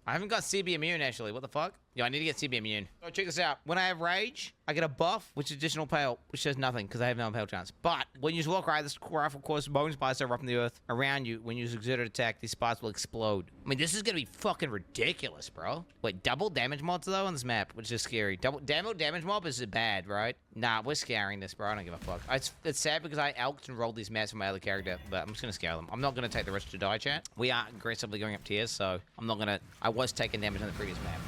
[SPEAKER 8] I haven't got CB immune, actually. What the fuck? Yo, I need to get CB immune. So check this out. When I have rage, I get a buff, which is additional impale, which does nothing because I have no impale chance. But when you use Warcry, this rifle causes bone spikes over up in the earth around you. When you use exerted attack, these spots will explode. I mean, this is gonna be fucking ridiculous, bro. Wait, double damage mods though on this map, which is scary. Double damage mob is bad, right? Nah, we're scaring this, bro. I don't give a fuck. It's sad because I elked and rolled these maps for my other character, but I'm just gonna scare them. I'm not gonna take the risk to die, chat. We are aggressively going up tiers, so I'm not gonna. I was taking damage on the previous map.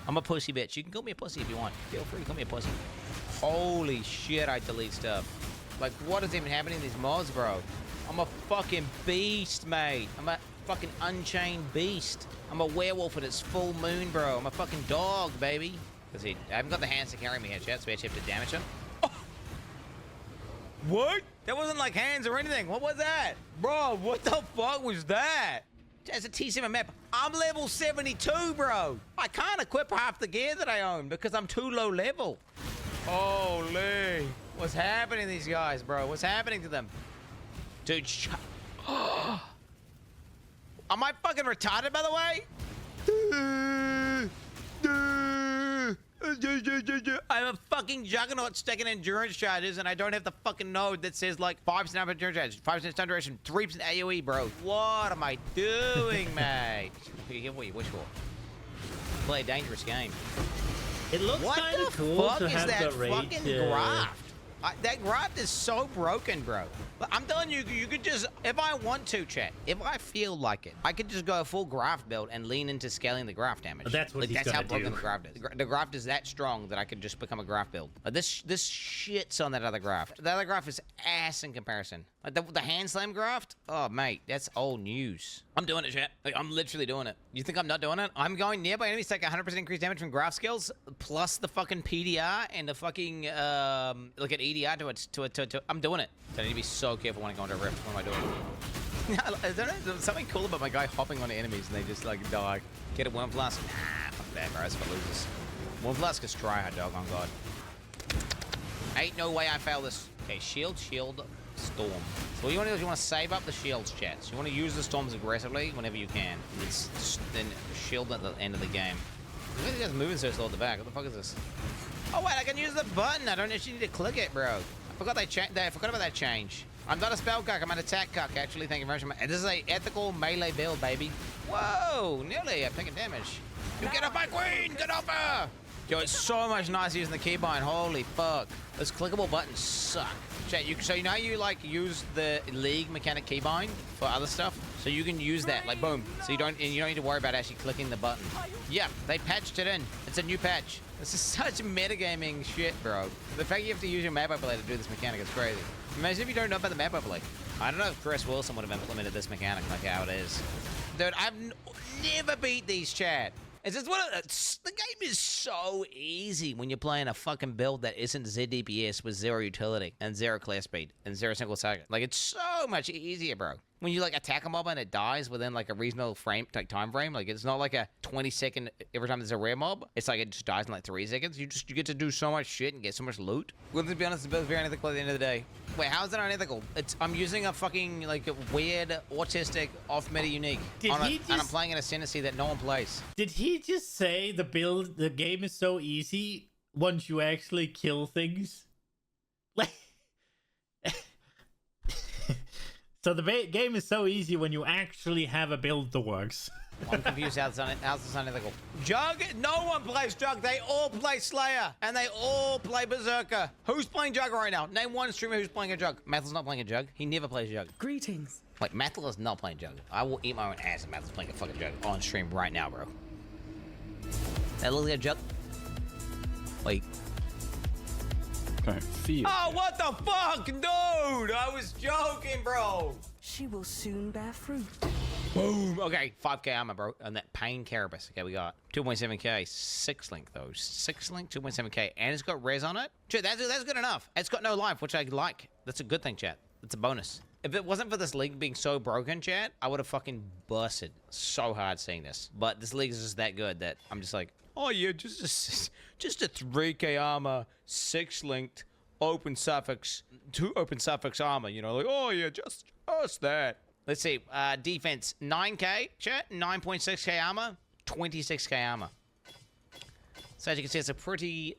[SPEAKER 8] I'm a pussy bitch. You can call me a pussy if you want. Feel free to call me a pussy. Holy shit, I delete stuff. Like, what is even happening in these mods, bro? I'm a fucking beast, mate. I'm a fucking unchained beast. I'm a werewolf at its full moon, bro. I'm a fucking dog, baby. I haven't got the hands to carry me here, chat, so we actually have to damage him. Oh. What? That wasn't like hands or anything. What was that? Bro, what the fuck was that? As a T7 map, I'm level 72, bro. I can't equip half the gear that I own because I'm too low level. Holy. What's happening to these guys, bro? What's happening to them? Dude, am I fucking retarded, by the way? I'm a fucking juggernaut stacking endurance charges, and I don't have the fucking node that says like 5% endurance charges, 5% stun duration, 3% AoE, bro. What am I doing, mate? What you wish for? Play a dangerous game.
[SPEAKER 1] It looks kind of cool to have the rage.
[SPEAKER 8] What the fuck is that fucking graft? That graft is so broken, bro. But I'm telling you, you could just, if I want to, chat, if I feel like it, I could just go a full graft build and lean into scaling the graft damage.
[SPEAKER 1] That's what he's
[SPEAKER 8] That's how
[SPEAKER 1] gonna
[SPEAKER 8] broken
[SPEAKER 1] do.
[SPEAKER 8] the graft is. The graft is that strong that I could just become a graft build. This shits on that other graft. The other graft is ass in comparison. Like the hand slam graft, oh mate, that's old news. I'm doing it, chat. Like, I'm literally doing it. You think I'm not doing it? I'm going nearby enemies take 100% increased damage from graft skills, plus the fucking PDR and the fucking look at EDR to I'm doing it. So I need to be so careful when I go into a rift. What am I doing? There's something cool about my guy hopping on enemies and they just like die. Get a worm flask? Nah, fuck that, bro. That's for losers. Worm flask is try hard, dog. On God. Ain't no way I fail this. Okay, shield, storm. So what you want to do is you want to save up the shields, chat. So you want to use the storms aggressively whenever you can. It's then shield at the end of the game. Look at you guys moving so slow at the back. What the fuck is this? Oh wait, I can use the button. I don't actually need to click it, bro. I forgot I forgot about that change. I'm not a spell cuck. I'm an attack cuck. Actually, thank you very much. This is a ethical melee build, baby. Whoa, nearly. I'm taking damage. You get off my queen. Get off her. Yo, it's so much nicer using the keybind. Holy fuck. Those clickable buttons suck. Chat, so you know how you like use the League mechanic keybind for other stuff? So you can use that, like boom. So you don't need to worry about actually clicking the button. Yeah, they patched it in. It's a new patch. This is such metagaming shit, bro. The fact you have to use your map overlay to do this mechanic is crazy. Imagine if you don't know about the map overlay. I don't know if Chris Wilson would have implemented this mechanic like how it is. Dude, I've never beat these, chat. It's just the game is so easy when you're playing a fucking build that isn't ZDPS with 0 utility and 0 clear speed and 0 single target. Like, it's so much easier, bro. When you like attack a mob and it dies within like a reasonable time frame, like it's not like a 20-second every time there's a rare mob. It's like it just dies in like 3 seconds. You get to do so much shit and get so much loot. Well, to be honest, the build's very unethical at the end of the day. Wait, how is that unethical? I'm using a fucking like a weird autistic off-meta unique, and I'm playing in ascendancy that no one plays.
[SPEAKER 1] Did he just say the game is so easy once you actually kill things? Like, so the game is so easy when you actually have a build that works.
[SPEAKER 8] I'm confused how's this unethical. Jug? No one plays Jug. They all play Slayer. And they all play Berserker. Who's playing Jug right now? Name one streamer who's playing a Jug. Mathel's not playing a Jug. He never plays Jug.
[SPEAKER 7] Greetings.
[SPEAKER 8] Like, Mathel is not playing Jug. I will eat my own ass if Mathel's playing a fucking Jug on stream right now, bro. That looks like a Jug. Wait.
[SPEAKER 2] Don't feel.
[SPEAKER 8] Oh, what the fuck, dude? I was joking, bro.
[SPEAKER 5] She will soon bear fruit.
[SPEAKER 8] Boom. Okay, 5k armor, bro. And that Pain Carapace. Okay, we got 2.7k. 6 link, though. 6 link, 2.7k. And it's got res on it. Chat, that's good enough. It's got no life, which I like. That's a good thing, chat. That's a bonus. If it wasn't for this league being so broken, chat, I would have fucking busted so hard seeing this. But this league is just that good that I'm just like, oh yeah, just a 3k armor, 6 linked, open suffix, 2 open suffix armor. You know, like, oh yeah, just that. Let's see, defense, 9k, chat, 9.6k armor, 26k armor. So as you can see, it's a pretty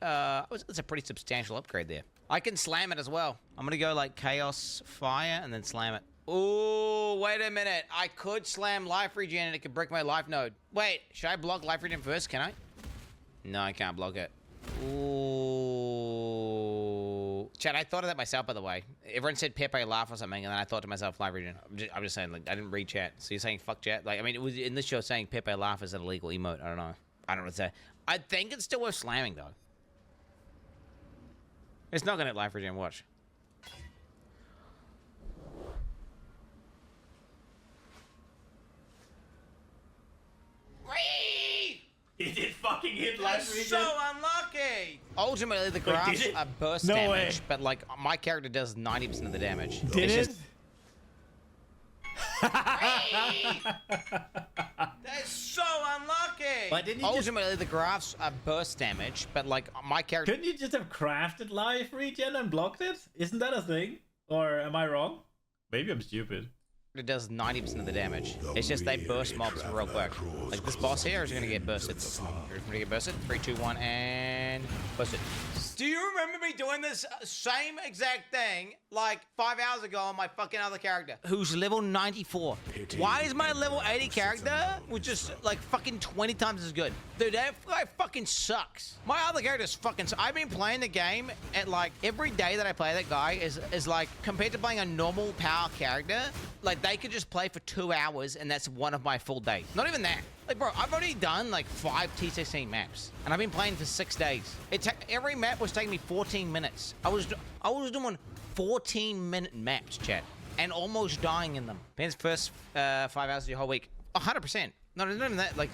[SPEAKER 8] substantial upgrade there. I can slam it as well. I'm gonna go like Chaos Fire and then slam it. Ooh, wait a minute. I could slam life regen and it could break my life node. Wait, should I block life regen first? Can I? No, I can't block it. Ooh. Chat, I thought of that myself, by the way. Everyone said Pepe laugh or something, and then I thought to myself, life regen. I'm just saying, like, I didn't read chat. So you're saying fuck chat? Like, I mean, it was in this show saying Pepe laugh is an illegal emote. I don't know. I don't know what to say. I think it's still worth slamming, though. It's not gonna life regen, watch.
[SPEAKER 1] It did fucking hit life regen.
[SPEAKER 8] So unlucky. Ultimately, the graphs are burst damage, but like my character does 90% of the damage.
[SPEAKER 1] Did it?
[SPEAKER 8] That's so unlucky.
[SPEAKER 1] Why didn't you
[SPEAKER 8] Ultimately, the graphs are burst damage, but like my character.
[SPEAKER 1] Couldn't you just have crafted life regen and blocked it? Isn't that a thing? Or am I wrong? Maybe I'm stupid.
[SPEAKER 8] It does 90% of the damage. It's just they burst mobs real quick. Like this boss here is gonna get bursted. He's gonna get bursted. 3, 2, 1, and bursted. Do you remember me doing this same exact thing like 5 hours ago on my fucking other character who's level 94? Why is my level 80 character with just like fucking 20 times as good? Dude, that guy fucking sucks. My other character's fucking. I've been playing the game at like every day that I play that guy is like compared to playing a normal power character. Like they could just play for 2 hours and that's one of my full days. Not even that. Like, bro, I've already done like 5 T16 maps, and I've been playing for 6 days. Every map was taking me 14 minutes. I was doing 14-minute maps, chat, and almost dying in them. Ben's first 5 hours of your whole week, 100%. Not even that. Like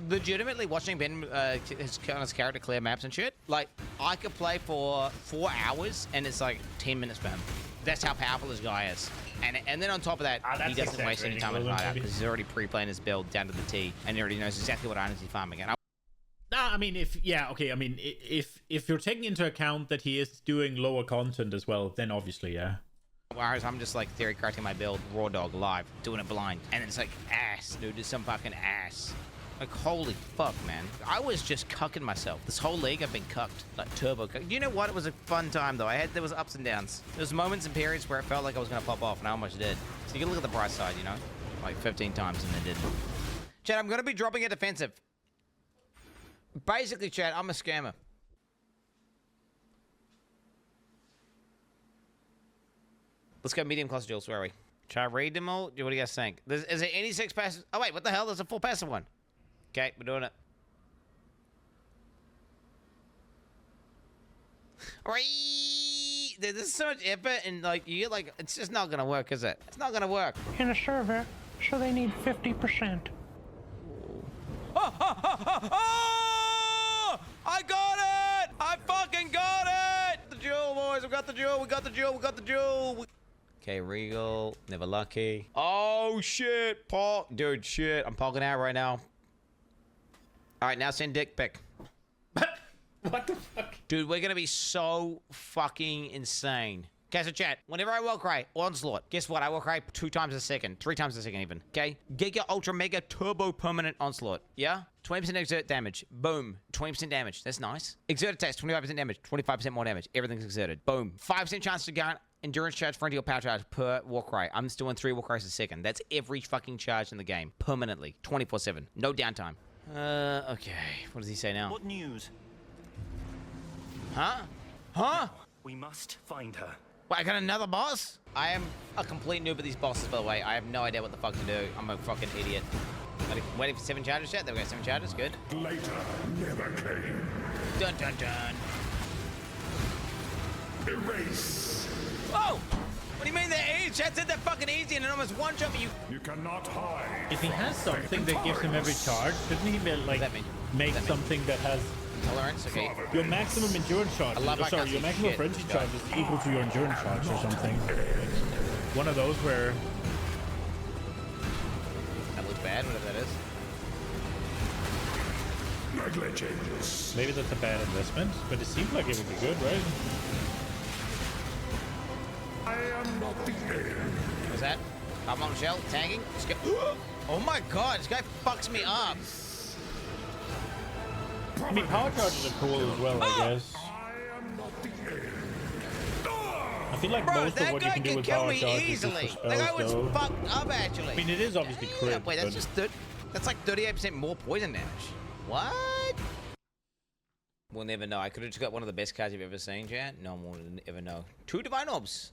[SPEAKER 8] legitimately watching Ben his character clear maps and shit. Like, I could play for 4 hours, and it's like 10 minutes for him. That's how powerful this guy is. And then on top of that, he doesn't waste any time in hideout because he's already pre-playing his build down to the T, and he already knows exactly what items he's farming. And
[SPEAKER 1] I mean, if you're taking into account that he is doing lower content as well, then obviously, yeah.
[SPEAKER 8] Whereas I'm just like theory crafting my build, raw dog live, doing it blind, and it's like ass, dude. It's some fucking ass. Like, holy fuck, man. I was just cucking myself. This whole league, I've been cucked. Like, turbo cucked. You know what? It was a fun time, though. There was ups and downs. There was moments and periods where I felt like I was going to pop off, and I almost did. So you can look at the bright side, you know? Like, 15 times, and then didn't. Chad, I'm going to be dropping a defensive. Basically, Chad, I'm a scammer. Let's go medium class duels. Where are we? Try read them all. What do you guys think? Is there any 6 passive? Oh, wait. What the hell? There's a 4 passive one. Okay, we're doing it. Dude, this is so much effort, and like you get like it's just not gonna work, is it? It's not gonna work.
[SPEAKER 9] In a server, so they need 50%.
[SPEAKER 8] Oh! I got it! I fucking got it! The jewel, boys. We got the jewel. We got the jewel. We got the jewel. Okay, Regal. Never lucky. Oh, shit. Paul. Dude, shit. I'm pogging out right now. All right, now send dick pic.
[SPEAKER 1] What the fuck?
[SPEAKER 8] Dude, we're gonna be so fucking insane. Okay, so chat, whenever I will cry, onslaught, guess what? I will cry 2 times a second, 3 times a second even. Okay? Giga Ultra Mega Turbo Permanent Onslaught. Yeah? 20% exert damage. Boom. 20% damage. That's nice. Exert attacks, 25% damage. 25% more damage. Everything's exerted. Boom. 5% chance to gain endurance charge, frontal power charge per Warcry. I'm just doing 3 Warcries a second. That's every fucking charge in the game. Permanently. 24/7. No downtime. Okay. What does he say now?
[SPEAKER 10] What news?
[SPEAKER 8] Huh? Huh?
[SPEAKER 10] We must find her.
[SPEAKER 8] What, I got another boss? I am a complete noob at these bosses, by the way. I have no idea what the fuck to do. I'm a fucking idiot. Waiting for 7 charges yet? There we go, 7 charges. Good.
[SPEAKER 6] Later never came.
[SPEAKER 8] Dun dun dun.
[SPEAKER 6] Erase.
[SPEAKER 8] Oh! What do you mean they're easy? Chad said they're fucking easy and it almost one-shot me, you...
[SPEAKER 6] You cannot hide.
[SPEAKER 1] If he has something that gives him every charge, shouldn't he be, like,
[SPEAKER 8] that mean?
[SPEAKER 1] make something that has
[SPEAKER 8] Tolerance, okay.
[SPEAKER 1] your maximum endurance charge?
[SPEAKER 8] I love my
[SPEAKER 1] Sorry, your
[SPEAKER 8] cutscene
[SPEAKER 1] maximum
[SPEAKER 8] shit.
[SPEAKER 1] frenzy charge is equal to your endurance charge or something. One of those where...
[SPEAKER 8] That looks bad, whatever that is.
[SPEAKER 6] Negligence.
[SPEAKER 1] Maybe that's a bad investment, but it seems like it would be good, right?
[SPEAKER 6] I am not the end.
[SPEAKER 8] What's that? I'm on shell, tagging. This guy... Oh my god, this guy fucks me up.
[SPEAKER 1] I mean, power charges are cool as well, I guess.
[SPEAKER 6] I am not the end.
[SPEAKER 1] I feel like
[SPEAKER 8] Bro,
[SPEAKER 1] most of
[SPEAKER 8] that
[SPEAKER 1] what you
[SPEAKER 8] guy
[SPEAKER 1] can do
[SPEAKER 8] can
[SPEAKER 1] with
[SPEAKER 8] kill
[SPEAKER 1] power
[SPEAKER 8] me
[SPEAKER 1] charges
[SPEAKER 8] easily.
[SPEAKER 1] is for
[SPEAKER 8] That guy
[SPEAKER 1] spells,
[SPEAKER 8] was
[SPEAKER 1] though.
[SPEAKER 8] fucked up, actually.
[SPEAKER 1] I mean, it is obviously crit,
[SPEAKER 8] Wait, that's
[SPEAKER 1] but-
[SPEAKER 8] just... That's like 38% more poison damage. What? We'll never know. I could have just got one of the best cards you've ever seen, chat. No one will ever know. 2 Divine Orbs.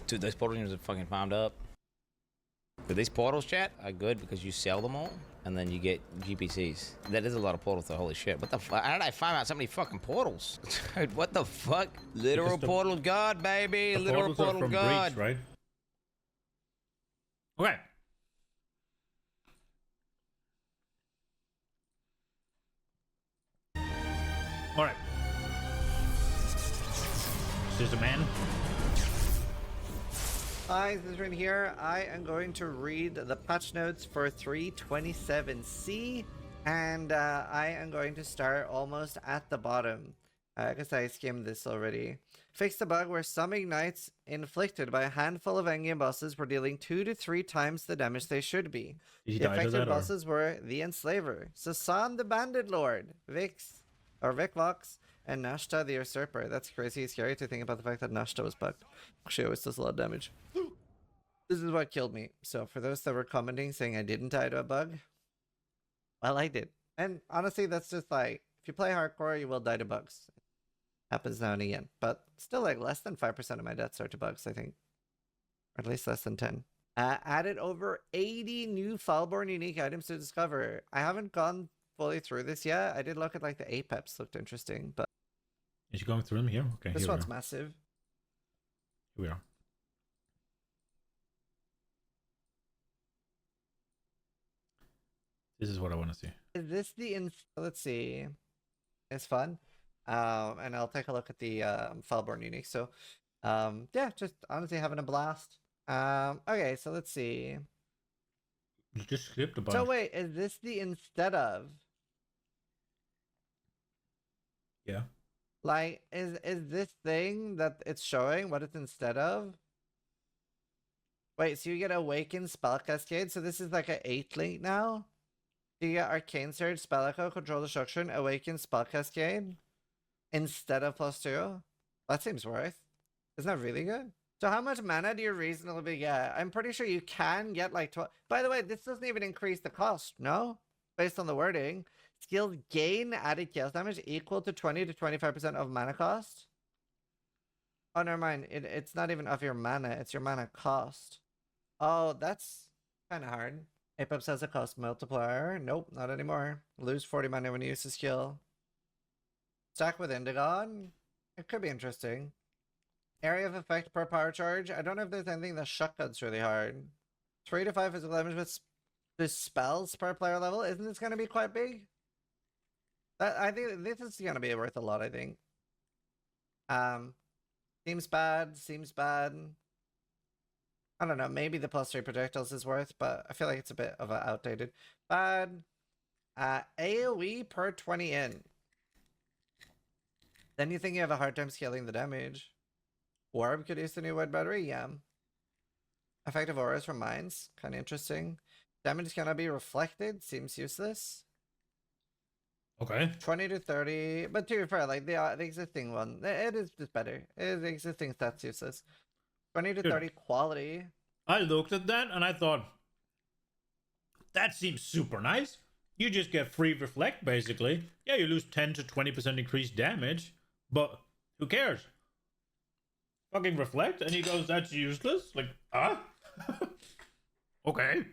[SPEAKER 8] Dude, those portal units are fucking farmed up. But these portals, chat, are good because you sell them all, and then you get GPCs. That is a lot of portals, though. Holy shit. What the fuck? How did I farm out so many fucking portals? Dude, what the fuck? Literal portal god, baby.
[SPEAKER 1] The
[SPEAKER 8] Literal
[SPEAKER 1] portals are
[SPEAKER 8] portal
[SPEAKER 1] from
[SPEAKER 8] god.
[SPEAKER 1] Breach, right? Okay. All right. Scissor Man.
[SPEAKER 11] Hi, this is Rin here. I am going to read the patch notes for 327C, and I am going to start almost at the bottom, because I skimmed this already. Fix the bug where some ignites inflicted by a handful of endgame bosses were dealing 2 to 3 times the damage they should be.
[SPEAKER 1] Did he
[SPEAKER 11] The
[SPEAKER 1] die to
[SPEAKER 11] affected
[SPEAKER 1] that, or-
[SPEAKER 11] bosses were the Enslaver, Sasan the Bandit Lord, Vikvox, and Nashta the Usurper. That's crazy scary to think about the fact that Nashta was bugged. She always does a lot of damage. This is what killed me. So for those that were commenting saying I didn't die to a bug, well, I did. And honestly, that's just like, if you play hardcore, you will die to bugs. Happens now and again. But still, like, less than 5% of my deaths are to bugs, I think. Or at least less than 10. Added over 80 new Falborn unique items to discover. I haven't gone fully through this yet. I did look at, like, the Apex looked interesting, but
[SPEAKER 1] Is she going through them here? Okay,
[SPEAKER 11] this
[SPEAKER 1] here
[SPEAKER 11] one's
[SPEAKER 1] we are.
[SPEAKER 11] massive.
[SPEAKER 1] Here we are. This is what I want to see.
[SPEAKER 11] Is this the let's see. It's fun. And I'll take a look at the Falborn unique. So yeah, just honestly having a blast. Okay, so let's see.
[SPEAKER 1] You just skipped a bunch.
[SPEAKER 11] So wait, is this the instead of?
[SPEAKER 1] Yeah.
[SPEAKER 11] Like, is this thing that it's showing what it's instead of? Wait, so you get Awakened Spell Cascade? So this is like an 8 link now? You get Arcane Surge, Spell Echo, Control Destruction, Awakened Spell Cascade instead of +2? That seems worth. Isn't that really good? So how much mana do you reasonably get? I'm pretty sure you can get like 12. By the way, this doesn't even increase the cost, no? Based on the wording. Skills gain added chaos damage equal to 20 to 25% of mana cost. Oh, never mind. It's not even of your mana. It's your mana cost. Oh, that's kind of hard. Apex has a cost multiplier. Nope, not anymore. Lose 40 mana when you use the skill. Stack with Indigon. It could be interesting. Area of effect per power charge. I don't know if there's anything that shotguns really hard. 3 to 5 physical damage with the spells per player level. Isn't this going to be quite big? I think this is going to be worth a lot, I think. Seems bad. Seems bad. I don't know. Maybe the +3 projectiles is worth, but I feel like it's a bit of an outdated. Bad. AoE per 20 in. Then you think you have a hard time scaling the damage. Orb could use the new wood battery, yeah. Effective auras from mines, kind of interesting. Damage cannot be reflected, seems useless.
[SPEAKER 1] Okay.
[SPEAKER 11] 20 to 30, but to be fair, like the existing one, it is just better. The existing stats useless. 20 to 30 quality.
[SPEAKER 1] I looked at that and I thought, that seems super nice. You just get free reflect, basically. Yeah, you lose 10 to 20% increased damage, but who cares? Fucking reflect, and he goes, that's useless? Like, ah? Okay.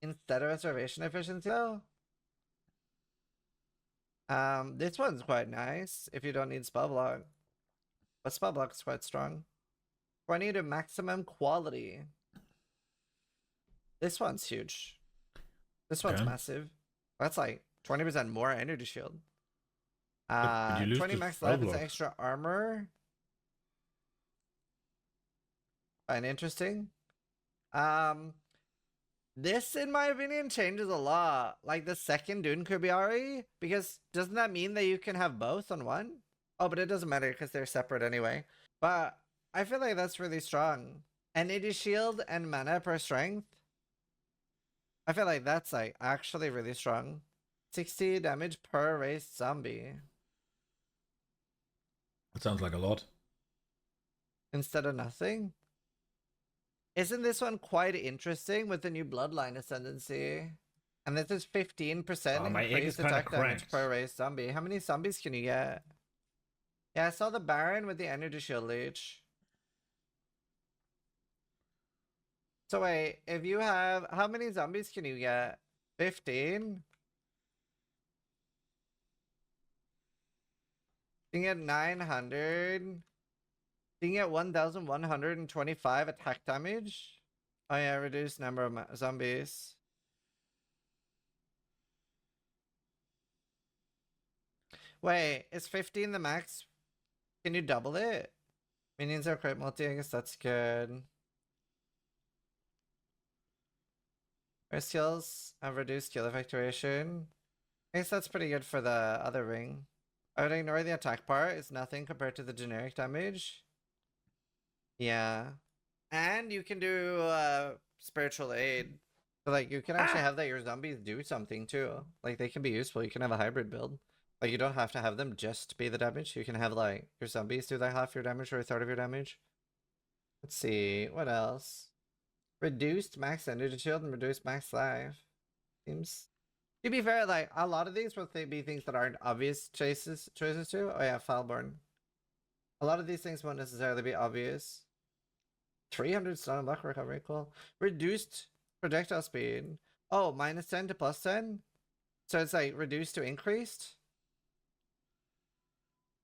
[SPEAKER 11] Instead of reservation efficiency, though. This one's quite nice if you don't need spell block. But spell block is quite strong. 20 to maximum quality. This one's huge. This one's massive. That's like 20% more energy shield. 20 max life is extra armor. Fine, interesting. This, in my opinion, changes a lot. Like the second Dune Kubiari, because doesn't that mean that you can have both on one? Oh, but it doesn't matter because they're separate anyway. But I feel like that's really strong. Energy shield and mana per strength. I feel like that's like actually really strong. 60 damage per raised zombie.
[SPEAKER 1] That sounds like a lot.
[SPEAKER 11] Instead of nothing. Isn't this one quite interesting with the new bloodline ascendancy? And this is 15% increased attack damage per raised zombie. How many zombies can you get? Yeah, I saw the Baron with the energy shield leech. So wait, if you have, how many zombies can you get? 15? You can get 900. You can get 1,125 attack damage. Oh yeah, reduced number of zombies. Wait, is 15 the max? Can you double it? Minions are crit multi, I guess that's good. Our skills have reduced skill effectuation. I guess that's pretty good for the other ring. I would ignore the attack part. It's nothing compared to the generic damage. Yeah. And you can do spiritual aid. So like you can actually have that your zombies do something too. Like they can be useful. You can have a hybrid build. Like you don't have to have them just be the damage. You can have like your zombies do like half your damage or a third of your damage. Let's see, what else? Reduced max energy shield and reduced max life. Seems, to be fair, like a lot of these will be things that aren't obvious choices too. Oh yeah, Fileborn. A lot of these things won't necessarily be obvious. 300 stun and luck recovery, cool. Reduced projectile speed. Oh, -10 to +10? So it's like reduced to increased?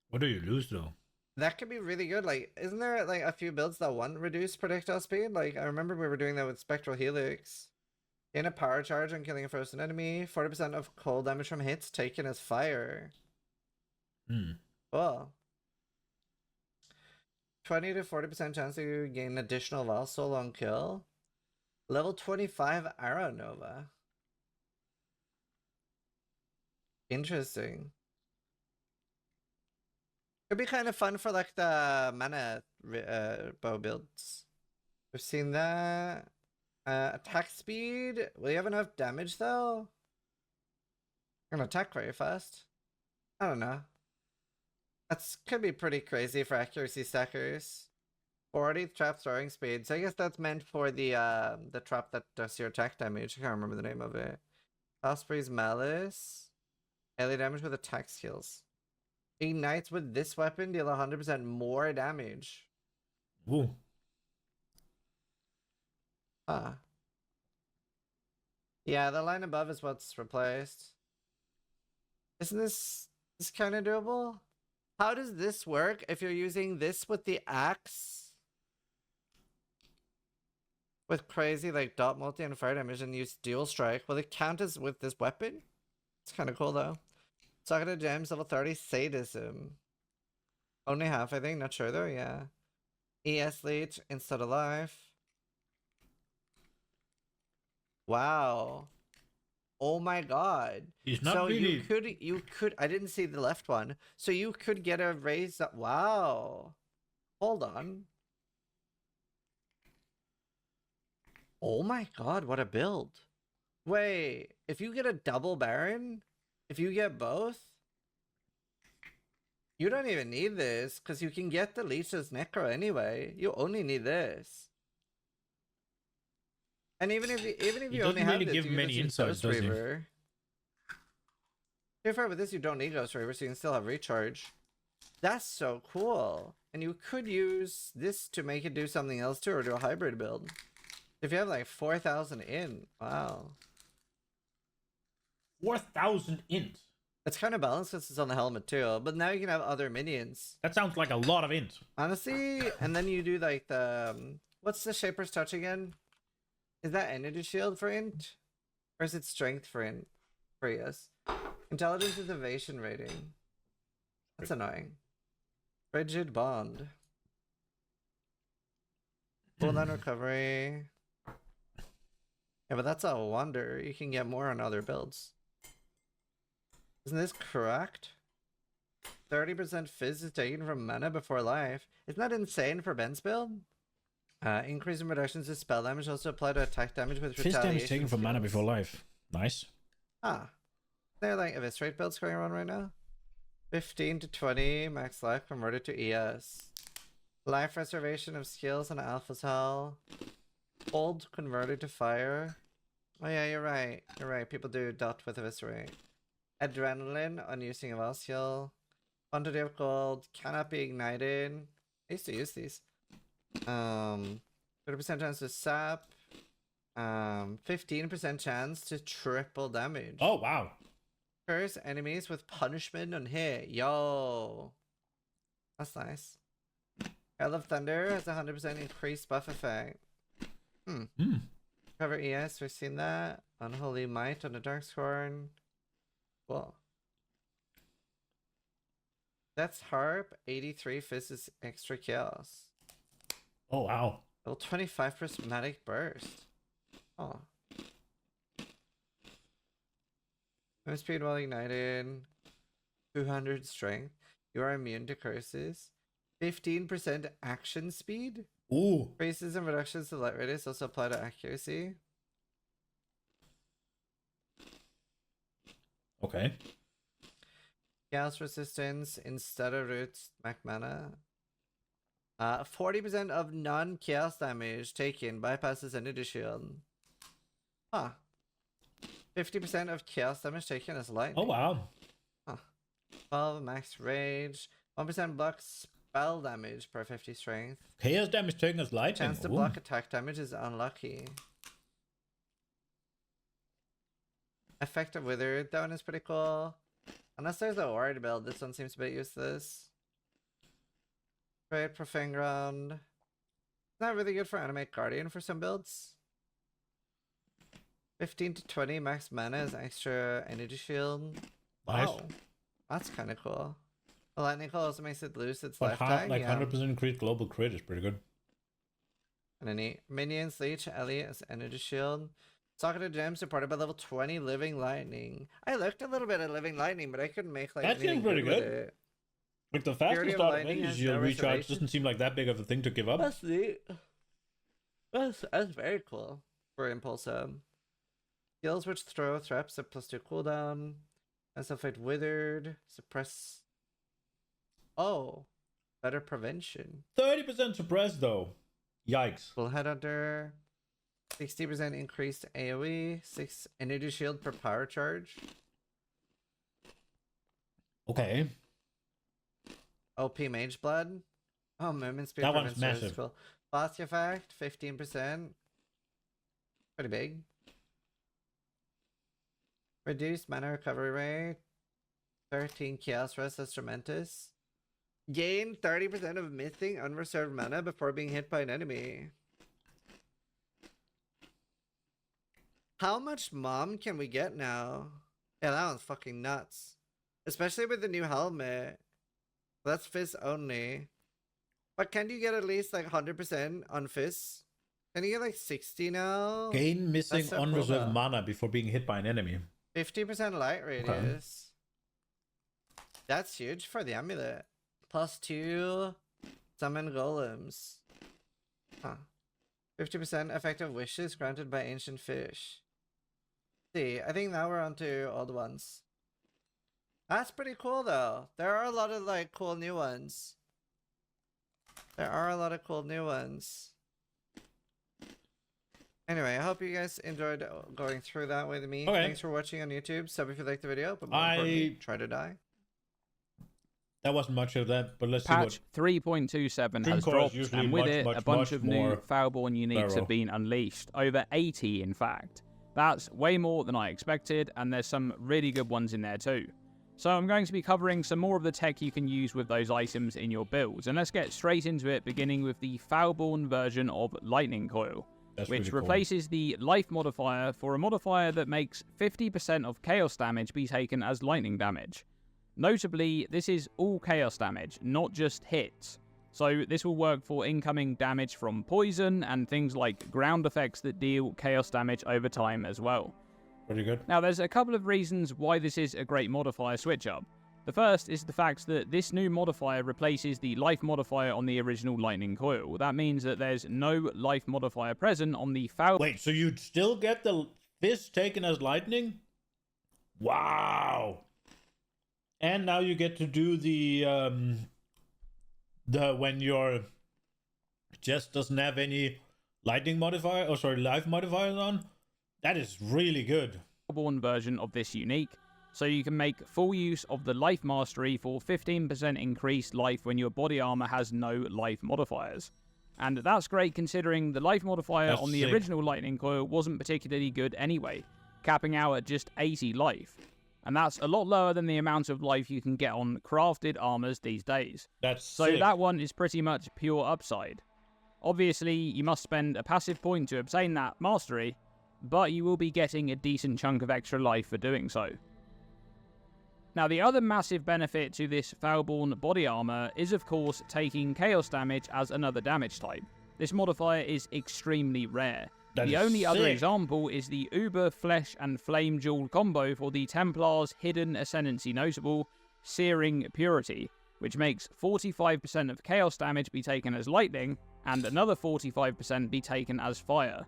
[SPEAKER 1] What do you lose though?
[SPEAKER 11] That could be really good. Like, isn't there like a few builds that want reduced projectile speed? Like, I remember we were doing that with Spectral Helix. Gain a power charge on killing a frozen enemy. 40% of cold damage from hits taken as fire. Cool. 20 to 40% chance to gain additional Val Soul on kill. Level 25 Arrow Nova. Interesting. Could be kind of fun for like the mana bow builds. We've seen that. Attack speed. Will you have enough damage though? Gonna attack very fast. I don't know. That's could be pretty crazy for accuracy stackers. 40 trap throwing speed. So I guess that's meant for the trap that does your attack damage. I can't remember the name of it. Osprey's Malice. Melee damage with attack skills. Ignites with this weapon deal 100% more damage.
[SPEAKER 1] Ooh.
[SPEAKER 11] Huh. Yeah, the line above is what's replaced. Isn't this kind of doable? How does this work if you're using this with the axe? With crazy like dot multi and fire damage and use dual strike. Will it count as with this weapon? It's kind of cool though. Socket of Gems, level 30, Sadism. Only half, I think. Not sure though, yeah. ES Leech, instead of life. Wow. Oh my god.
[SPEAKER 1] He's not
[SPEAKER 11] so
[SPEAKER 1] really...
[SPEAKER 11] you could I didn't see the left one. So you could get a raise up. Wow. Hold on. Oh my god, what a build. Wait, if you get a double Baron, if you get both, you don't even need this, because you can get the Leech's Necro anyway. You only need this. And even if you only have this, you can
[SPEAKER 1] many
[SPEAKER 11] just use
[SPEAKER 1] insights,
[SPEAKER 11] Ghost
[SPEAKER 1] does he?
[SPEAKER 11] Reaver. To be fair, with this you don't need Ghost Reaver, so you can still have recharge. That's so cool. And you could use this to make it do something else too, or do a hybrid build. If you have like 4,000 in, wow.
[SPEAKER 1] 4,000 int.
[SPEAKER 11] It's kind of balanced because it's on the helmet too, but now you can have other minions.
[SPEAKER 1] That sounds like a lot of int.
[SPEAKER 11] Honestly, and then you do like the... what's the Shaper's Touch again? Is that Energy Shield for int? Or is it Strength for int? For yes. Intelligence is evasion rating. That's annoying. Rigid Bond. Cooldown recovery. Yeah, but that's a wonder. You can get more on other builds. Isn't this correct? 30% fizz is taken from mana before life. Isn't that insane for Ben's build? Increase in reductions to spell damage also apply to attack damage with
[SPEAKER 1] Fizz
[SPEAKER 11] retaliation
[SPEAKER 1] damage taken from mana
[SPEAKER 11] skills.
[SPEAKER 1] before life. Nice.
[SPEAKER 11] Ah. They're like eviscerate builds going around right now. 15 to 20 max life converted to ES. Life reservation of skills and Alpha's Hell. Hold converted to fire. Oh yeah, you're right. You're right. People do dot with eviscerate. Adrenaline on using a Val skill. Quantity of gold cannot be ignited. I used to use these. 30% chance to sap. 15% chance to triple damage.
[SPEAKER 1] Oh, wow.
[SPEAKER 11] Curse enemies with punishment on hit. Yo. That's nice. Hail of Thunder has 100% increased buff effect. Cover ES, we've seen that. Unholy Might on the Darkscorn. Cool. That's Harp. 83 Fizz is extra chaos.
[SPEAKER 1] Oh, wow.
[SPEAKER 11] Level 25 prismatic burst. Oh. No speed while ignited. 200 strength. You are immune to curses. 15% action speed.
[SPEAKER 1] Ooh.
[SPEAKER 11] Increases and reductions to light radius also apply to accuracy.
[SPEAKER 1] Okay.
[SPEAKER 11] Chaos resistance instead of roots max mana. 40% of non-chaos damage taken bypasses energy shield. Huh. 50% of chaos damage taken is lightning.
[SPEAKER 1] Oh, wow.
[SPEAKER 11] Huh. 12 max rage. 1% block spell damage per 50 strength.
[SPEAKER 1] Chaos damage taken as lightning.
[SPEAKER 11] Chance to
[SPEAKER 1] Ooh.
[SPEAKER 11] block attack damage is unlucky. Effective Wither down is pretty cool. Unless there's a ward build, this one seems a bit useless. Great Profane Ground. Not really good for Animate Guardian for some builds. 15 to 20 max mana is extra energy shield.
[SPEAKER 1] Nice.
[SPEAKER 11] Wow. That's kind of cool. The Lightning Claw also makes it lose its
[SPEAKER 1] But
[SPEAKER 11] lifetime.
[SPEAKER 1] like
[SPEAKER 11] Yeah.
[SPEAKER 1] 100% increased global crit is pretty good.
[SPEAKER 11] And any minions, Leech, Elliot as energy shield. Socket of Gems supported by level 20 Living Lightning. I looked a little bit at Living Lightning, but I couldn't make like
[SPEAKER 1] That seems
[SPEAKER 11] anything
[SPEAKER 1] pretty
[SPEAKER 11] with
[SPEAKER 1] good.
[SPEAKER 11] it.
[SPEAKER 1] Like the
[SPEAKER 11] Purity
[SPEAKER 1] fastest
[SPEAKER 11] of
[SPEAKER 1] start of
[SPEAKER 11] Lightning
[SPEAKER 1] energy
[SPEAKER 11] has
[SPEAKER 1] shield
[SPEAKER 11] no
[SPEAKER 1] recharge
[SPEAKER 11] reservation.
[SPEAKER 1] doesn't seem like that big of a thing to give up.
[SPEAKER 11] That's neat. That's very cool for Impulse. Skills which throw threats at +2 cooldown. And stuff like Withered, Suppress. Oh, better prevention.
[SPEAKER 1] 30% suppressed though. Yikes.
[SPEAKER 11] Full Headhunter. 60% increased AoE. 6 energy shield per power charge.
[SPEAKER 1] Okay.
[SPEAKER 11] OP Mage Blood. Oh, Movement Speed
[SPEAKER 1] That one's
[SPEAKER 11] Prevention is
[SPEAKER 1] massive.
[SPEAKER 11] cool. Fast Effect, 15%. Pretty big. Reduced mana recovery rate. 13 Chaos Rest Instrumentus. Gain 30% of missing unreserved mana before being hit by an enemy. How much mom can we get now? Yeah, that one's fucking nuts. Especially with the new helmet. That's Fizz only. But can you get at least like 100% on Fizz? Can you get like 60 now?
[SPEAKER 1] Gain missing
[SPEAKER 11] That's so cool,
[SPEAKER 1] unreserved
[SPEAKER 11] though.
[SPEAKER 1] mana before being hit by an enemy.
[SPEAKER 11] 50% light radius. That's huge for the amulet. +2 summon golems. Huh. 50% effective wishes granted by ancient fish. See, I think now we're on to old ones. That's pretty cool though. There are a lot of like cool new ones. Anyway, I hope you guys enjoyed going through that with me.
[SPEAKER 1] Okay.
[SPEAKER 11] Thanks for watching on YouTube. Sub if you liked the video, but more importantly, try to die.
[SPEAKER 1] That wasn't much of that, but let's see
[SPEAKER 12] Patch
[SPEAKER 1] what...
[SPEAKER 12] 3.27 has
[SPEAKER 1] Dreamcore is
[SPEAKER 12] dropped,
[SPEAKER 1] usually
[SPEAKER 12] and with
[SPEAKER 1] much,
[SPEAKER 12] it,
[SPEAKER 1] much,
[SPEAKER 12] a bunch
[SPEAKER 1] much
[SPEAKER 12] of new
[SPEAKER 1] more
[SPEAKER 12] Foulborn uniques
[SPEAKER 1] thorough.
[SPEAKER 12] have been unleashed. Over 80, in fact. That's way more than I expected, and there's some really good ones in there too. So I'm going to be covering some more of the tech you can use with those items in your builds, and let's get straight into it, beginning with the Foulborn version of Lightning Coil,
[SPEAKER 1] That's
[SPEAKER 12] which
[SPEAKER 1] really cool.
[SPEAKER 12] replaces the life modifier for a modifier that makes 50% of chaos damage be taken as lightning damage. Notably, this is all chaos damage, not just hits. So this will work for incoming damage from poison and things like ground effects that deal chaos damage over time as well.
[SPEAKER 1] Pretty good.
[SPEAKER 12] Now there's a couple of reasons why this is a great modifier switch up. The first is the fact that this new modifier replaces the life modifier on the original Lightning Coil. That means that there's no life modifier present on the foul.
[SPEAKER 1] Wait, so you'd still get the fist taken as lightning? Wow. And now you get to do the when your chest doesn't have any lightning modifier, or sorry, life modifiers on. That is really good.
[SPEAKER 12] Foulborn version of this unique, so you can make full use of the life mastery for 15% increased life when your body armor has no life modifiers. And that's great considering the life modifier
[SPEAKER 1] That's
[SPEAKER 12] on the
[SPEAKER 1] sick.
[SPEAKER 12] original Lightning Coil wasn't particularly good anyway, capping out at just 80 life. And that's a lot lower than the amount of life you can get on crafted armors these days.
[SPEAKER 1] That's
[SPEAKER 12] So
[SPEAKER 1] sick.
[SPEAKER 12] that one is pretty much pure upside. Obviously, you must spend a passive point to obtain that mastery, but you will be getting a decent chunk of extra life for doing so. Now, the other massive benefit to this Foulborn body armor is, of course, taking chaos damage as another damage type. This modifier is extremely rare.
[SPEAKER 1] That
[SPEAKER 12] The
[SPEAKER 1] is
[SPEAKER 12] only other
[SPEAKER 1] sick.
[SPEAKER 12] example is the Uber Flesh and Flame Jewel combo for the Templar's hidden ascendancy notable, Searing Purity, which makes 45% of chaos damage be taken as lightning, and another 45% be taken as fire.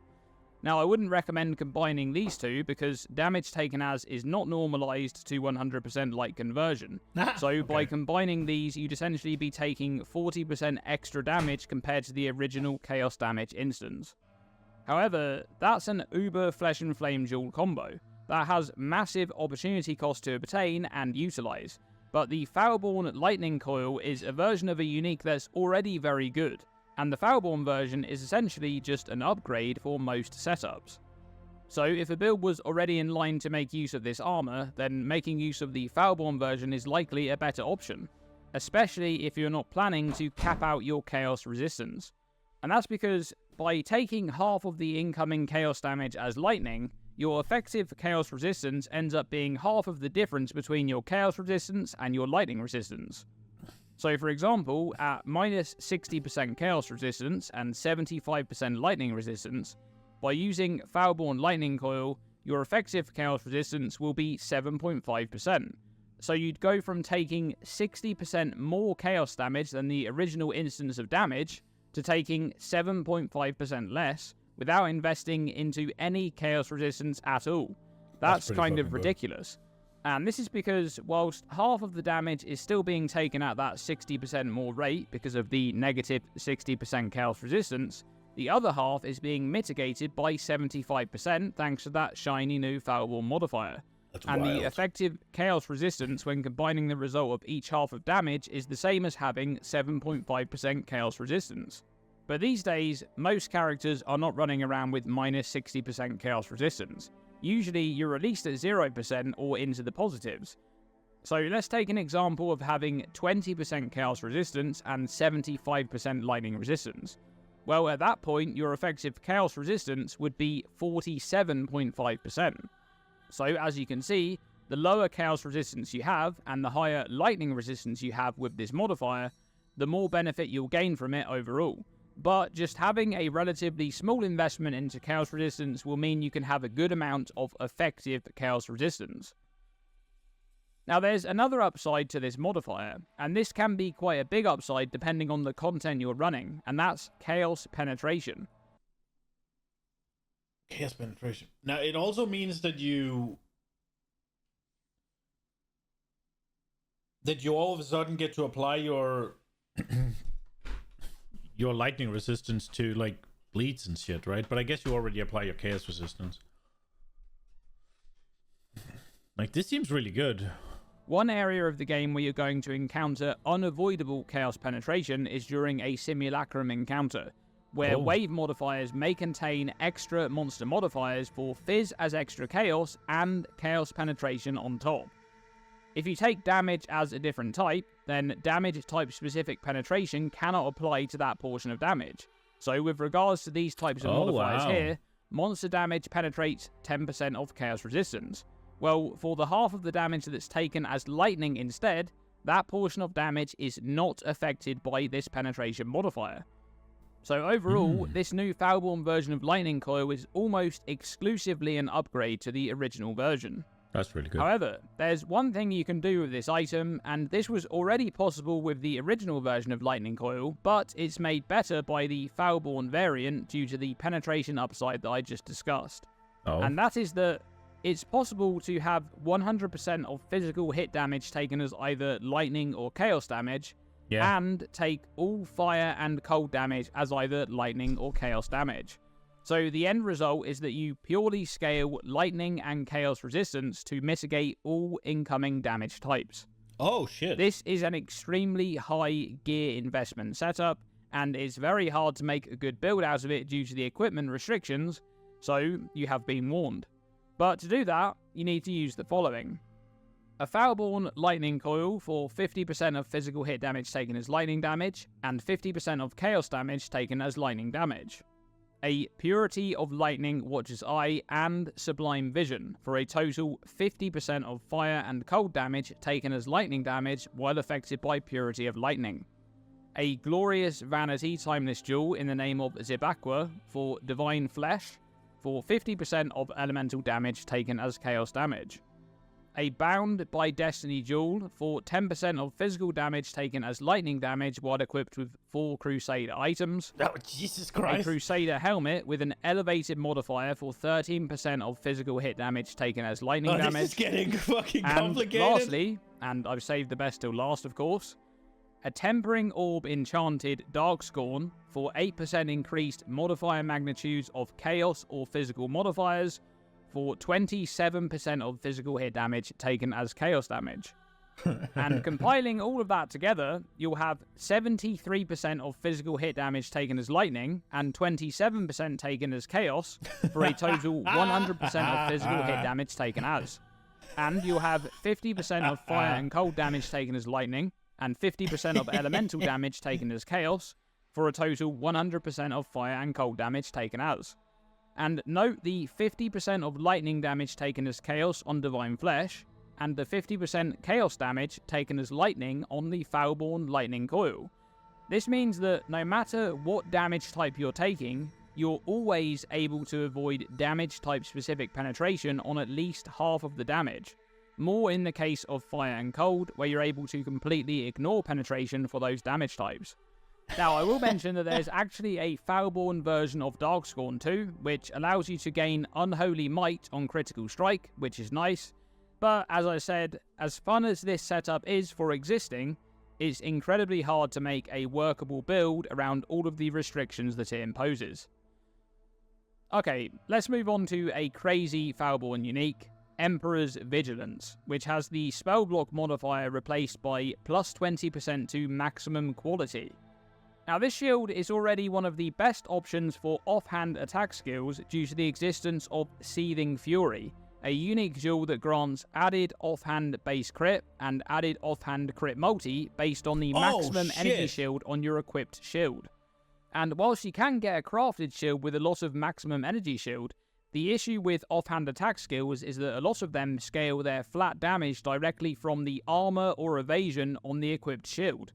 [SPEAKER 12] Now, I wouldn't recommend combining these two because damage taken as is not normalized to 100% light conversion. So by combining these, you'd essentially be taking 40% extra damage compared to the original chaos damage instance. However, that's an Uber Flesh and Flame Jewel combo that has massive opportunity cost to obtain and utilize, but the Foulborn Lightning Coil is a version of a unique that's already very good, and the Foulborn version is essentially just an upgrade for most setups. So if a build was already in line to make use of this armor, then making use of the Foulborn version is likely a better option, especially if you're not planning to cap out your chaos resistance. And that's because by taking half of the incoming chaos damage as lightning, your effective chaos resistance ends up being half of the difference between your chaos resistance and your lightning resistance. So for example, at minus 60% chaos resistance and 75% lightning resistance, by using Foulborn Lightning Coil, your effective chaos resistance will be 7.5%. So you'd go from taking 60% more chaos damage than the original instance of damage, to taking 7.5% less without investing into any chaos resistance at all. That's kind of ridiculous. And this is because whilst half of the damage is still being taken at that 60% more rate because of the negative 60% chaos resistance, the other half is being mitigated by 75% thanks to that shiny new Foulborn modifier. And the effective chaos resistance when combining the result of each half of damage is the same as having 7.5% chaos resistance. But these days, most characters are not running around with minus 60% chaos resistance. Usually you're at least at 0% or into the positives. So let's take an example of having 20% chaos resistance and 75% lightning resistance. Well, at that point, your effective chaos resistance would be 47.5%. So as you can see, the lower chaos resistance you have and the higher lightning resistance you have with this modifier, the more benefit you'll gain from it overall. But just having a relatively small investment into chaos resistance will mean you can have a good amount of effective chaos resistance. Now there's another upside to this modifier, and this can be quite a big upside depending on the content you're running, and that's chaos penetration.
[SPEAKER 1] Chaos penetration. Now it also means that you all of a sudden get to apply your your lightning resistance to like bleeds and shit, right? But I guess you already apply your chaos resistance. Like, this seems really good.
[SPEAKER 12] One area of the game where you're going to encounter unavoidable chaos penetration is during a simulacrum encounter, where wave modifiers may contain extra monster modifiers for fizz as extra chaos and chaos penetration on top. If you take damage as a different type, then damage type specific penetration cannot apply to that portion of damage. So with regards to these types of modifiers here, monster damage penetrates 10% of chaos resistance. Well, for the half of the damage that's taken as lightning instead, that portion of damage is not affected by this penetration modifier. So overall, this new Foulborn version of Lightning Coil is almost exclusively an upgrade to the original version.
[SPEAKER 1] That's really good.
[SPEAKER 12] However, there's one thing you can do with this item, and this was already possible with the original version of Lightning Coil, but it's made better by the Foulborn variant due to the penetration upside that I just discussed. And that is that it's possible to have 100% of physical hit damage taken as either lightning or chaos damage, and take all fire and cold damage as either lightning or chaos damage. So the end result is that you purely scale lightning and chaos resistance to mitigate all incoming damage types.
[SPEAKER 1] Oh shit.
[SPEAKER 12] This is an extremely high gear investment setup, and it's very hard to make a good build out of it due to the equipment restrictions, so you have been warned. But to do that, you need to use the following. A Foulborn Lightning Coil for 50% of physical hit damage taken as lightning damage, and 50% of chaos damage taken as lightning damage. A Purity of Lightning Watcher's Eye and Sublime Vision for a total 50% of fire and cold damage taken as lightning damage while affected by Purity of Lightning. A Glorious Vanity Timeless Jewel in the name of Zibaqua for Divine Flesh for 50% of elemental damage taken as chaos damage. A Bound by Destiny Jewel for 10% of physical damage taken as lightning damage while equipped with 4 Crusader items.
[SPEAKER 1] Oh, Jesus Christ.
[SPEAKER 12] A Crusader Helmet with an elevated modifier for 13% of physical hit damage taken as lightning damage.
[SPEAKER 1] This is getting fucking complicated.
[SPEAKER 12] And lastly, and I've saved the best till last of course, a Tempering Orb Enchanted Darkscorn for 8% increased modifier magnitudes of chaos or physical modifiers, for 27% of physical hit damage taken as chaos damage. And compiling all of that together, you'll have 73% of physical hit damage taken as lightning, and 27% taken as chaos, for a total 100% of physical hit damage taken as. And you'll have 50% of fire and cold damage taken as lightning, and 50% of elemental damage taken as chaos, for a total 100% of fire and cold damage taken as. And note the 50% of lightning damage taken as chaos on Divine Flesh, and the 50% chaos damage taken as lightning on the Foulborn Lightning Coil. This means that no matter what damage type you're taking, you're always able to avoid damage type specific penetration on at least half of the damage. More in the case of fire and cold, where you're able to completely ignore penetration for those damage types. Now, I will mention that there's actually a Foulborn version of Darkscorn too, which allows you to gain Unholy Might on critical strike, which is nice. But as I said, as fun as this setup is for existing, it's incredibly hard to make a workable build around all of the restrictions that it imposes. Okay, let's move on to a crazy Foulborn unique, Emperor's Vigilance, which has the spell block modifier replaced by plus 20% to maximum quality. Now, this shield is already one of the best options for offhand attack skills due to the existence of Seething Fury, a unique jewel that grants added offhand base crit and added offhand crit multi based on the maximum energy shield on your equipped shield. And whilst you can get a crafted shield with a lot of maximum energy shield, the issue with offhand attack skills is that a lot of them scale their flat damage directly from the armor or evasion on the equipped shield.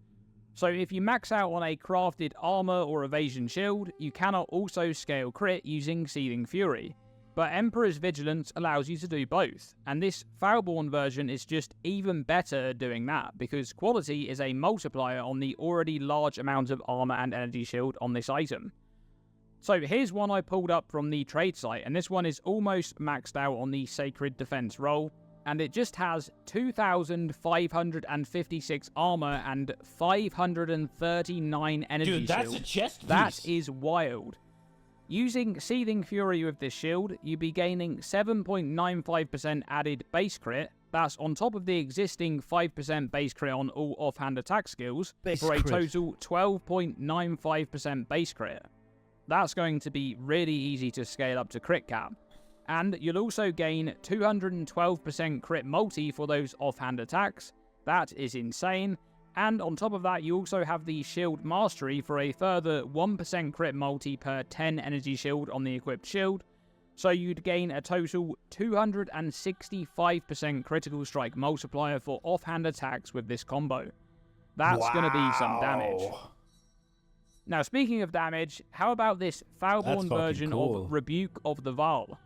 [SPEAKER 12] So if you max out on a crafted armor or evasion shield, you cannot also scale crit using Seething Fury. But Emperor's Vigilance allows you to do both, and this Foulborn version is just even better at doing that, because quality is a multiplier on the already large amount of armor and energy shield on this item. So here's one I pulled up from the trade site, and this one is almost maxed out on the Sacred Defense roll, and it just has 2,556 armor and 539 energy shield.
[SPEAKER 1] Dude, that's a chest piece.
[SPEAKER 12] That is wild. Using Seething Fury with this shield, you'd be gaining 7.95% added base crit. That's on top of the existing 5% base crit on all offhand attack skills, for a total 12.95% base crit. That's going to be really easy to scale up to crit cap. And you'll also gain 212% crit multi for those offhand attacks. That is insane. And on top of that, you also have the shield mastery for a further 1% crit multi per 10 energy shield on the equipped shield. So you'd gain a total 265% critical strike multiplier for offhand attacks with this combo. That's going to be some damage. Now, speaking of damage, how about this Foulborn version of Rebuke of the Vaal?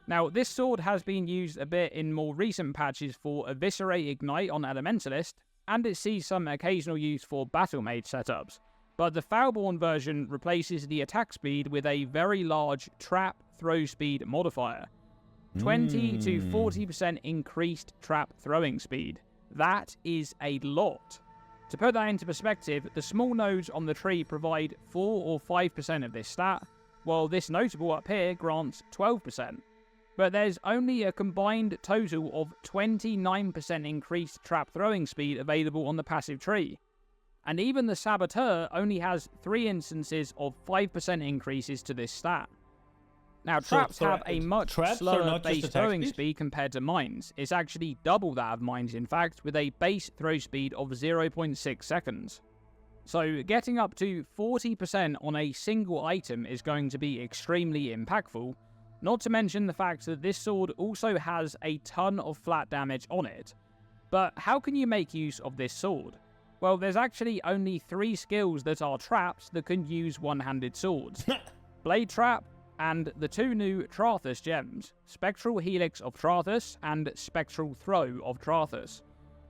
[SPEAKER 12] Now, this sword has been used a bit in more recent patches for Eviscerate Ignite on Elementalist, and it sees some occasional use for Battle Mage setups. But the Foulborn version replaces the attack speed with a very large trap throw speed modifier. 20 to 40% increased trap throwing speed. That is a lot. To put that into perspective, the small nodes on the tree provide 4 or 5% of this stat, while this notable up here grants 12%. But there's only a combined total of 29% increased trap throwing speed available on the passive tree. And even the Saboteur only has 3 instances of 5% increases to this stat. Now, traps have a much slower base throwing speed compared to mines. It's actually double that of mines, in fact, with a base throw speed of 0.6 seconds. So getting up to 40% on a single item is going to be extremely impactful, not to mention the fact that this sword also has a ton of flat damage on it. But how can you make use of this sword? Well, there's actually only 3 skills that are traps that can use one-handed swords. Blade Trap, and the 2 new Trathus gems, Spectral Helix of Trathus and Spectral Throw of Trathus.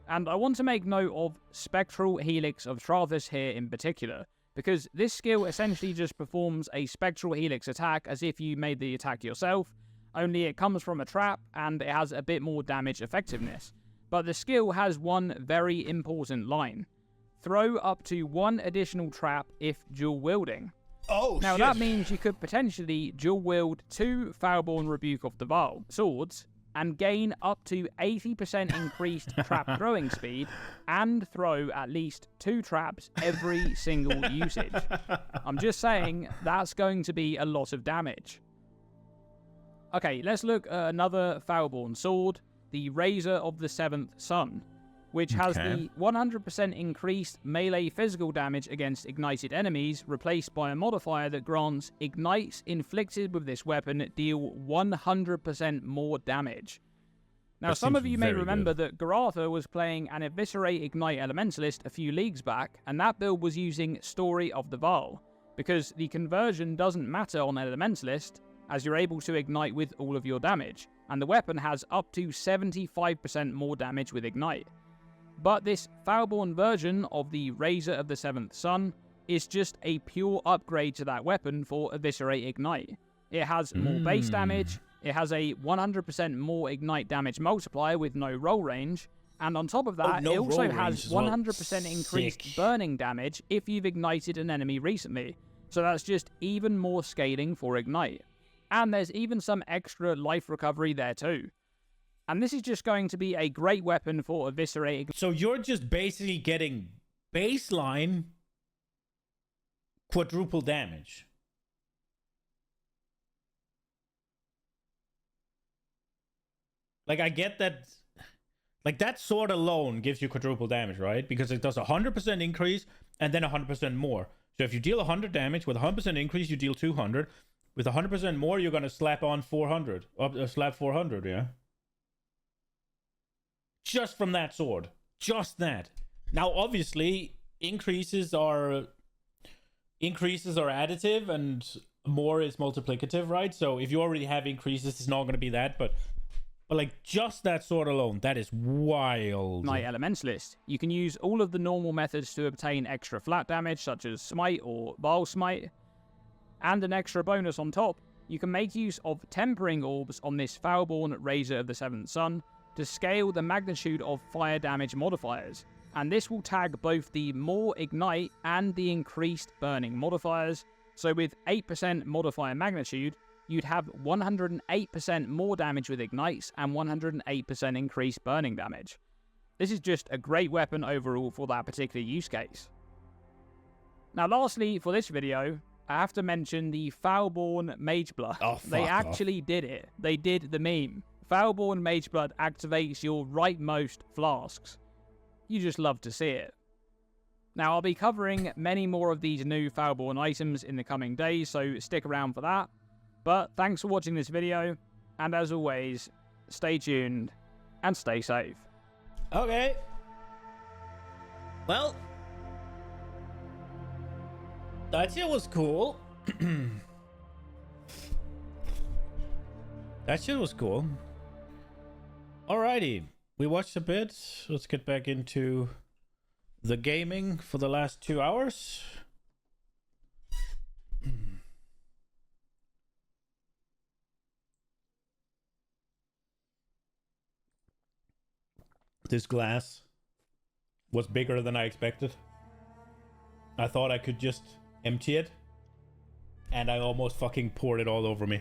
[SPEAKER 12] And I want to make note of Spectral Helix of Trathus here in particular, because this skill essentially just performs a Spectral Helix attack as if you made the attack yourself, only it comes from a trap and it has a bit more damage effectiveness. But the skill has one very important line. Throw up to 1 additional trap if dual wielding. Now that means you could potentially dual wield 2 Foulborn Rebuke of the Vaal swords and gain up to 80% increased trap throwing speed and throw at least 2 traps every single usage. I'm just saying, that's going to be a lot of damage. Okay, let's look at another Foulborn sword, the Razor of the Seventh Sun, which has the 100% increased melee physical damage against ignited enemies, replaced by a modifier that grants ignites inflicted with this weapon deal 100% more damage. Now, some of you may remember that Garatha was playing an Eviscerate Ignite Elementalist a few leagues back, and that build was using Story of the Vaal, because the conversion doesn't matter on Elementalist, as you're able to ignite with all of your damage, and the weapon has up to 75% more damage with Ignite. But this Foulborn version of the Razor of the Seventh Sun is just a pure upgrade to that weapon for Eviscerate Ignite. It has more base damage, it has a 100% more Ignite damage multiplier with no roll range, and on top of that,
[SPEAKER 1] no
[SPEAKER 12] it also
[SPEAKER 1] roll
[SPEAKER 12] has
[SPEAKER 1] range as
[SPEAKER 12] 100%
[SPEAKER 1] well.
[SPEAKER 12] increased
[SPEAKER 1] Sick.
[SPEAKER 12] burning damage if you've ignited an enemy recently. So that's just even more scaling for Ignite. And there's even some extra life recovery there too. And this is just going to be a great weapon for Eviscerate.
[SPEAKER 1] So you're just basically getting baseline quadruple damage. Like, I get that. Like, that sword alone gives you quadruple damage, right? Because it does 100% increase and then 100% more. So if you deal 100 damage, with 100% increase, you deal 200. With 100% more, you're going to slap on 400. Slap 400, yeah? Just from that sword. Just that. Now, obviously, increases are additive and more is multiplicative, right? So if you already have increases, it's not going to be that, but like, just that sword alone, that is wild.
[SPEAKER 12] Ignite Elementalist. You can use all of the normal methods to obtain extra flat damage, such as Smite or Vile Smite, and an extra bonus on top. You can make use of Tempering Orbs on this Foulborn Razor of the Seventh Sun to scale the magnitude of fire damage modifiers, and this will tag both the more Ignite and the increased burning modifiers. So with 8% modifier magnitude, you'd have 108% more damage with Ignites and 108% increased burning damage. This is just a great weapon overall for that particular use case. Now lastly, for this video, I have to mention the Foulborn Mageblood.
[SPEAKER 1] Oh,
[SPEAKER 12] they actually did it. They did the meme. Foulborn Mageblood activates your rightmost flasks. You just love to see it. Now I'll be covering many more of these new Foulborn items in the coming days, so stick around for that. But thanks for watching this video, and as always, stay tuned and stay safe.
[SPEAKER 1] Okay. Well, that shit was cool. That shit was cool. Alrighty, we watched a bit. Let's get back into the gaming for the last 2 hours. This glass was bigger than I expected. I thought I could just empty it, and I almost fucking poured it all over me.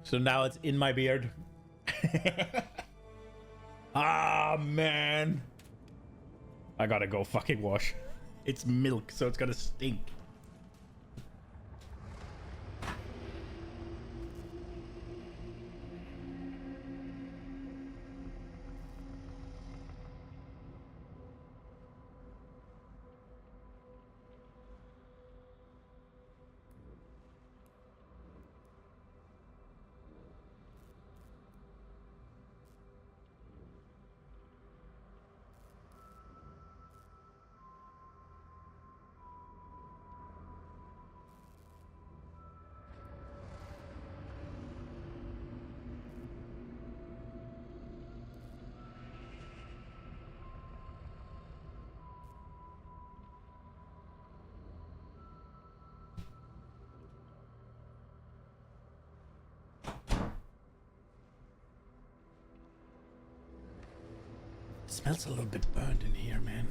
[SPEAKER 1] So now it's in my beard. Ah, man. I gotta go fucking wash. It's milk, so it's gonna stink. It smells a little bit burned in here, man.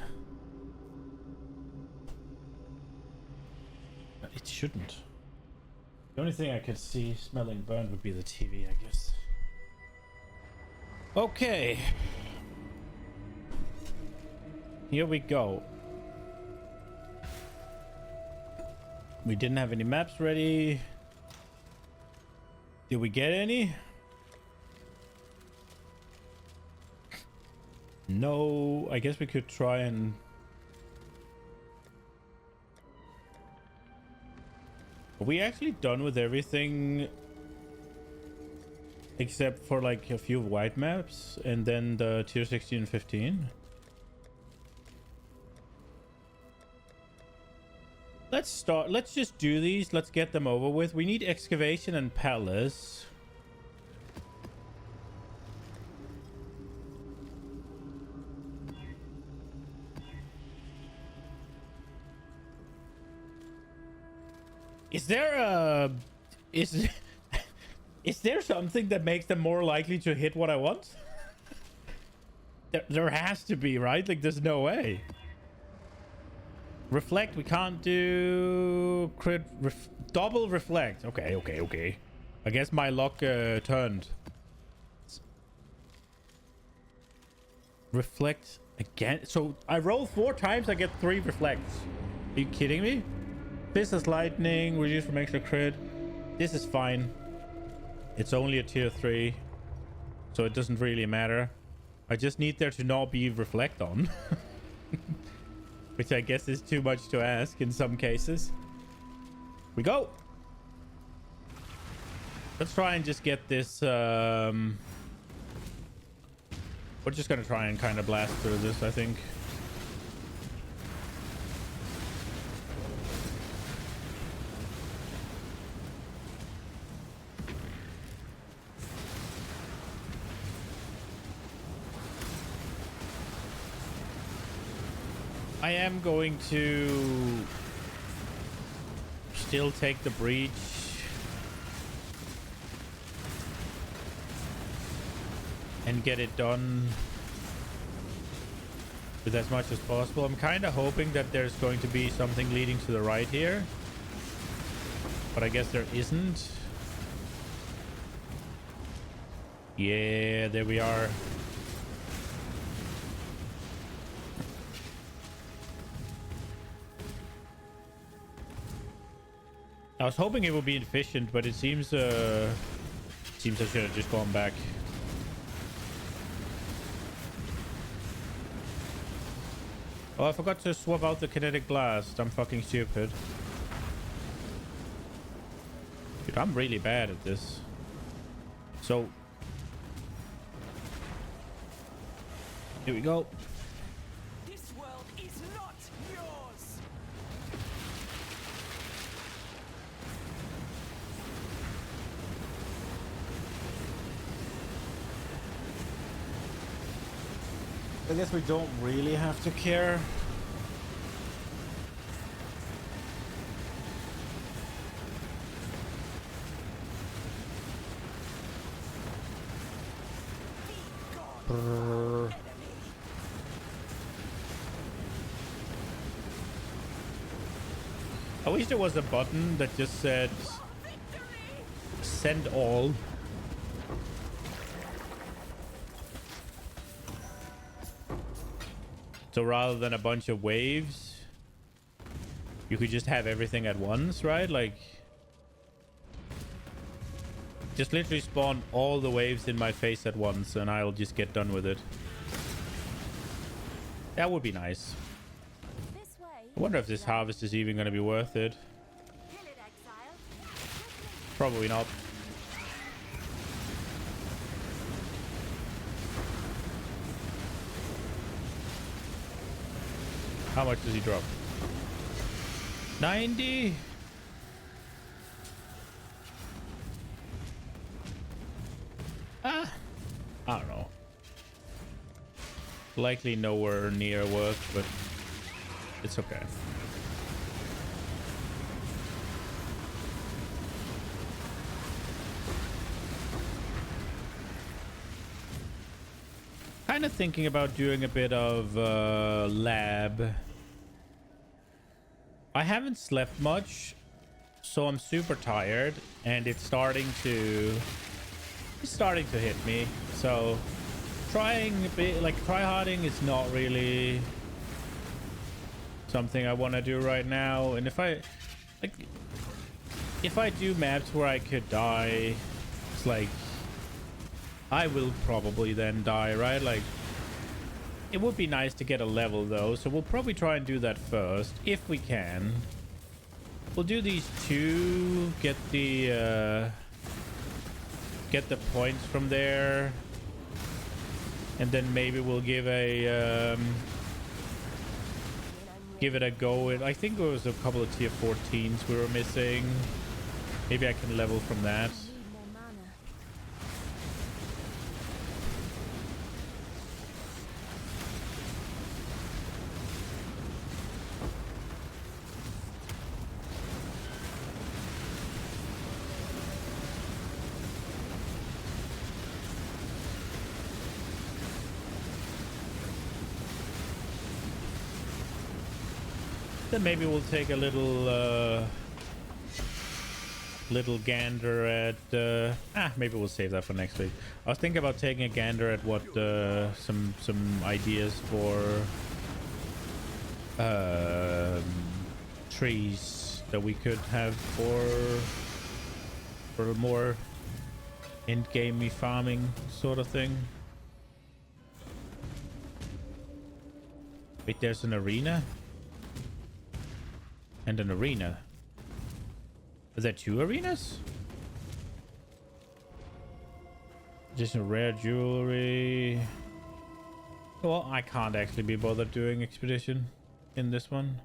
[SPEAKER 1] But it shouldn't. The only thing I could see smelling burned would be the TV, I guess. Okay. Here we go. We didn't have any maps ready. Did we get any? No, I guess we could try and... Are we actually done with everything? Except for like a few white maps and then the tier 16 and 15? Let's just do these. Let's get them over with. We need excavation and palace. Is there a... Is... Is there something that makes them more likely to hit what I want? There has to be, right? Like, there's no way. Reflect, we can't do... Crit... double reflect. Okay, okay, okay. I guess my luck turned. Reflect again. So I roll 4 times, I get 3 reflects. Are you kidding me? This is lightning, reduce from extra crit. This is fine. It's only a tier 3, so it doesn't really matter. I just need there to not be reflect on. Which I guess is too much to ask in some cases. We go. Let's try and just get this. We're just gonna try and kind of blast through this, I think. I am going to still take the breach. And get it done with as much as possible. I'm kind of hoping that there's going to be something leading to the right here. But I guess there isn't. Yeah, there we are. I was hoping it would be efficient, but it seems I should have just gone back. Oh, I forgot to swap out the kinetic blast. I'm fucking stupid. Dude, I'm really bad at this. So here we go.
[SPEAKER 5] This world is not yours.
[SPEAKER 1] I guess we don't really have to care. I wish there was a button that just said send all. So rather than a bunch of waves, you could just have everything at once, right? Like, just literally spawn all the waves in my face at once and I'll just get done with it. That would be nice. I wonder if this harvest is even going to be worth it. Probably not. How much does he drop? 90? I don't know. Likely nowhere near worth, but it's okay. Kind of thinking about doing a bit of lab. I haven't slept much, so I'm super tired, and it's starting to hit me. So trying a bit, like tryharding is not really something I want to do right now. And if I do maps where I could die, it's like I will probably then die, right? Like, it would be nice to get a level though, so we'll probably try and do that first if we can. We'll do these 2, get the points from there, and then maybe we'll give a give it a go. I think there was a couple of tier 14s we were missing. Maybe I can level from that. Then maybe we'll take a little little gander at maybe we'll save that for next week. I was thinking about taking a gander at what some ideas for trees that we could have for a more end-gamey farming sort of thing. Wait, there's an arena and an arena. Is there 2 arenas? Just a rare jewelry. Well, I can't actually be bothered doing expedition in this one.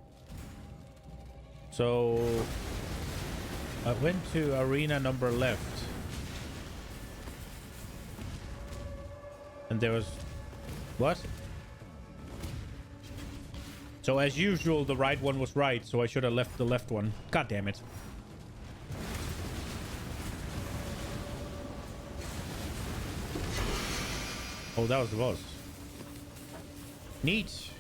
[SPEAKER 1] So I went to arena number left. And there was... What? So as usual, the right one was right, so I should have left the left one. God damn it. Oh, that was the boss. Neat.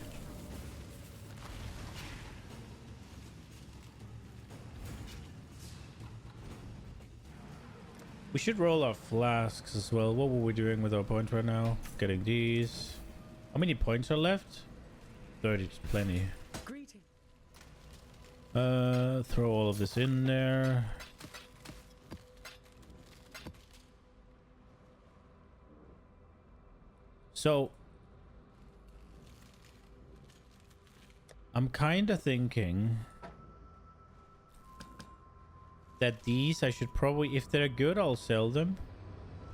[SPEAKER 1] We should roll our flasks as well. What were we doing with our points right now? Getting these. How many points are left? 30, it's plenty.
[SPEAKER 5] Greeting.
[SPEAKER 1] Throw all of this in there. So I'm kind of thinking that these I should probably, if they're good, I'll sell them.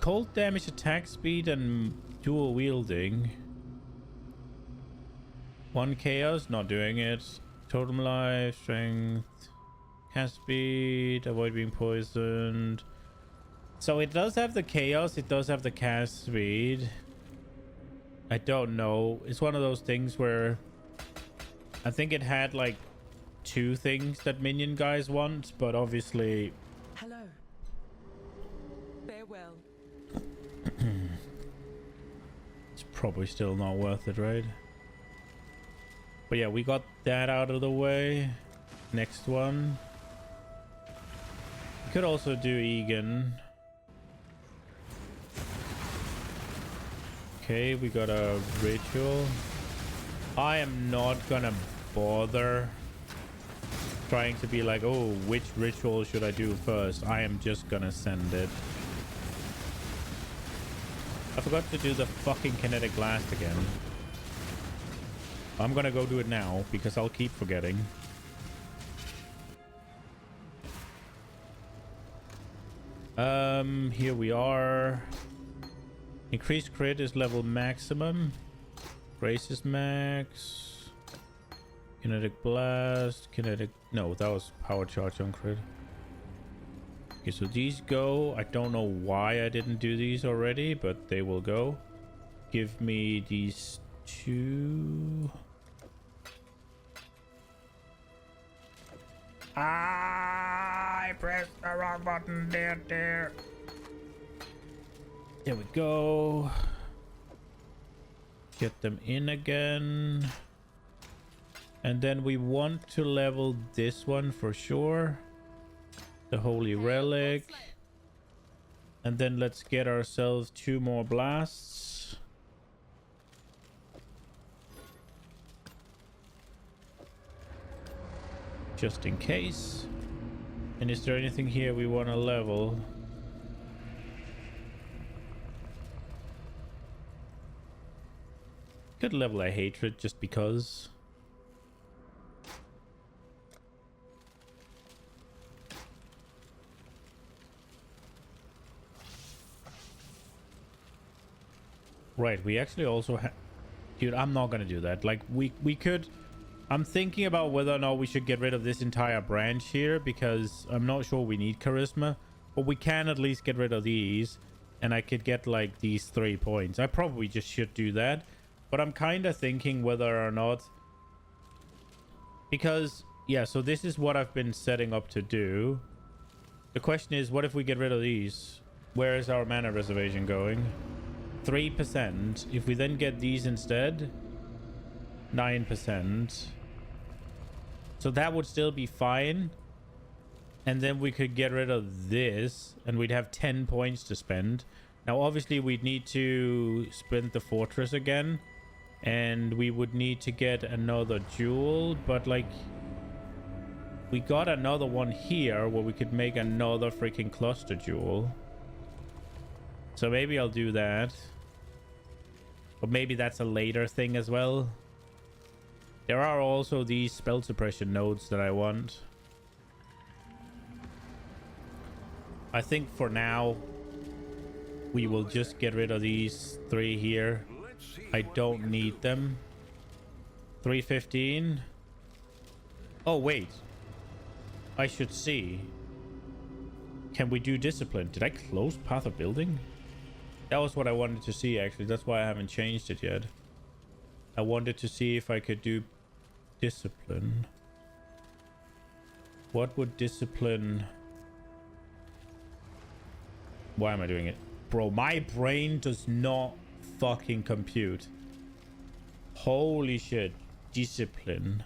[SPEAKER 1] Cold damage, attack speed, and dual wielding. 1 chaos, not doing it. Totem life, strength, cast speed, avoid being poisoned. So it does have the chaos, it does have the cast speed. I don't know. It's one of those things where I think it had like 2 things that minion guys want, but obviously...
[SPEAKER 5] Hello. Farewell.
[SPEAKER 1] It's probably still not worth it, right? But yeah, we got that out of the way. Next one. We could also do Egan. Okay, we got a ritual. I am not gonna bother trying to be like, oh, which ritual should I do first? I am just gonna send it. I forgot to do the fucking kinetic blast again. I'm gonna go do it now because I'll keep forgetting. Here we are. Increased crit is level maximum. Grace is max. Kinetic blast. Kinetic... No, that was power charge on crit. Okay, so these go. I don't know why I didn't do these already, but they will go. Give me these 2. I pressed the wrong button. There. There we go. Get them in again. And then we want to level this one for sure. The Holy Relic. And then let's get ourselves 2 more blasts. Just in case. And is there anything here we want to level? Could level a hatred just because. Right, we actually also have... Dude, I'm not gonna do that. Like, we could... I'm thinking about whether or not we should get rid of this entire branch here, because I'm not sure we need charisma. But we can at least get rid of these, and I could get, like, these 3 points. I probably just should do that. But I'm kind of thinking whether or not... Because, yeah, so this is what I've been setting up to do. The question is, what if we get rid of these? Where is our mana reservation going? 3%. If we then get these instead, 9%. So that would still be fine. And then we could get rid of this and we'd have 10 points to spend. Now, obviously, we'd need to spend the fortress again. And we would need to get another jewel. But, like, we got another one here where we could make another freaking cluster jewel. So maybe I'll do that. But maybe that's a later thing as well. There are also these spell suppression nodes that I want. I think for now, we will just get rid of these 3 here. I don't need them. 315. Oh, wait. I should see. Can we do discipline? Did I close path of building? That was what I wanted to see, actually. That's why I haven't changed it yet. I wanted to see if I could do discipline. What would discipline... Why am I doing it? Bro, my brain does not fucking compute. Holy shit. Discipline.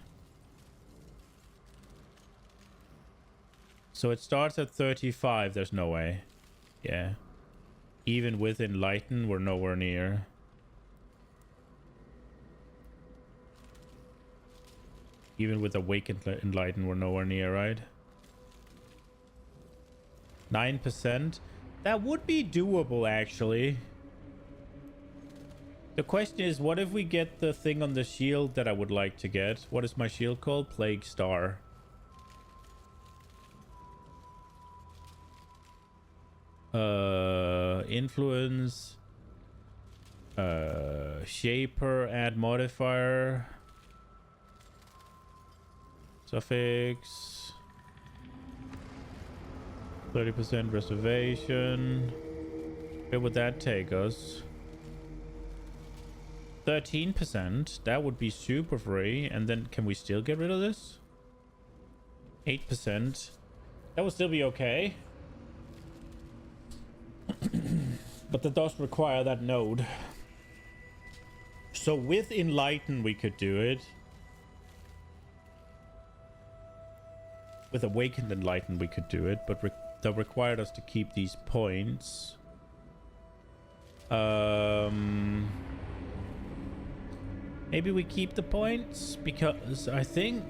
[SPEAKER 1] So it starts at 35. There's no way. Yeah. Even with Enlighten, we're nowhere near. Even with Awakened Enlighten, we're nowhere near, right? 9%. That would be doable, actually. The question is, what if we get the thing on the shield that I would like to get? What is my shield called? Plague Star. Influence. Shaper, add modifier. Suffix. 30% reservation. Where would that take us? 13%. That would be super free. And then can we still get rid of this? 8%. That would still be okay. But that does require that node. So with Enlighten we could do it. With Awakened Enlighten we could do it, but that required us to keep these points. Maybe we keep the points, because I think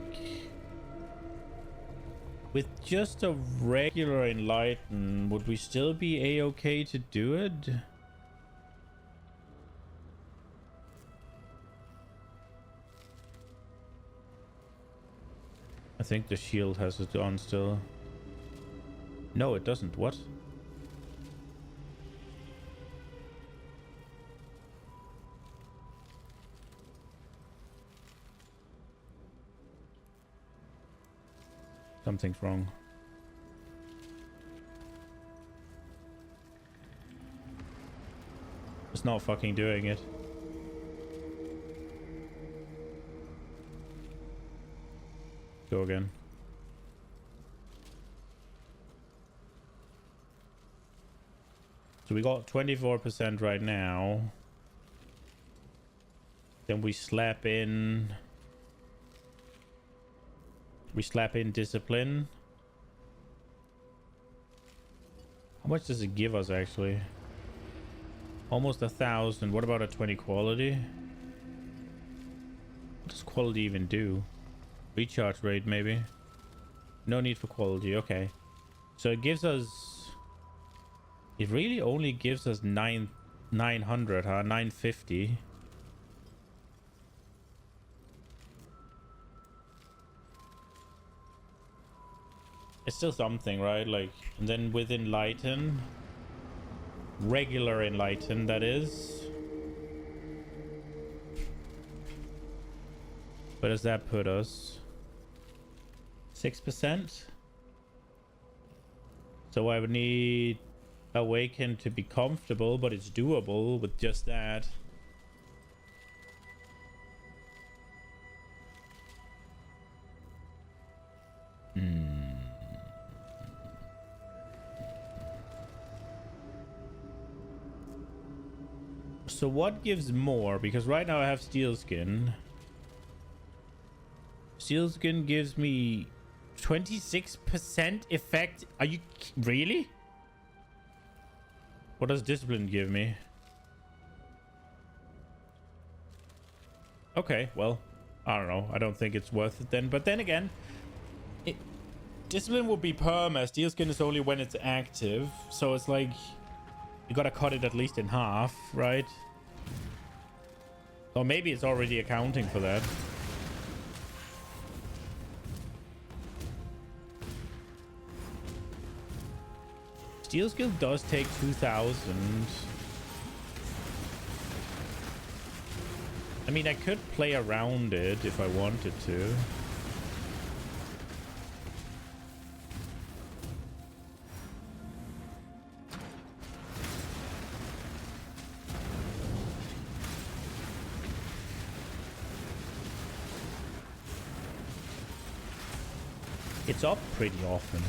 [SPEAKER 1] with just a regular Enlighten, would we still be a-okay to do it? I think the shield has it on still. No, it doesn't. What? Something's wrong. It's not fucking doing it. Go again. So we got 24% right now. Then we slap in... We slap in discipline. How much does it give us, actually? Almost 1,000. What about a 20 quality? What does quality even do? Recharge rate, maybe. No need for quality. Okay. So it gives us... It really only gives us 900, huh? 950. It's still something, right? Like, and then with Enlighten... Regular Enlighten, that is. Where does that put us? 6%? So I would need Awaken to be comfortable, but it's doable with just that. So what gives more? Because right now I have steel skin. Sealskin gives me 26% effect. Are you really? What does discipline give me? Okay, well, I don't know. I don't think it's worth it then. But then again, discipline will be perma. Steelskin is only when it's active. So it's like, you gotta cut it at least in half, right? Or maybe it's already accounting for that. Steel skill does take 2,000. I mean, I could play around it if I wanted to. It's up pretty often.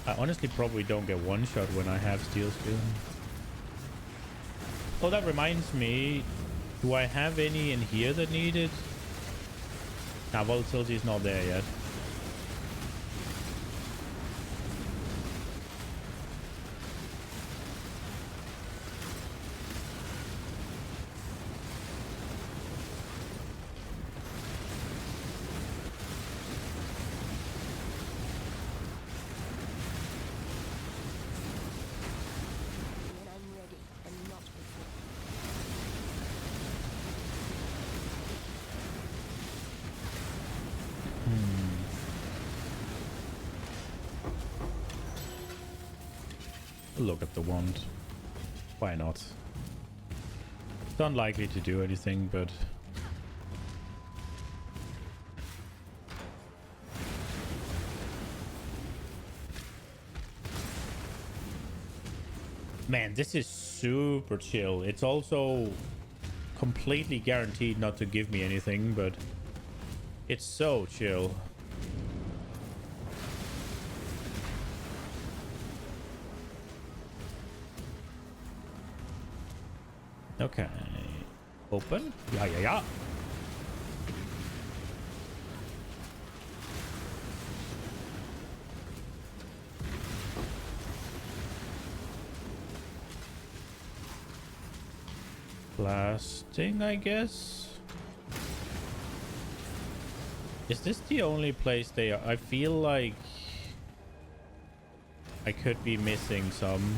[SPEAKER 1] I honestly probably don't get one shot when I have steel skill. Oh, that reminds me. Do I have any in here that need it? Nah, volatility is not there yet. Look at the wand. Why not? It's unlikely to do anything, but... Man, this is super chill. It's also completely guaranteed not to give me anything, but it's so chill. Okay. Open. Yeah. Blasting, I guess. Is this the only place they are? I feel like I could be missing some.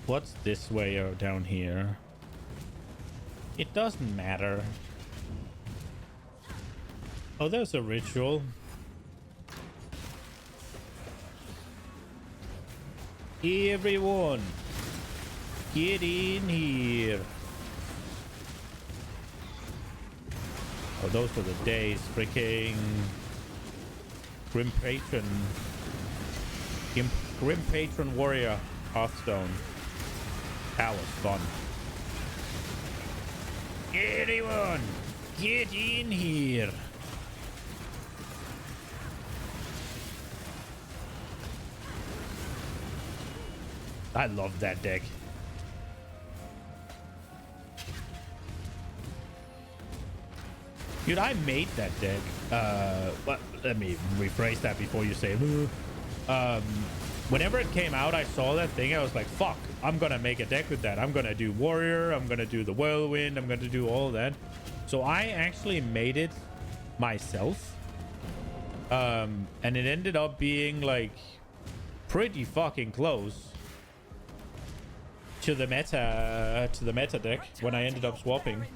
[SPEAKER 1] What's this way or down here? It doesn't matter. Oh, there's a ritual. Everyone, get in here. Oh, those were the days. Freaking Grim Patron. Grim Patron Warrior Hearthstone. That was fun. Everyone, get in here. I love that deck. Dude, I made that deck. Let me rephrase that before you say. Whenever it came out, I saw that thing. I was like, fuck, I'm gonna make a deck with that. I'm gonna do Warrior. I'm gonna do the Whirlwind. I'm gonna do all that. So I actually made it myself. And it ended up being like pretty fucking close to the meta deck when I ended up swapping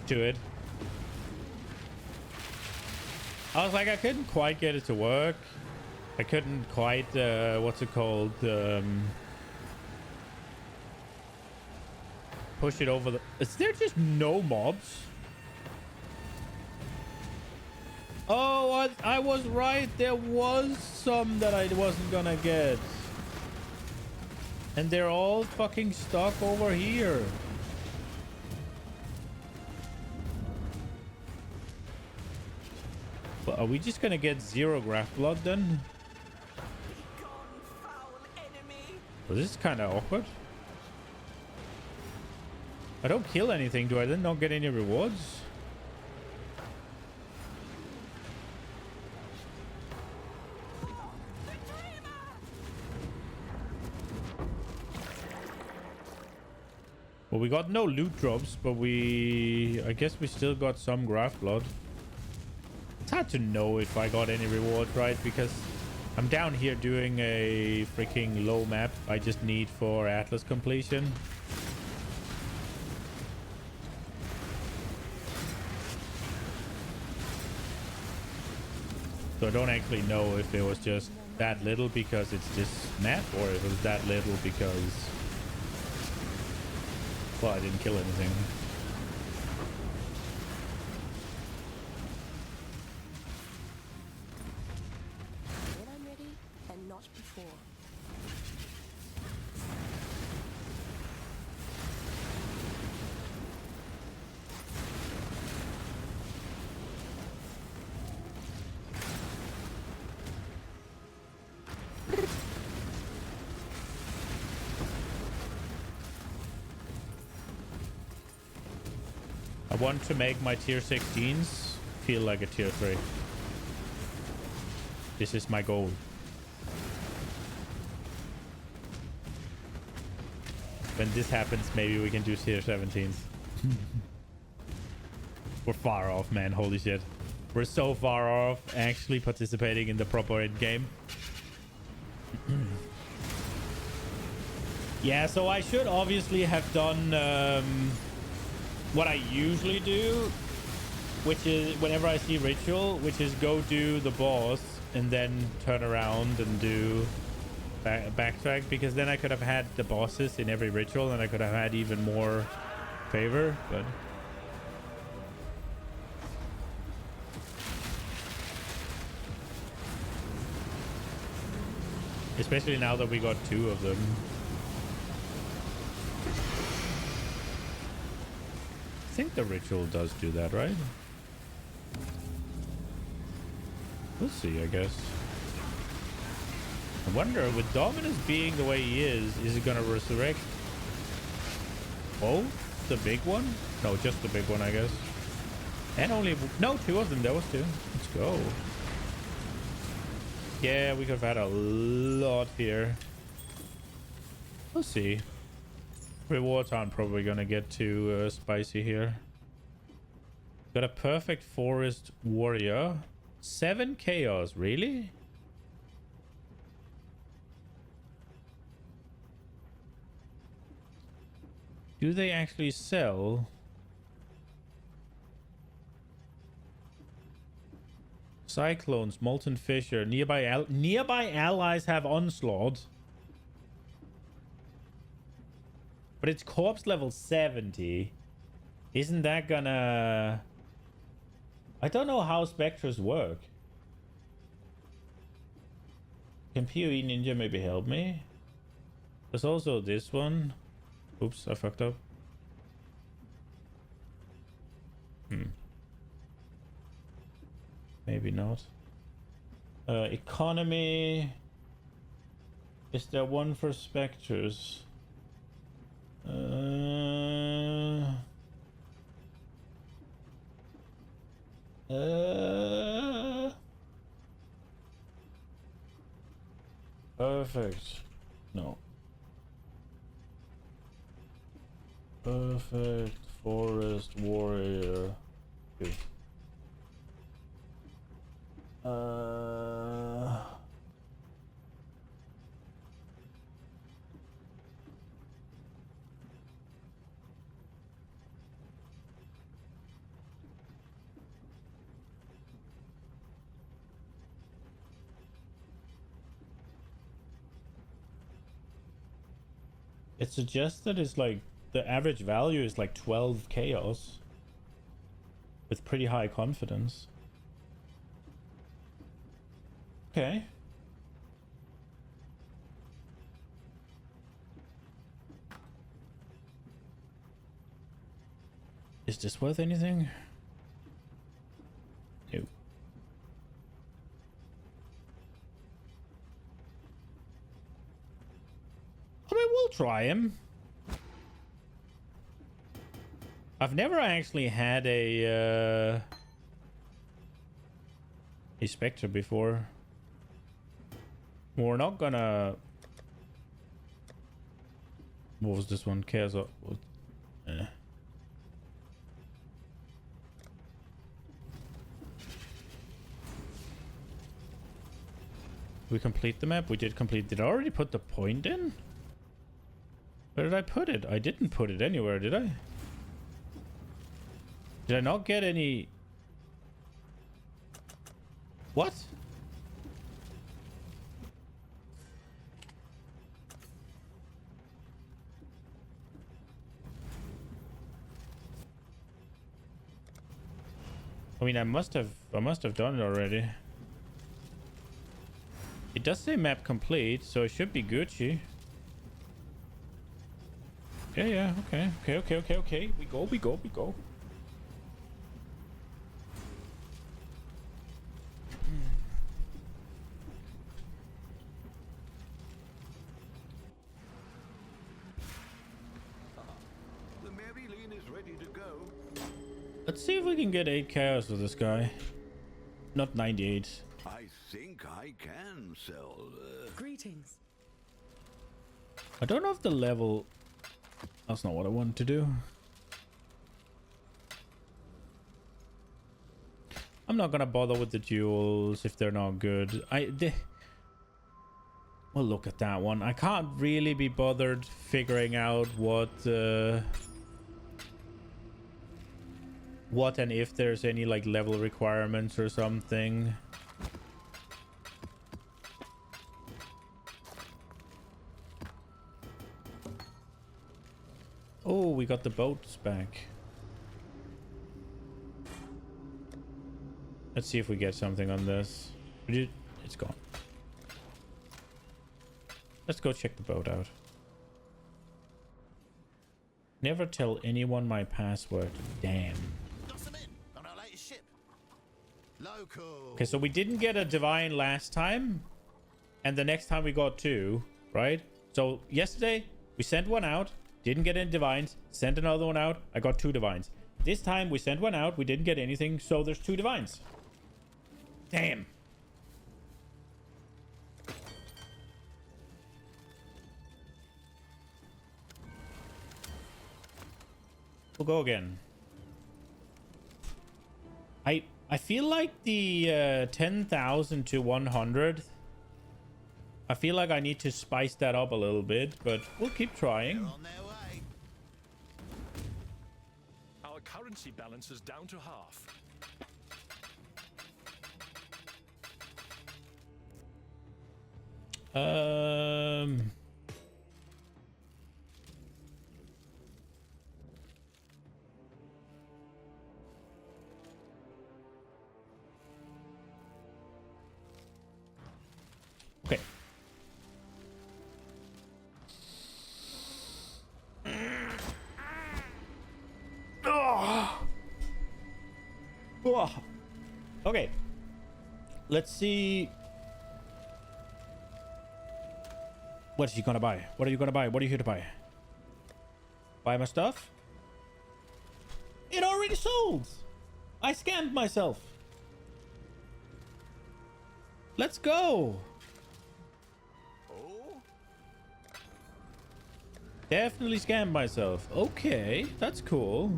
[SPEAKER 1] to it. I was like, I couldn't quite get it to work. I couldn't quite, what's it called? Push it over the... Is there just no mobs? Oh, I was right. There was some that I wasn't gonna get. And they're all fucking stuck over here. But are we just gonna get 0 Graph Blood then? Well, this is kind of awkward. I don't kill anything, do I then not get any rewards? Well, we got no loot drops, but I guess we still got some graft blood. It's hard to know if I got any reward, right? Because I'm down here doing a freaking low map I just need for Atlas completion. So I don't actually know if it was just that little because it's this map, or if it was that little because, well, I didn't kill anything.
[SPEAKER 7] When I'm ready, and not before.
[SPEAKER 1] I want to make my tier 16s feel like a tier 3. This is my goal. When this happens, maybe we can do tier 17s. We're far off, man. Holy shit. We're so far off actually participating in the proper end game. Yeah, so I should obviously have done what I usually do, which is whenever I see ritual, which is go do the boss and then turn around and do backtrack, because then I could have had the bosses in every ritual and I could have had even more favor. But especially now that we got 2 of them. I think the ritual does do that, right? We'll see, I guess. I wonder, with Dominus being the way he is he gonna resurrect both the big one? No, just the big one, I guess. And only... No, 2 of them. There was 2. Let's go. Yeah, we could have had a lot here. We'll see. Rewards aren't probably gonna get too spicy here. Got a perfect forest warrior. 7 chaos, really? Do they actually sell? Cyclones, Molten Fissure, nearby allies have Onslaught. But it's corpse level 70. Isn't that gonna... I don't know how Spectres work. Can PoE Ninja maybe help me? There's also this one. Oops, I fucked up. Maybe not. Economy. Is there one for Spectres? Perfect. No. Perfect forest warrior. Good. It suggests that it's like the average value is like 12 chaos with pretty high confidence. Okay. Is this worth anything? No. try him. I've never actually had a Spectre before. We're not gonna... What was this one? Chaos... We complete the map? We did complete. Did I already put the point in? Where did I put it? I didn't put it anywhere, did I? Did I not get any... What? I mean, I must have done it already. It does say map complete, so it should be Gucci. Yeah, okay. We go.
[SPEAKER 4] The Maryline is ready to go.
[SPEAKER 1] Let's see if we can get 8 chaos with this guy. Not 98.
[SPEAKER 4] I think I can sell.
[SPEAKER 5] Greetings.
[SPEAKER 1] I don't know if the level... That's not what I wanted to do. I'm not gonna bother with the duels if they're not good. Well, look at that one. I can't really be bothered figuring out what and if there's any like level requirements or something. Oh, we got the boats back. Let's see if we get something on this. It's gone. Let's go check the boat out. Never tell anyone my password. Damn.
[SPEAKER 3] Got some in on our latest ship. Local.
[SPEAKER 1] Okay, so we didn't get a divine last time. And the next time we got 2, right? So yesterday, we sent one out. Didn't get any divines. Sent another one out. I got 2 divines. This time, we sent one out. We didn't get anything. So there's 2 divines. Damn. We'll go again. I feel like the 10,000 to 100. I feel like I need to spice that up a little bit, but we'll keep trying.
[SPEAKER 3] On their way.
[SPEAKER 10] Our currency balance is down to half.
[SPEAKER 1] Okay. Oh. Okay. Let's see. What is he gonna buy? What are you gonna buy? What are you here to buy? Buy my stuff? It already sold! I scammed myself. Let's go!
[SPEAKER 3] Oh?
[SPEAKER 1] Definitely scammed myself. Okay, that's cool.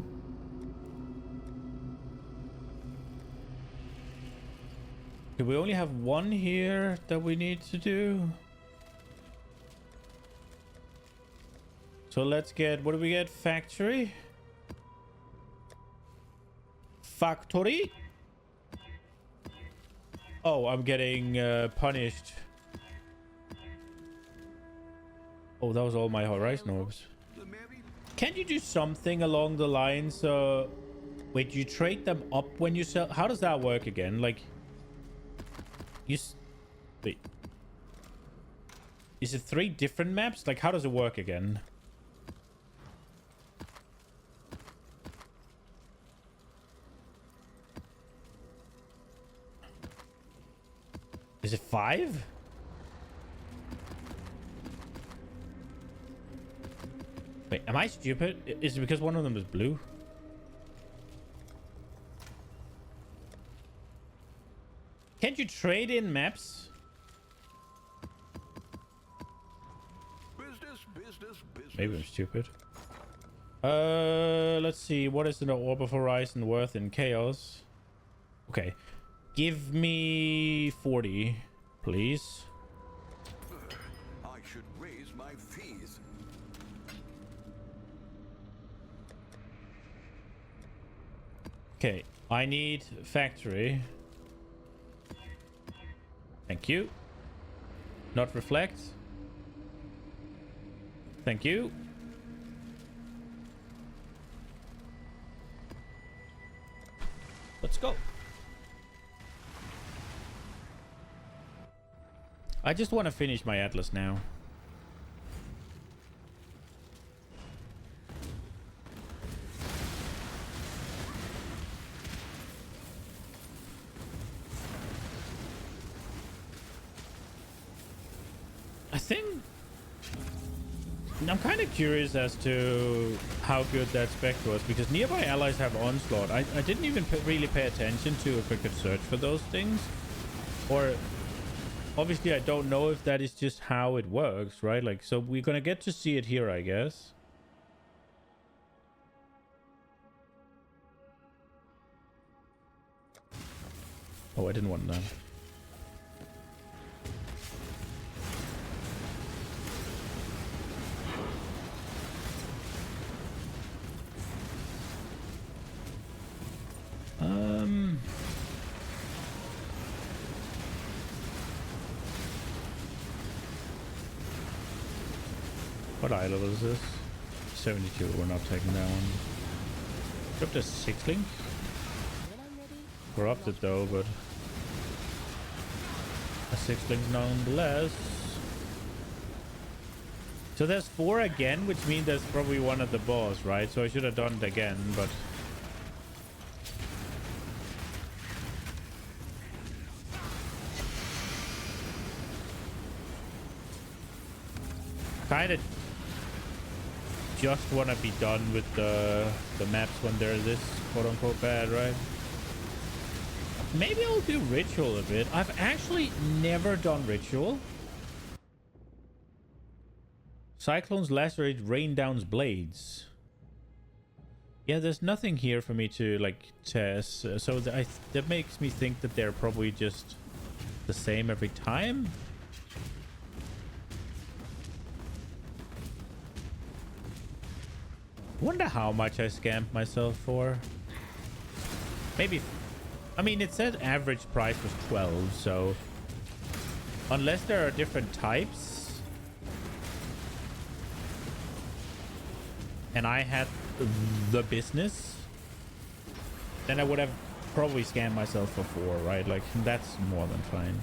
[SPEAKER 1] Do we only have one here that we need to do? So let's get, what do we get? Factory? Factory? Oh, I'm getting punished. Oh, that was all my Horizon orbs. Can't you do something along the lines? Wait, you trade them up when you sell? How does that work again? Like, wait. Is it 3 different maps? Like, how does it work again? Is it 5? Am I stupid? Is it because one of them is blue? Can't you trade in maps?
[SPEAKER 4] Business, business, business.
[SPEAKER 1] Maybe I'm stupid. Let's see. What is an Orb of Horizon worth in Chaos? Okay. Give me 40, please.
[SPEAKER 4] I should raise my fees.
[SPEAKER 1] Okay. I need factory. Thank you. Not reflect. Thank you. Let's go. I just want to finish my Atlas now. I think I'm kind of curious as to how good that spec was, because nearby allies have onslaught. I didn't even really pay attention to if I could search for those things, or obviously I don't know if that is just how it works, right? Like, so we're gonna get to see it here, I guess. Oh, I didn't want that. What eye level is this? 72. We're not taking that one. Dropped a 6-link. Corrupted though, but a 6-link nonetheless. So there's 4 again, which means that's probably one of the boss, right? So I should have done it again, but kind of just want to be done with the maps when they're this quote-unquote bad, right? Maybe I'll do ritual a bit. I've actually never done ritual. Cyclones lacerate rain down's blades. Yeah, there's nothing here for me to like test, so that makes me think that they're probably just the same every time. Wonder how much I scammed myself for. Maybe, I mean, it said average price was 12, so unless there are different types and I had the business, then I would have probably scammed myself for 4, right? Like, that's more than fine.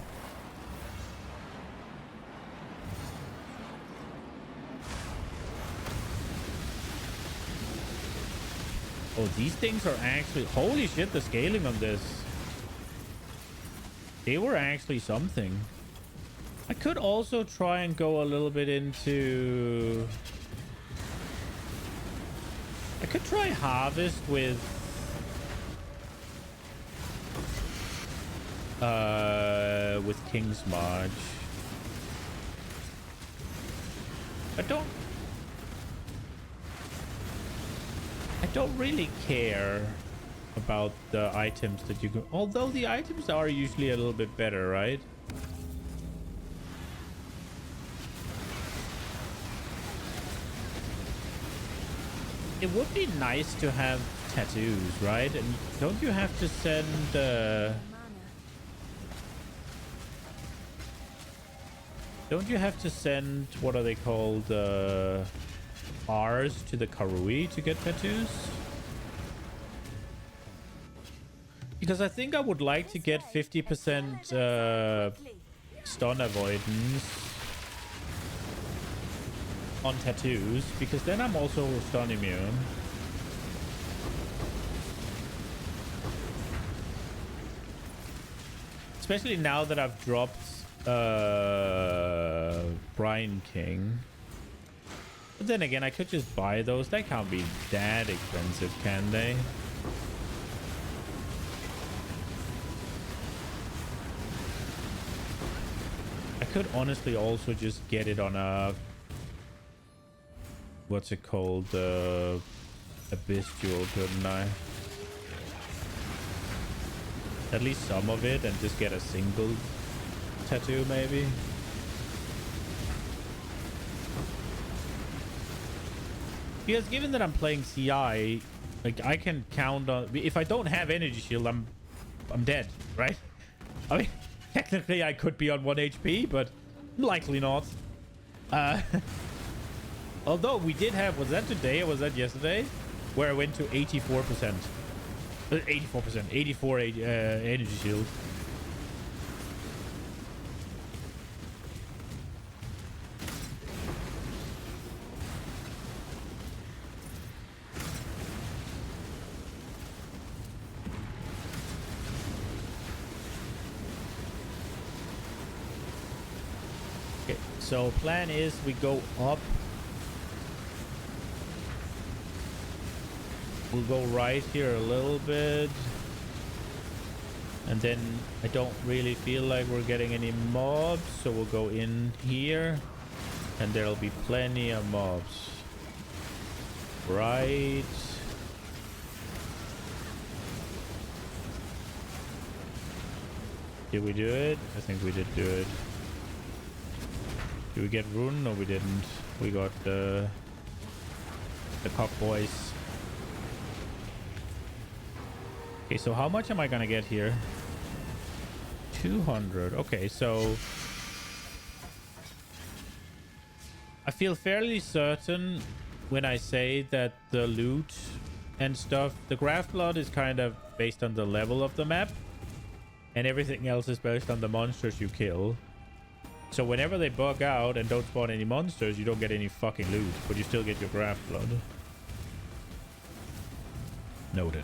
[SPEAKER 1] Oh, these things are actually... Holy shit, the scaling on this. They were actually something. I could also try and go a little bit into... I could try Harvest with... King's March. I don't really care about the items that you can... Although the items are usually a little bit better, right? It would be nice to have tattoos, right? And don't you have to send... Don't you have to send... What are they called? R's to the Karui to get tattoos? Because I think I would like to get 50% stun avoidance on tattoos, because then I'm also stun immune. Especially now that I've dropped Brian King. But then again, I could just buy those. They can't be that expensive, can they? I could honestly also just get it on a... What's it called? A bestial, couldn't I? At least some of it, and just get a single tattoo, maybe. Because given that I'm playing CI, like I can count on... If I don't have energy shield, I'm dead, right? I mean, technically I could be on 1 HP, but likely not. Although we did have... Was that today or was that yesterday? Where I went to 84%. 84%. 84 energy shield. Okay, so plan is we go up. We'll go right here a little bit. And then I don't really feel like we're getting any mobs, so we'll go in here. And there'll be plenty of mobs. Right. Did we do it? I think we did do it. Did we get rune? No, we didn't. We got the cock boys. Okay, so how much am I gonna get here? 200. Okay, so I feel fairly certain when I say that the loot and stuff, the graph blood is kind of based on the level of the map, and everything else is based on the monsters you kill. So whenever they bug out and don't spawn any monsters, you don't get any fucking loot, but you still get your graph blood. Noted.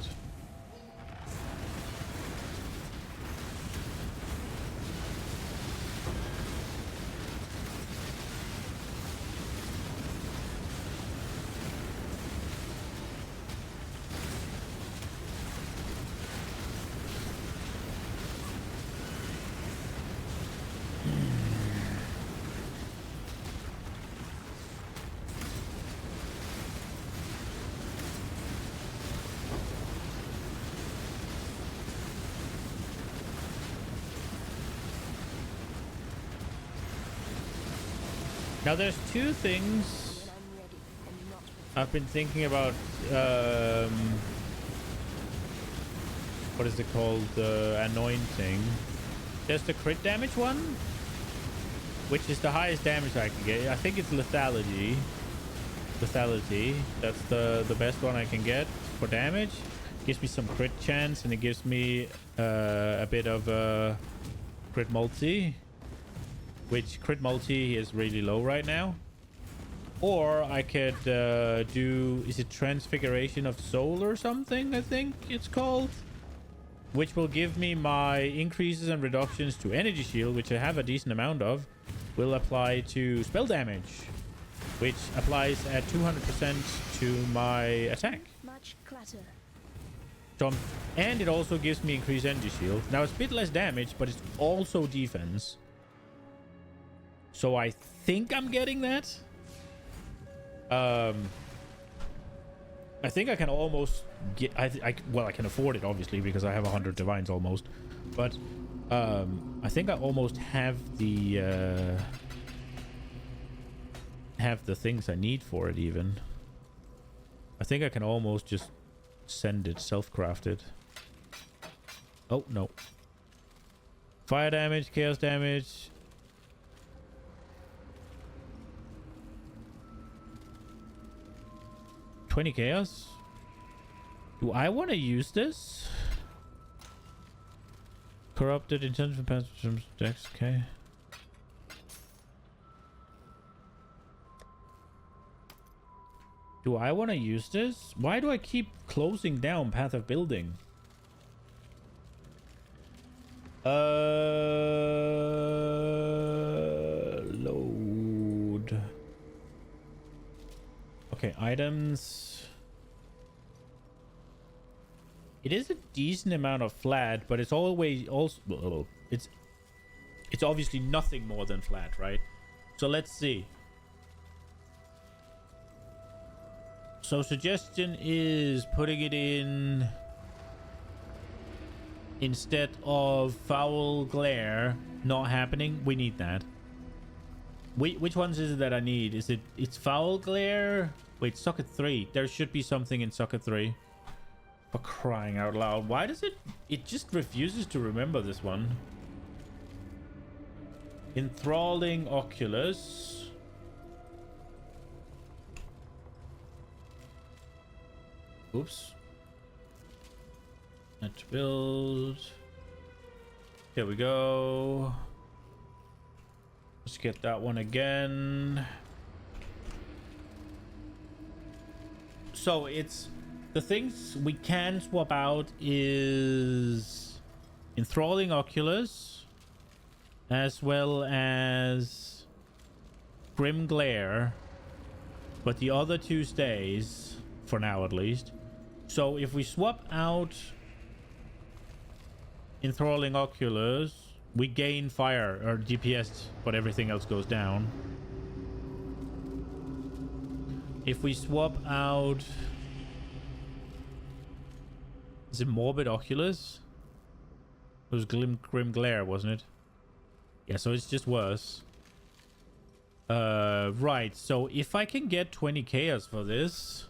[SPEAKER 1] Now there's two things I've been thinking about. What is it called? Anointing. There's the crit damage one, which is the highest damage I can get. I think it's lethality. Lethality. That's the best one I can get for damage. Gives me some crit chance, and it gives me a bit of crit multi. Which crit multi is really low right now. Or I could do... Is it Transfiguration of Soul or something, I think it's called? Which will give me my increases and reductions to energy shield, which I have a decent amount of. Will apply to spell damage, which applies at 200% to my attack.
[SPEAKER 7] Much clutter.
[SPEAKER 1] So, and it also gives me increased energy shield. Now it's a bit less damage, but it's also defense. So I think I'm getting that. I think I can almost get... well, I can afford it, obviously, because I have 100 divines almost. But I think I almost have the things I need for it, even. I think I can almost just send it self-crafted. Oh, no. Fire damage, chaos damage... 20 chaos. Do I want to use this? Corrupted intention past decks. Okay. Do I want to use this? Why do I keep closing down Path of Building? Load. Okay, items. It is a decent amount of flat, but it's always also it's obviously nothing more than flat, right? So let's see. So suggestion is putting it in instead of foul glare not happening. We need that. Which ones is it that I need? Is it's foul glare? Wait, socket 3. There should be something in socket 3. For crying out loud. Why does it just refuses to remember this one? Enthralling Oculus. Oops. Let's build. Here we go. Let's get that one again. So it's the things we can swap out is Enthralling Oculus as well as Grim Glare, but the other two stays for now at least. So if we swap out Enthralling Oculus, we gain fire or DPS, but everything else goes down. If we swap out, is it Morbid Oculus? It was Grim Glare, wasn't it? Yeah, so it's just worse. Right, so if I can get 20 chaos for this,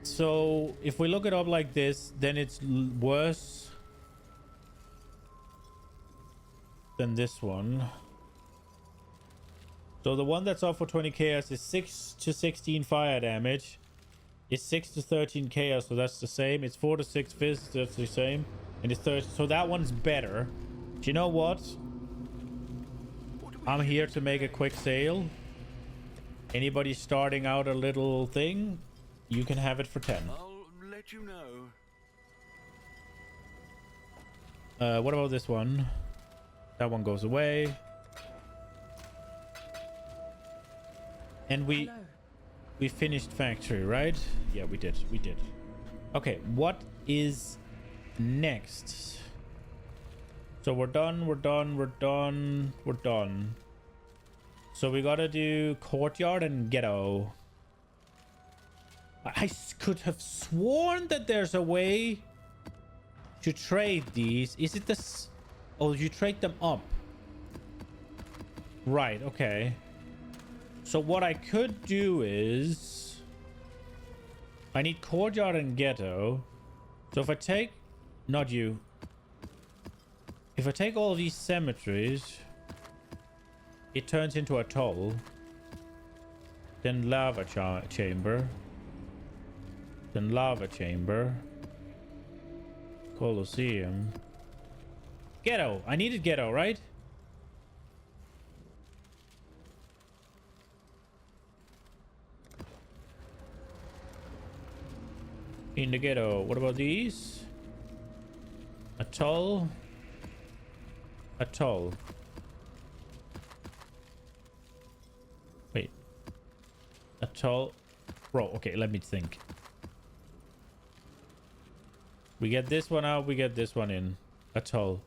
[SPEAKER 1] so if we look it up like this, then it's worse than this one. So the one that's off for 20 chaos is 6 to 16 fire damage. It's 6 to 13 chaos, so that's the same. It's 4 to 6 fists, that's the same. And it's 30, so that one's better. Do you know what? I'm here to make a quick sale. Anybody starting out a little thing, you can have it for 10.
[SPEAKER 4] I'll let you know.
[SPEAKER 1] What about this one? That one goes away. And we finished factory, right? Yeah, we did. Okay, what is next? So we're done. So we gotta do courtyard and ghetto. I could have sworn that there's a way to trade these. Is it this? Oh, you trade them up. Right, okay. So what I could do is I need courtyard and ghetto. So if I take, not you, if I take all of these cemeteries, it turns into a toll. Then lava chamber. Then lava chamber. Colosseum. Ghetto. I needed ghetto, right? In the ghetto. What about these? Atoll. Atoll. Wait. Atoll. Bro, okay, let me think. We get this one out, we get this one in. Atoll.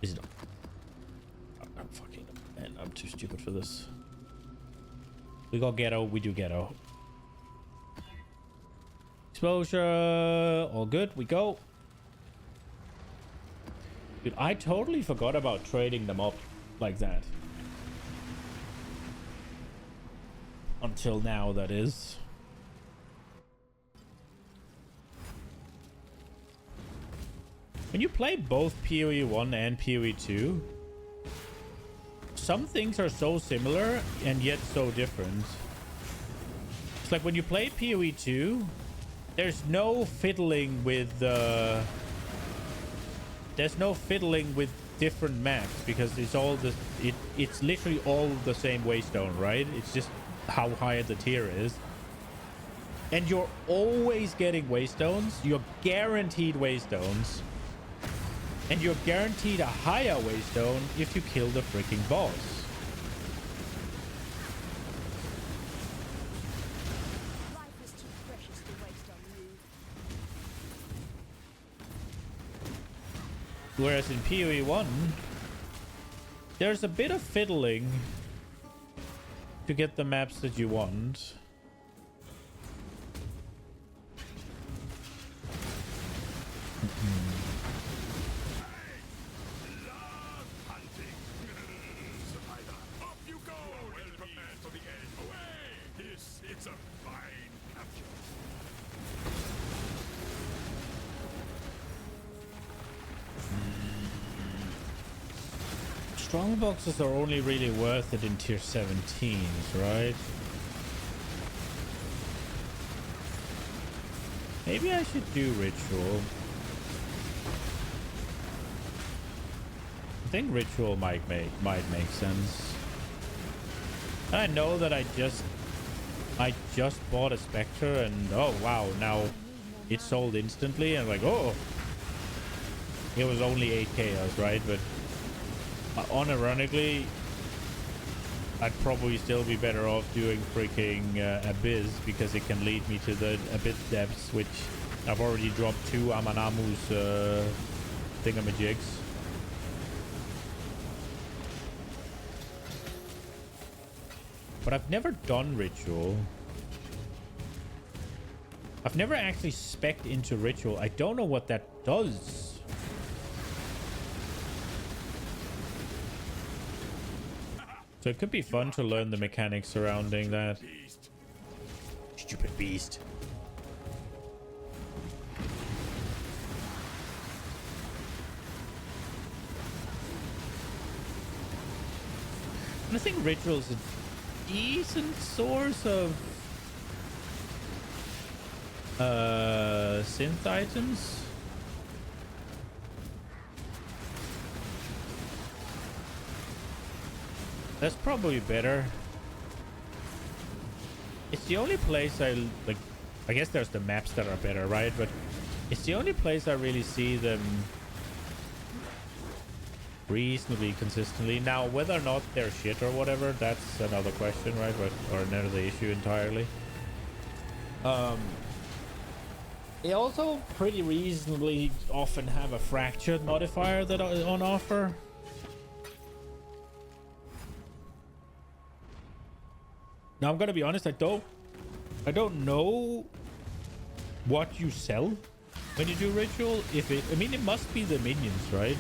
[SPEAKER 1] Is it? I'm fucking, man, I'm too stupid for this. We got ghetto, we do ghetto. Exposure, all good, we go. Dude, I totally forgot about trading them up like that. Until now, that is. When you play both PoE 1 and PoE 2, some things are so similar and yet so different. It's like when you play PoE 2, there's no fiddling with different maps because it's all it's literally all the same waystone, right? It's just how high the tier is. And you're always getting waystones. You're guaranteed waystones. And you're guaranteed a higher waystone if you kill the freaking boss.
[SPEAKER 7] Life is too precious to waste on you.
[SPEAKER 1] Whereas in PoE 1, there's a bit of fiddling to get the maps that you want. Strong boxes are only really worth it in tier 17s, right? Maybe I should do ritual. I think ritual might make sense. I know that I just bought a Spectre and oh wow, now it sold instantly and like oh, it was only 8 chaos, right? But unironically, I'd probably still be better off doing freaking Abyss because it can lead me to the Abyss depths, which I've already dropped 2 Amanamu's thingamajigs. But I've never done ritual. I've never actually spec'd into ritual. I don't know what that does. So it could be fun to learn the mechanics surrounding that. Stupid beast. And I think ritual's a decent source of synth items. That's probably better. It's the only place I like. I guess there's the maps that are better, right? But it's the only place I really see them reasonably consistently. Now, whether or not they're shit or whatever, that's another question, right? But or another issue entirely. They also pretty reasonably often have a fractured modifier that are on offer. Now I'm gonna be honest, I don't know what you sell when you do ritual. I mean it must be the minions, right?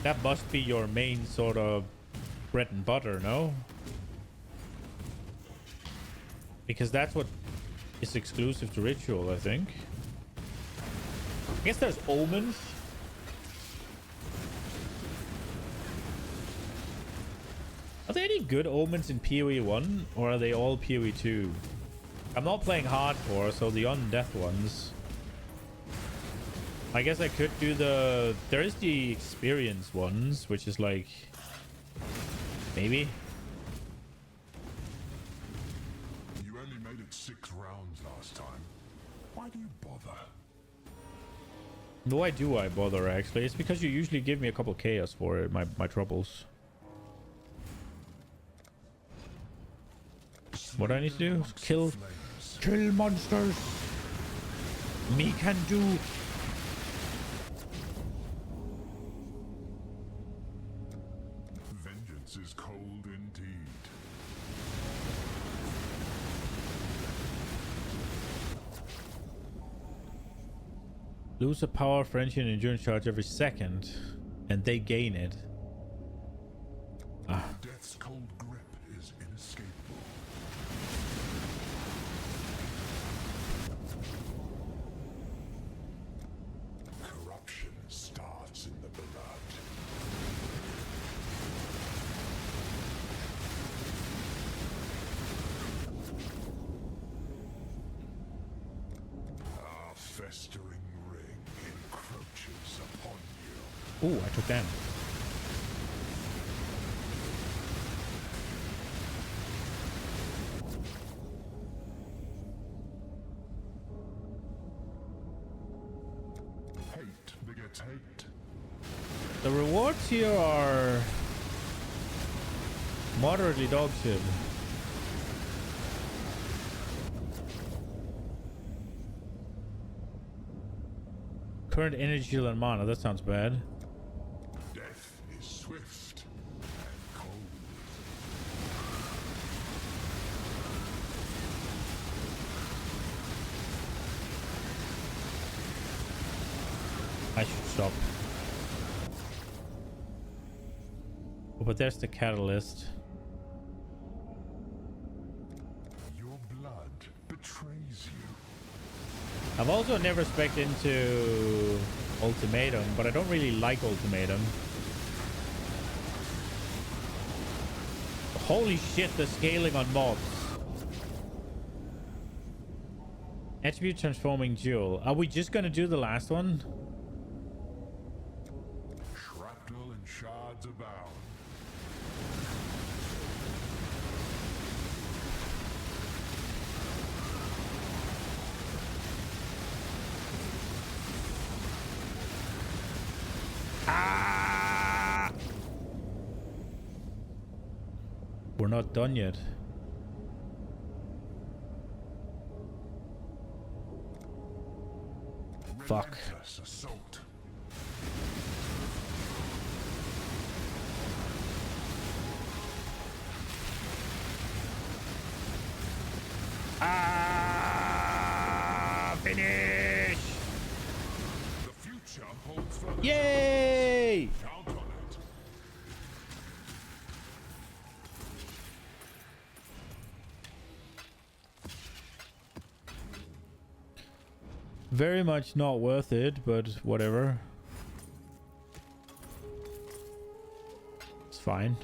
[SPEAKER 1] That must be your main sort of bread and butter, no? Because that's what is exclusive to ritual, I think. I guess there's omens. Are there any good omens in PoE 1 or are they all PoE 2? I'm not playing hardcore, so the undeath ones. I guess I could do there is the experience ones, which is like maybe.
[SPEAKER 6] You only made it 6 rounds last time. Why do you bother?
[SPEAKER 1] Why do I bother actually? It's because you usually give me a couple chaos for it, my troubles. What do I need to do? Kill monsters. Me can do.
[SPEAKER 6] Vengeance is cold indeed.
[SPEAKER 1] Lose a power, friendship, and endurance charge every second, and they gain it. Ah.
[SPEAKER 6] Death's cold grip is inescapable. Corruption starts in the blood. Our festering ring encroaches upon
[SPEAKER 1] Ooh, I took damage.
[SPEAKER 6] Hate begets hate.
[SPEAKER 1] The rewards here are moderately dog shit. Current energy and mana, that sounds bad.
[SPEAKER 6] Death is swift and cold.
[SPEAKER 1] I should stop. Oh, but there's the catalyst.
[SPEAKER 6] Your blood betrays you.
[SPEAKER 1] I've also never spec'd into Ultimatum, but I don't really like Ultimatum. Holy shit, the scaling on mobs. Attribute transforming jewel. Are we just gonna do the last one?
[SPEAKER 6] Shrapnel and shards abound.
[SPEAKER 1] Ah! We're not done yet. Fuck.
[SPEAKER 6] Relentless assault.
[SPEAKER 1] Ah! Finish!
[SPEAKER 6] The future holds further.
[SPEAKER 1] Yay!
[SPEAKER 6] Count on it.
[SPEAKER 1] Very much not worth it, but whatever. It's fine.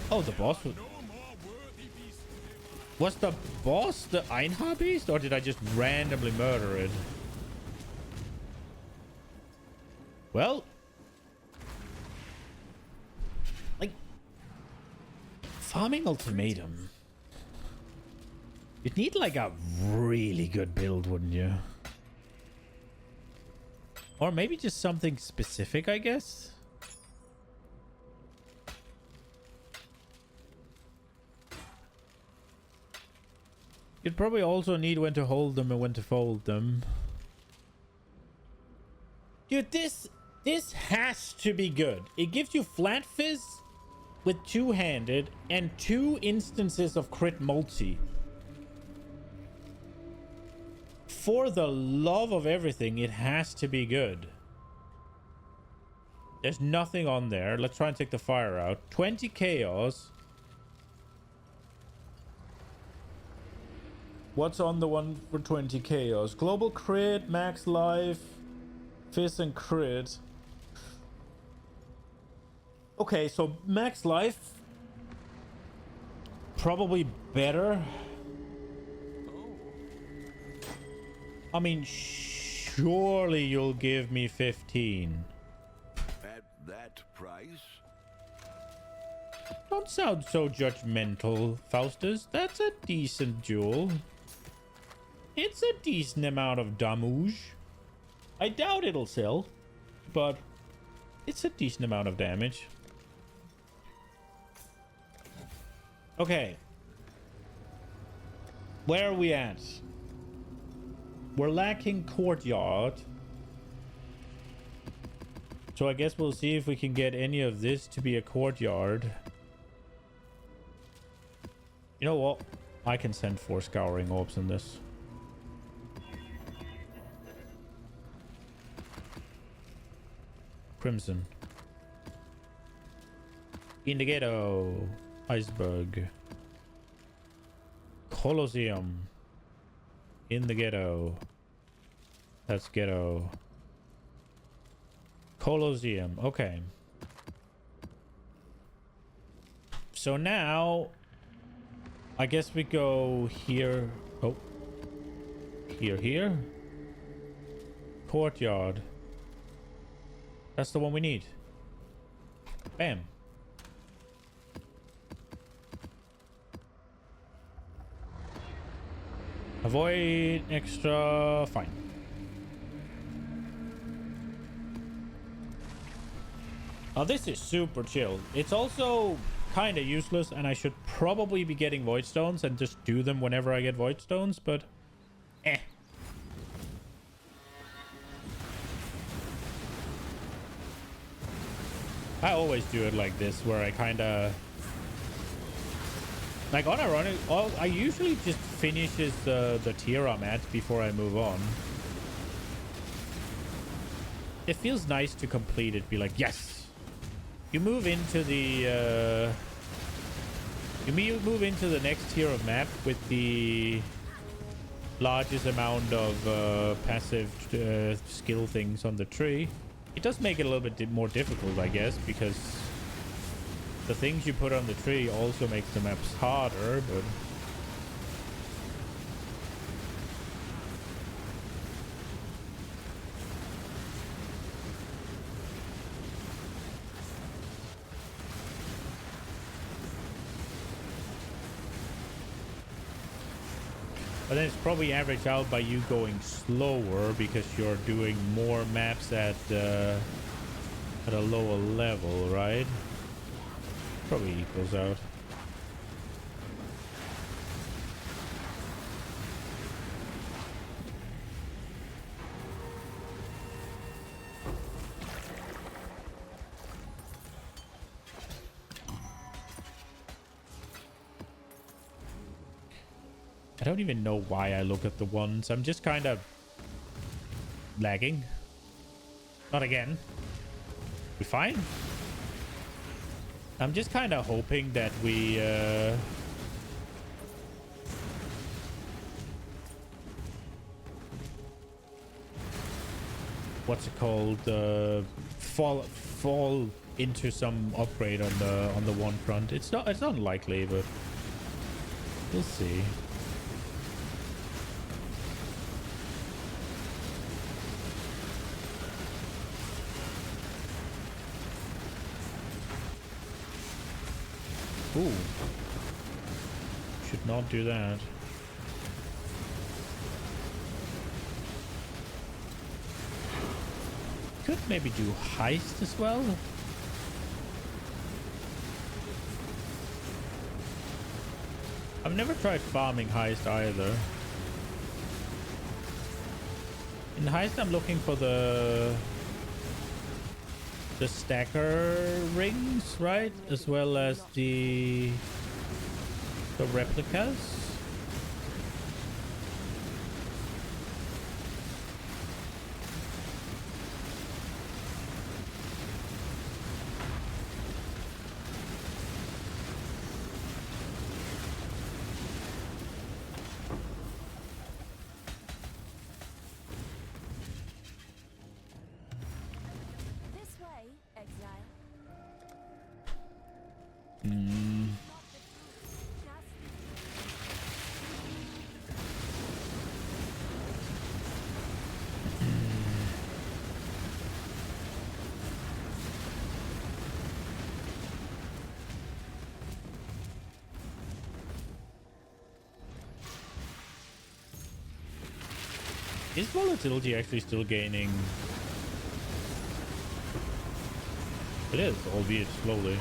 [SPEAKER 1] Oh, the boss was the boss the Einhar beast, or did I just randomly murder it? Well, like farming Ultimatum, you'd need like a really good build, wouldn't you? Or maybe just something specific, I guess. You'd probably also need when to hold them and when to fold them. Dude, this has to be good. It gives you flat fizz with two-handed and 2 instances of crit multi. For the love of everything, it has to be good. There's nothing on there. Let's try and take the fire out. 20 chaos. What's on the one for 20 chaos? Global crit, max life, fizz and crit. Okay, so max life probably better. I mean, surely you'll give me 15.
[SPEAKER 4] At that price?
[SPEAKER 1] Don't sound so judgmental, Faustus. That's a decent jewel. It's a decent amount of damage. I doubt it'll sell, but it's a decent amount of damage. Okay. Where are we at? We're lacking courtyard. So I guess we'll see if we can get any of this to be a courtyard. You know what? I can send 4 scouring orbs in this. Crimson. In the ghetto. Iceberg. Colosseum. In the ghetto. That's ghetto. Colosseum. Okay. so now I guess we go here. Oh, here. Courtyard. That's the one we need. Bam. Avoid extra. Fine. Now this is super chill. It's also kind of useless, and I should probably be getting void stones and just do them whenever I get void stones, but eh. I always do it like this, where I kind of like unironic. I usually just finishes the tier I'm at before I move on. It feels nice to complete it. Be like, yes, you move into the next tier of map with the largest amount of passive skill things on the tree. It does make it a little bit more difficult, I guess, because the things you put on the tree also makes the maps harder, but then it's probably averaged out by you going slower because you're doing more maps at a lower level, right? Probably equals out. I don't even know why I look at the ones. I'm just kind of lagging. Not again. We fine? I'm just kind of hoping that we what's it called? Fall into some upgrade on the one front. It's unlikely, but we'll see. Ooh. Should not do that. Could maybe do heist as well. I've never tried farming heist either. In heist I'm looking for the stacker rings, right? As well as the replicas. Is volatility actually still gaining? It is, albeit slowly.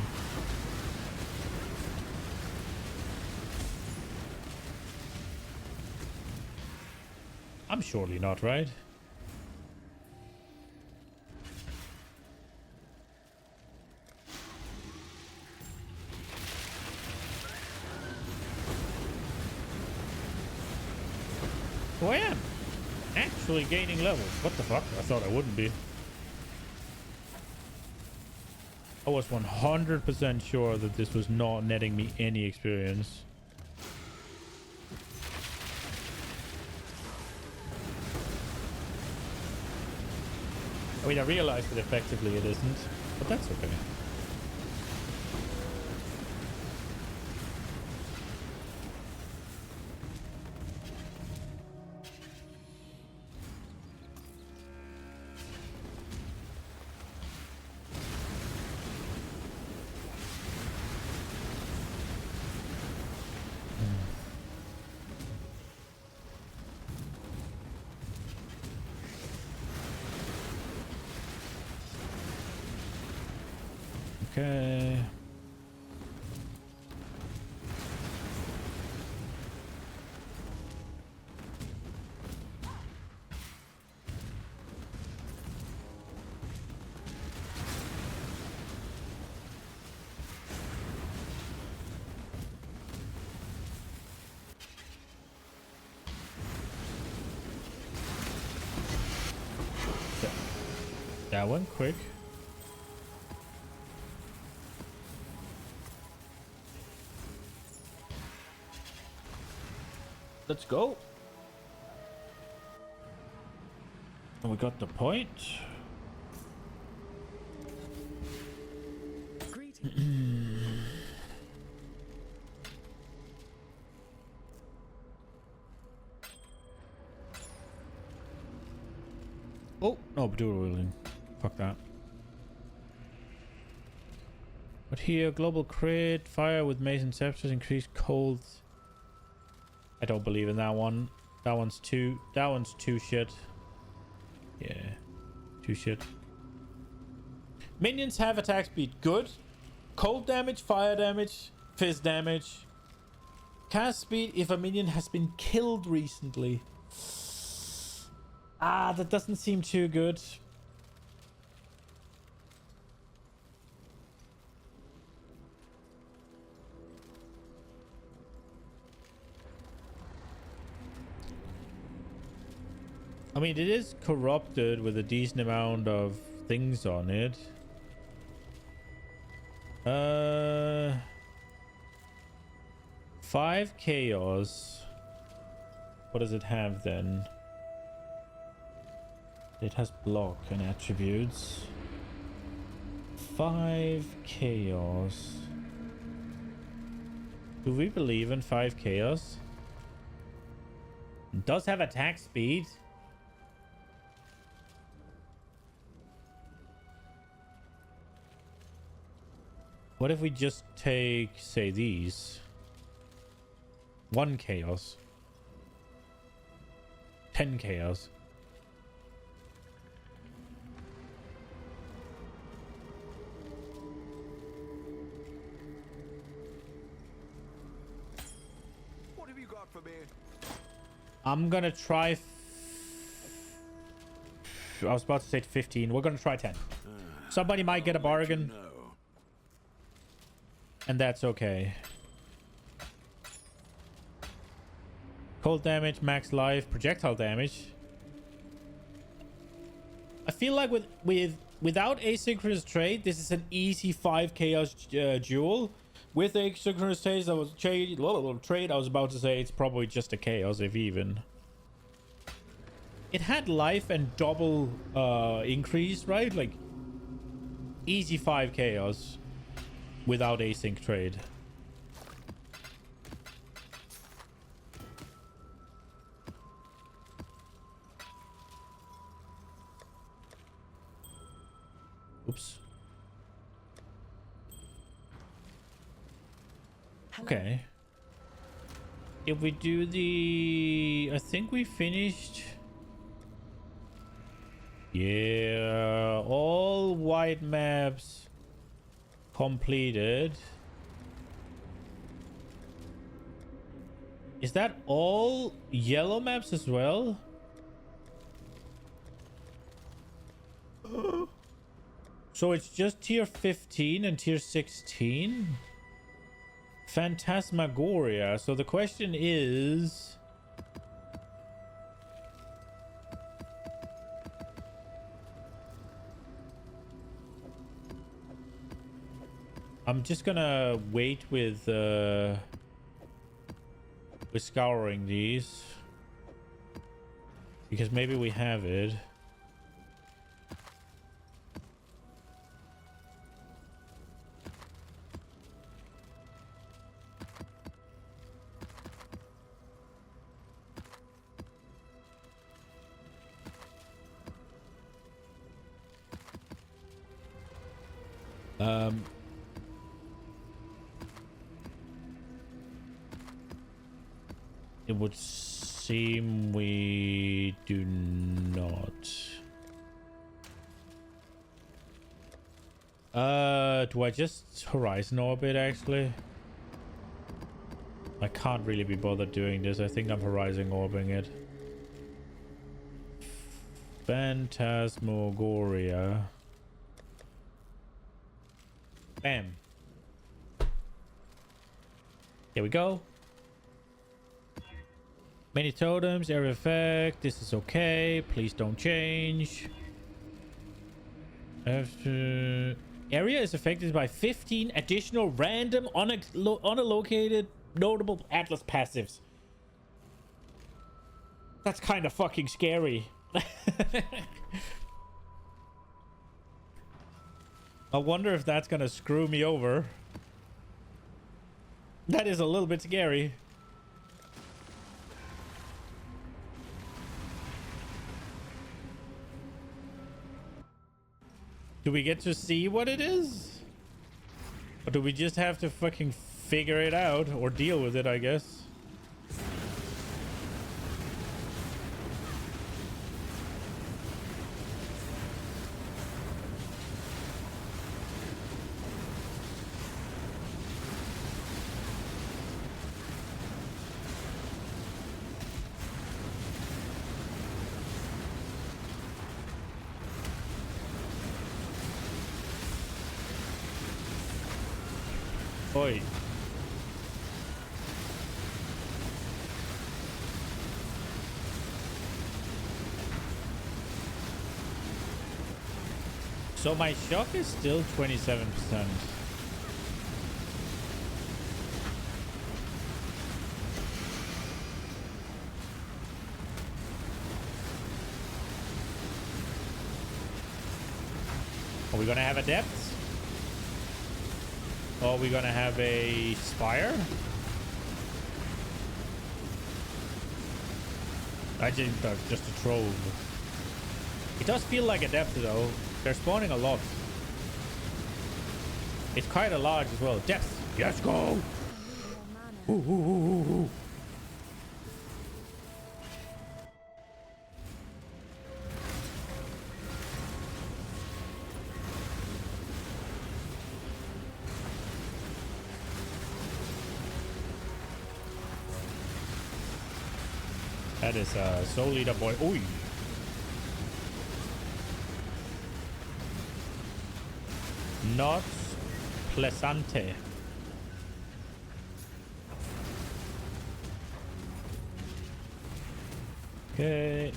[SPEAKER 1] I'm surely not, right? Oh, I am actually gaining levels. What the fuck? I thought I wouldn't be. I was 100% sure that this was not netting me any experience. I mean, I realized that effectively it isn't, but that's okay. Okay. That went quick. Let's go. And we got the point. Oh, no, dual wielding. Fuck that. But here, global crit, fire with mason scepters, increased cold. I don't believe in that one. That one's too shit. Yeah, too shit. Minions have attack speed. Good. Cold damage, fire damage, fizz damage. Cast speed if a minion has been killed recently. Ah, that doesn't seem too good. I mean, it is corrupted with a decent amount of things on it. 5 chaos. What does it have then? It has block and attributes. 5 chaos. Do we believe in 5 chaos? It does have attack speed. What if we just take, say, these? 1 chaos. 10 chaos.
[SPEAKER 4] What have you got for me?
[SPEAKER 1] I'm gonna try... I was about to say 15. We're gonna try 10. Somebody might get a bargain. And that's okay. Cold damage, max life, projectile damage. I feel like without asynchronous trade, this is an easy 5 chaos duel. With asynchronous trade, I was about to say it's probably just a chaos, if even. It had life and double increase, right? Like easy 5 chaos without async trade. Oops. Okay. If we do the... I think we finished... Yeah, all white maps completed. Is that all yellow maps as well? So it's just tier 15 and tier 16? Phantasmagoria. So the question is... I'm just gonna wait with scouring these. Because maybe we have it. It would seem we do not. Do I just horizon orbit actually? I can't really be bothered doing this. I think I'm horizon orbiting it. Phantasmagoria. Bam. Here we go. Many totems, area effect. This is okay. Please don't change. Area is affected by 15 additional random unallocated notable Atlas passives. That's kind of fucking scary. I wonder if that's gonna screw me over. That is a little bit scary. Do we get to see what it is? Or do we just have to fucking figure it out or deal with it, I guess? Oi. So my shock is still 27%. Are we gonna have a depth? Or are we gonna have a spire? I think that's just a trove. It does feel like a depth though. They're spawning a lot. It's quite a large as well. Depth. Let's go. Ooh, ooh, ooh, ooh, ooh. That is Soul Leader boy. Oi. Not Plesante. Okay.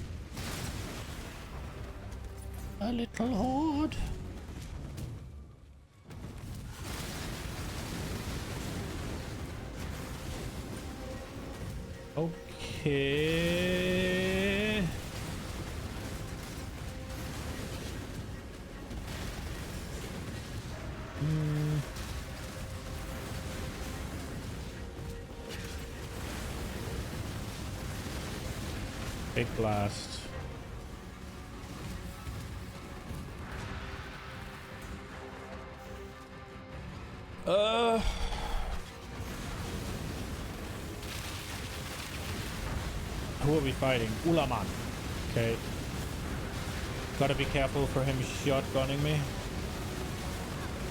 [SPEAKER 1] A little horde. Okay. Big blast. Who are we fighting? Ulaman. Okay. Gotta be careful for him shotgunning me.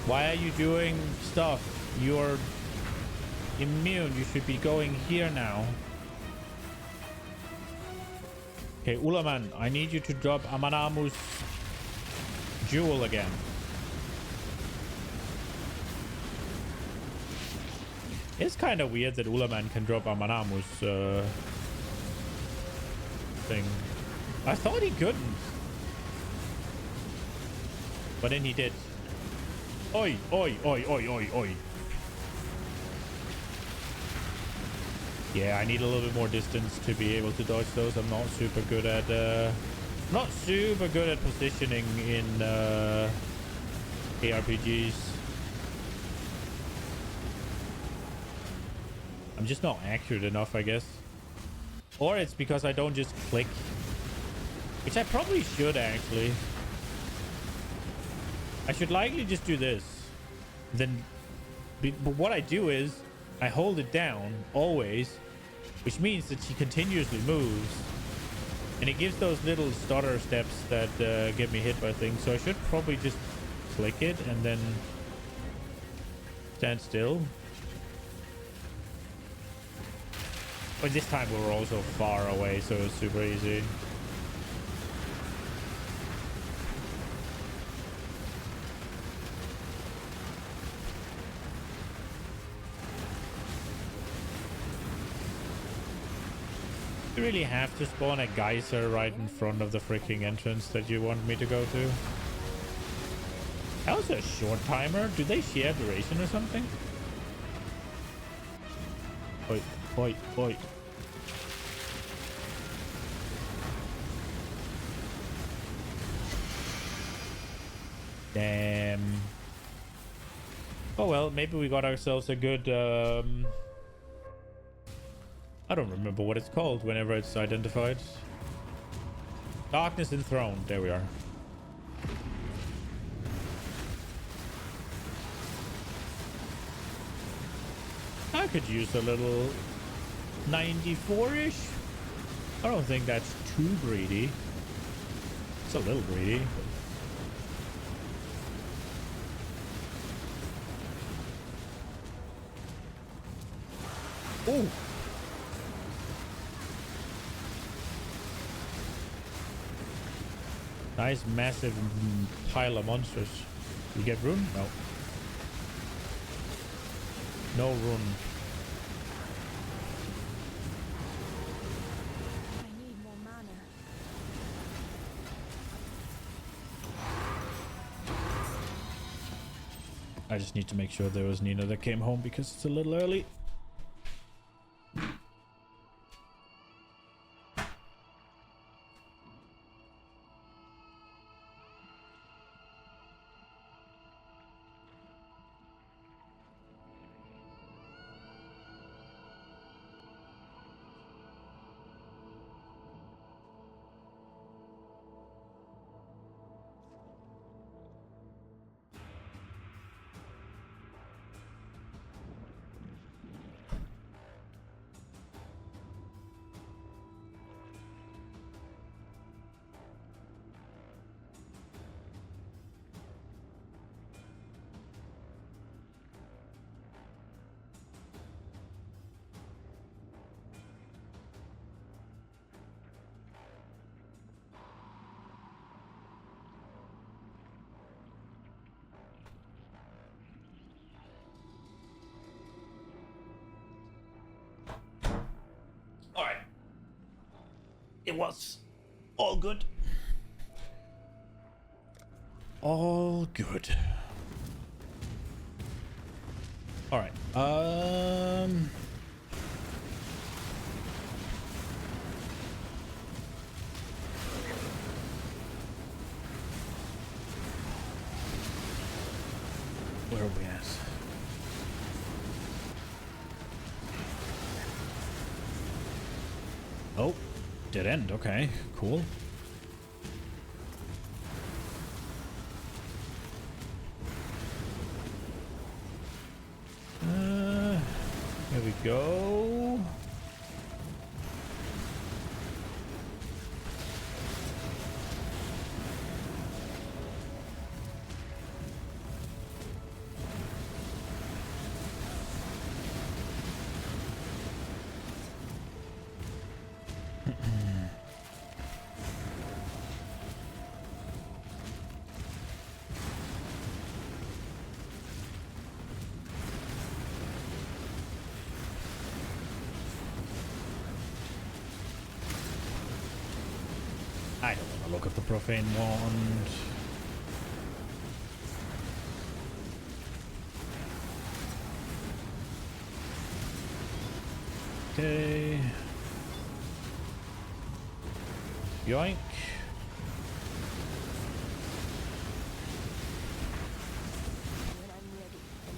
[SPEAKER 1] Why are you doing stuff? You're immune. You should be going here now. Okay, Ulaman, I need you to drop Amanamu's jewel again. It's kind of weird that Ulaman can drop Amanamu's thing. I thought he couldn't. But then he did. Oi, oi, oi, oi, oi, oi. Yeah, I need a little bit more distance to be able to dodge those. I'm not super good at positioning in ARPGs. I'm just not accurate enough, I guess. Or it's because I don't just click. Which I probably should, actually. I should likely just do this. Then, but what I do is, I hold it down, always. Which means that she continuously moves. And it gives those little stutter steps that get me hit by things. So I should probably just click it and then stand still. But this time we were also far away, so it was super easy. You really have to spawn a geyser right in front of the freaking entrance that you want me to go to? That was a short timer. Do they share duration or something? Oi, oi, oi. Damn. Oh well, maybe we got ourselves a good I don't remember what it's called whenever it's identified. Darkness enthroned. There we are. I could use a little 94-ish. I don't think that's too greedy. It's a little greedy. Ooh. Nice massive pile of monsters. You get rune? No. No rune.
[SPEAKER 7] I need more mana.
[SPEAKER 1] I just need to make sure there was Nina that came home because it's a little early. It was all good. All good. All right. Where are we at? Oh. Dead end, okay, cool. Here we go. I don't want to look at the profane wand. Okay. Yoink.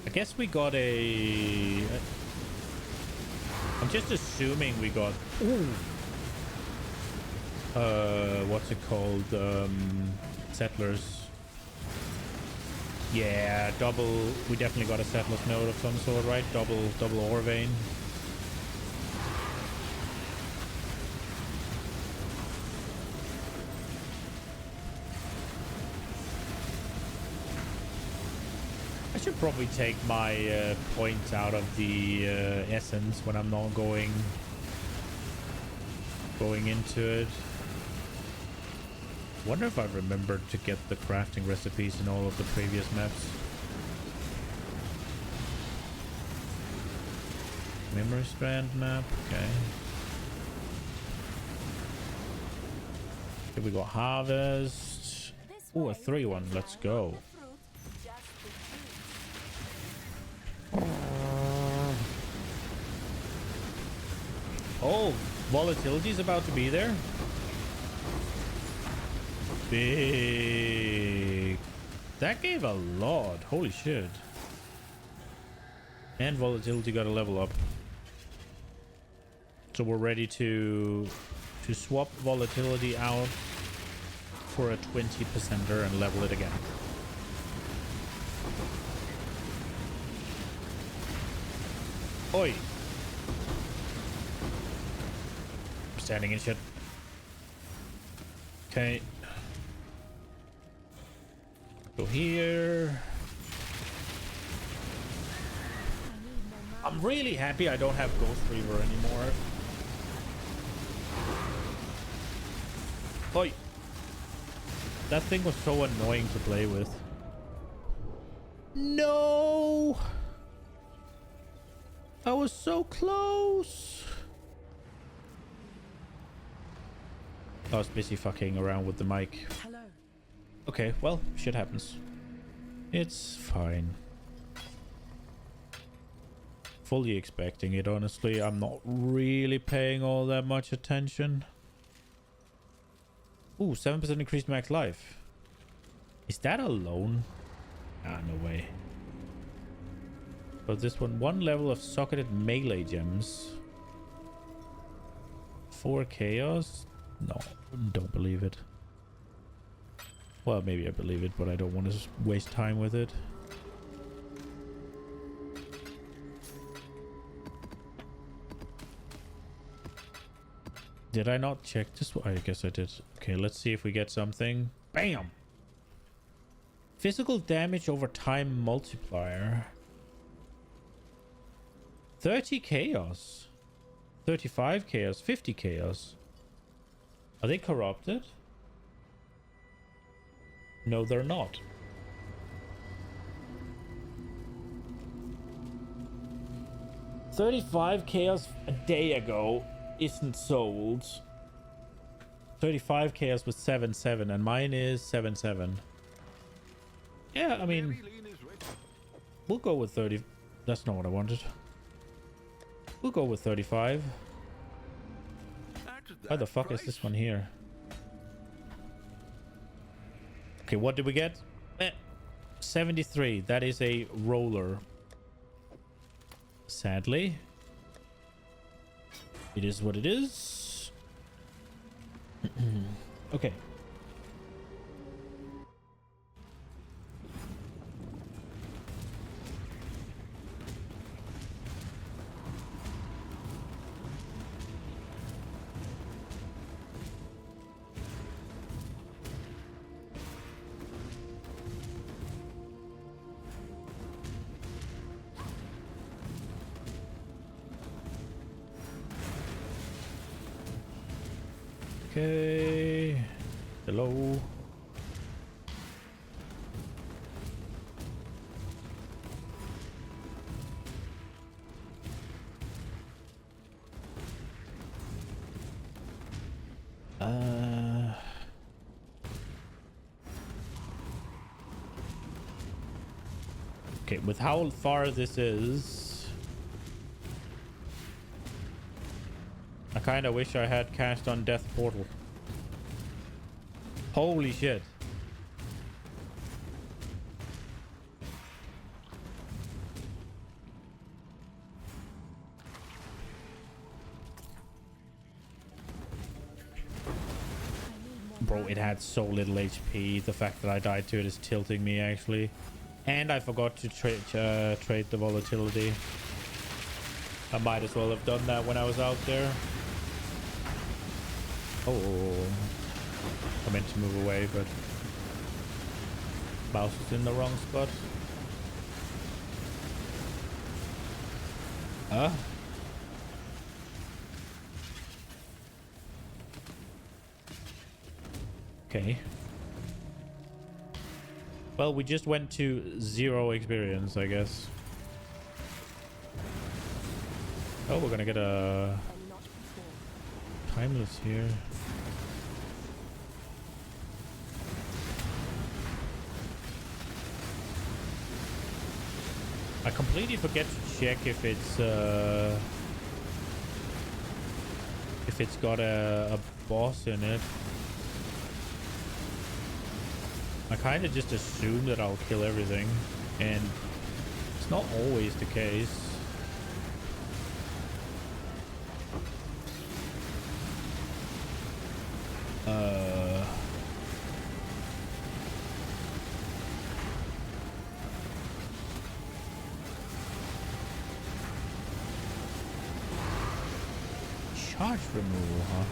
[SPEAKER 1] I guess we got a... I'm just assuming we got... Ooh. What's it called? Settlers. Yeah, double. We definitely got a settlers node of some sort, right? Double ore vein. should probably take my points out of the essence when I'm not going into it. Wonder if I remembered to get the crafting recipes in all of the previous maps. Memory strand map, okay. Here we go, harvest. Oh, a 3-1, let's go. Oh, volatility is about to be there. Big. That gave a lot. Holy shit. And volatility got a level up. So we're ready to swap volatility out for a 20%er and level it again. Oi. I'm standing in shit. Okay. Go here. I'm really happy I don't have Ghost Reaver anymore. Oi. That thing was so annoying to play with. No! I was so close. I was busy fucking around with the mic.
[SPEAKER 7] Hello.
[SPEAKER 1] Okay, well, shit happens. It's fine. Fully expecting it, honestly. I'm not really paying all that much attention. Ooh, 7% increased max life. Is that alone? Ah, no way. But this one level of socketed melee gems. 4 chaos? No, don't believe it. Well, maybe I believe it, but I don't want to waste time with it. Did I not check this? I guess I did. Okay, let's see if we get something. Bam! Physical damage over time multiplier. 30 chaos. 35 chaos. 50 chaos. Are they corrupted? No, they're not. $35 chaos a day ago isn't sold. 35 chaos was 7-7 and mine is 7-7. Yeah, I mean, we'll go with 30. That's not what I wanted. We'll go with 35. Why the fuck is this one here? Okay, what did we get? 73. That is a roller. Sadly. It is what it is. Okay. Okay. Hello. Okay, with how far this is, I kind of wish I had cast on Death Portal. Holy shit. Bro, it had so little HP. The fact that I died to it is tilting me, actually. And I forgot to trade the volatility. I might as well have done that when I was out there. Oh, I meant to move away, but mouse was in the wrong spot. Okay. Well, we just went to 0 experience, I guess. Oh, we're gonna get a timeless here. I completely forget to check if it's got a boss in it. I kind of just assume that I'll kill everything, and it's not always the case. Charge removal, huh?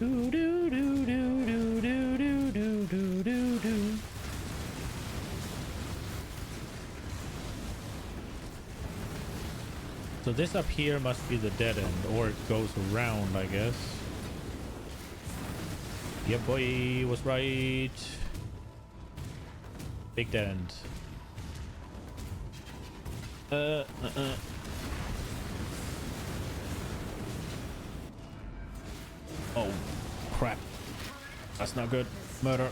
[SPEAKER 1] Do do do do do do do do do do do. So this up here must be the dead end, or it goes around, I guess. Yeah, boy, was right. Big dead end. Oh, crap. That's not good. Murder.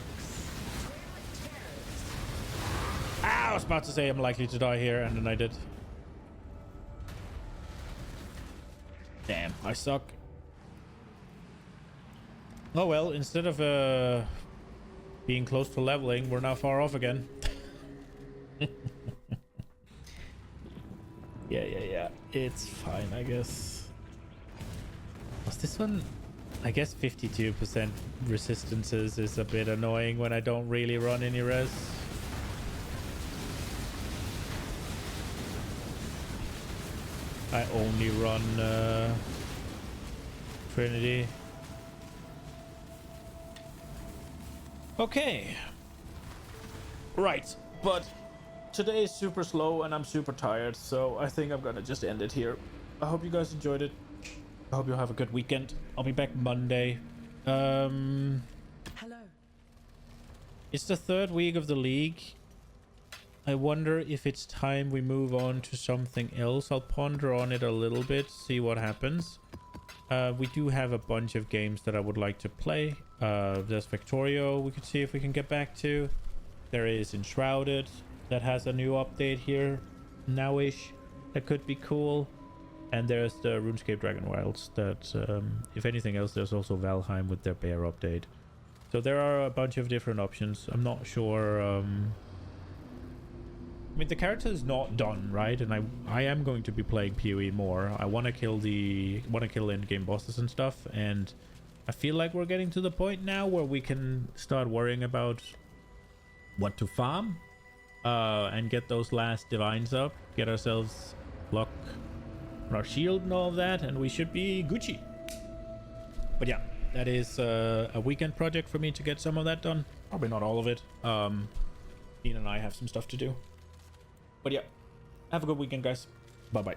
[SPEAKER 1] Ah, I was about to say I'm likely to die here, and then I did. Damn, I suck. Oh well, instead of being close to leveling, we're now far off again. Yeah. It's fine, I guess. Was this one? I guess 52% resistances is a bit annoying when I don't really run any res. I only run Trinity. Okay. Right, but today is super slow and I'm super tired, so I think I'm gonna just end it here. I hope you guys enjoyed it. I hope you'll have a good weekend. I'll be back Monday.
[SPEAKER 5] Hello.
[SPEAKER 1] It's the 3rd week of the league. I wonder if it's time we move on to something else. I'll ponder on it a little bit, see what happens. We do have a bunch of games that I would like to play. There's Victorio we could see if we can get back to. There is Enshrouded that has a new update here now-ish. That could be cool. And there's the RuneScape Dragon Wilds that, if anything else, there's also Valheim with their bear update. So there are a bunch of different options. I'm not sure. I mean, the character is not done, right? And I am going to be playing PoE more. I want to kill end-game bosses and stuff. And I feel like we're getting to the point now where we can start worrying about what to farm. And get those last divines up. Get ourselves luck on our shield and all of that. And we should be Gucci. But yeah, that is a weekend project for me to get some of that done. Probably not all of it. Ian and I have some stuff to do. But yeah, have a good weekend, guys. Bye-bye.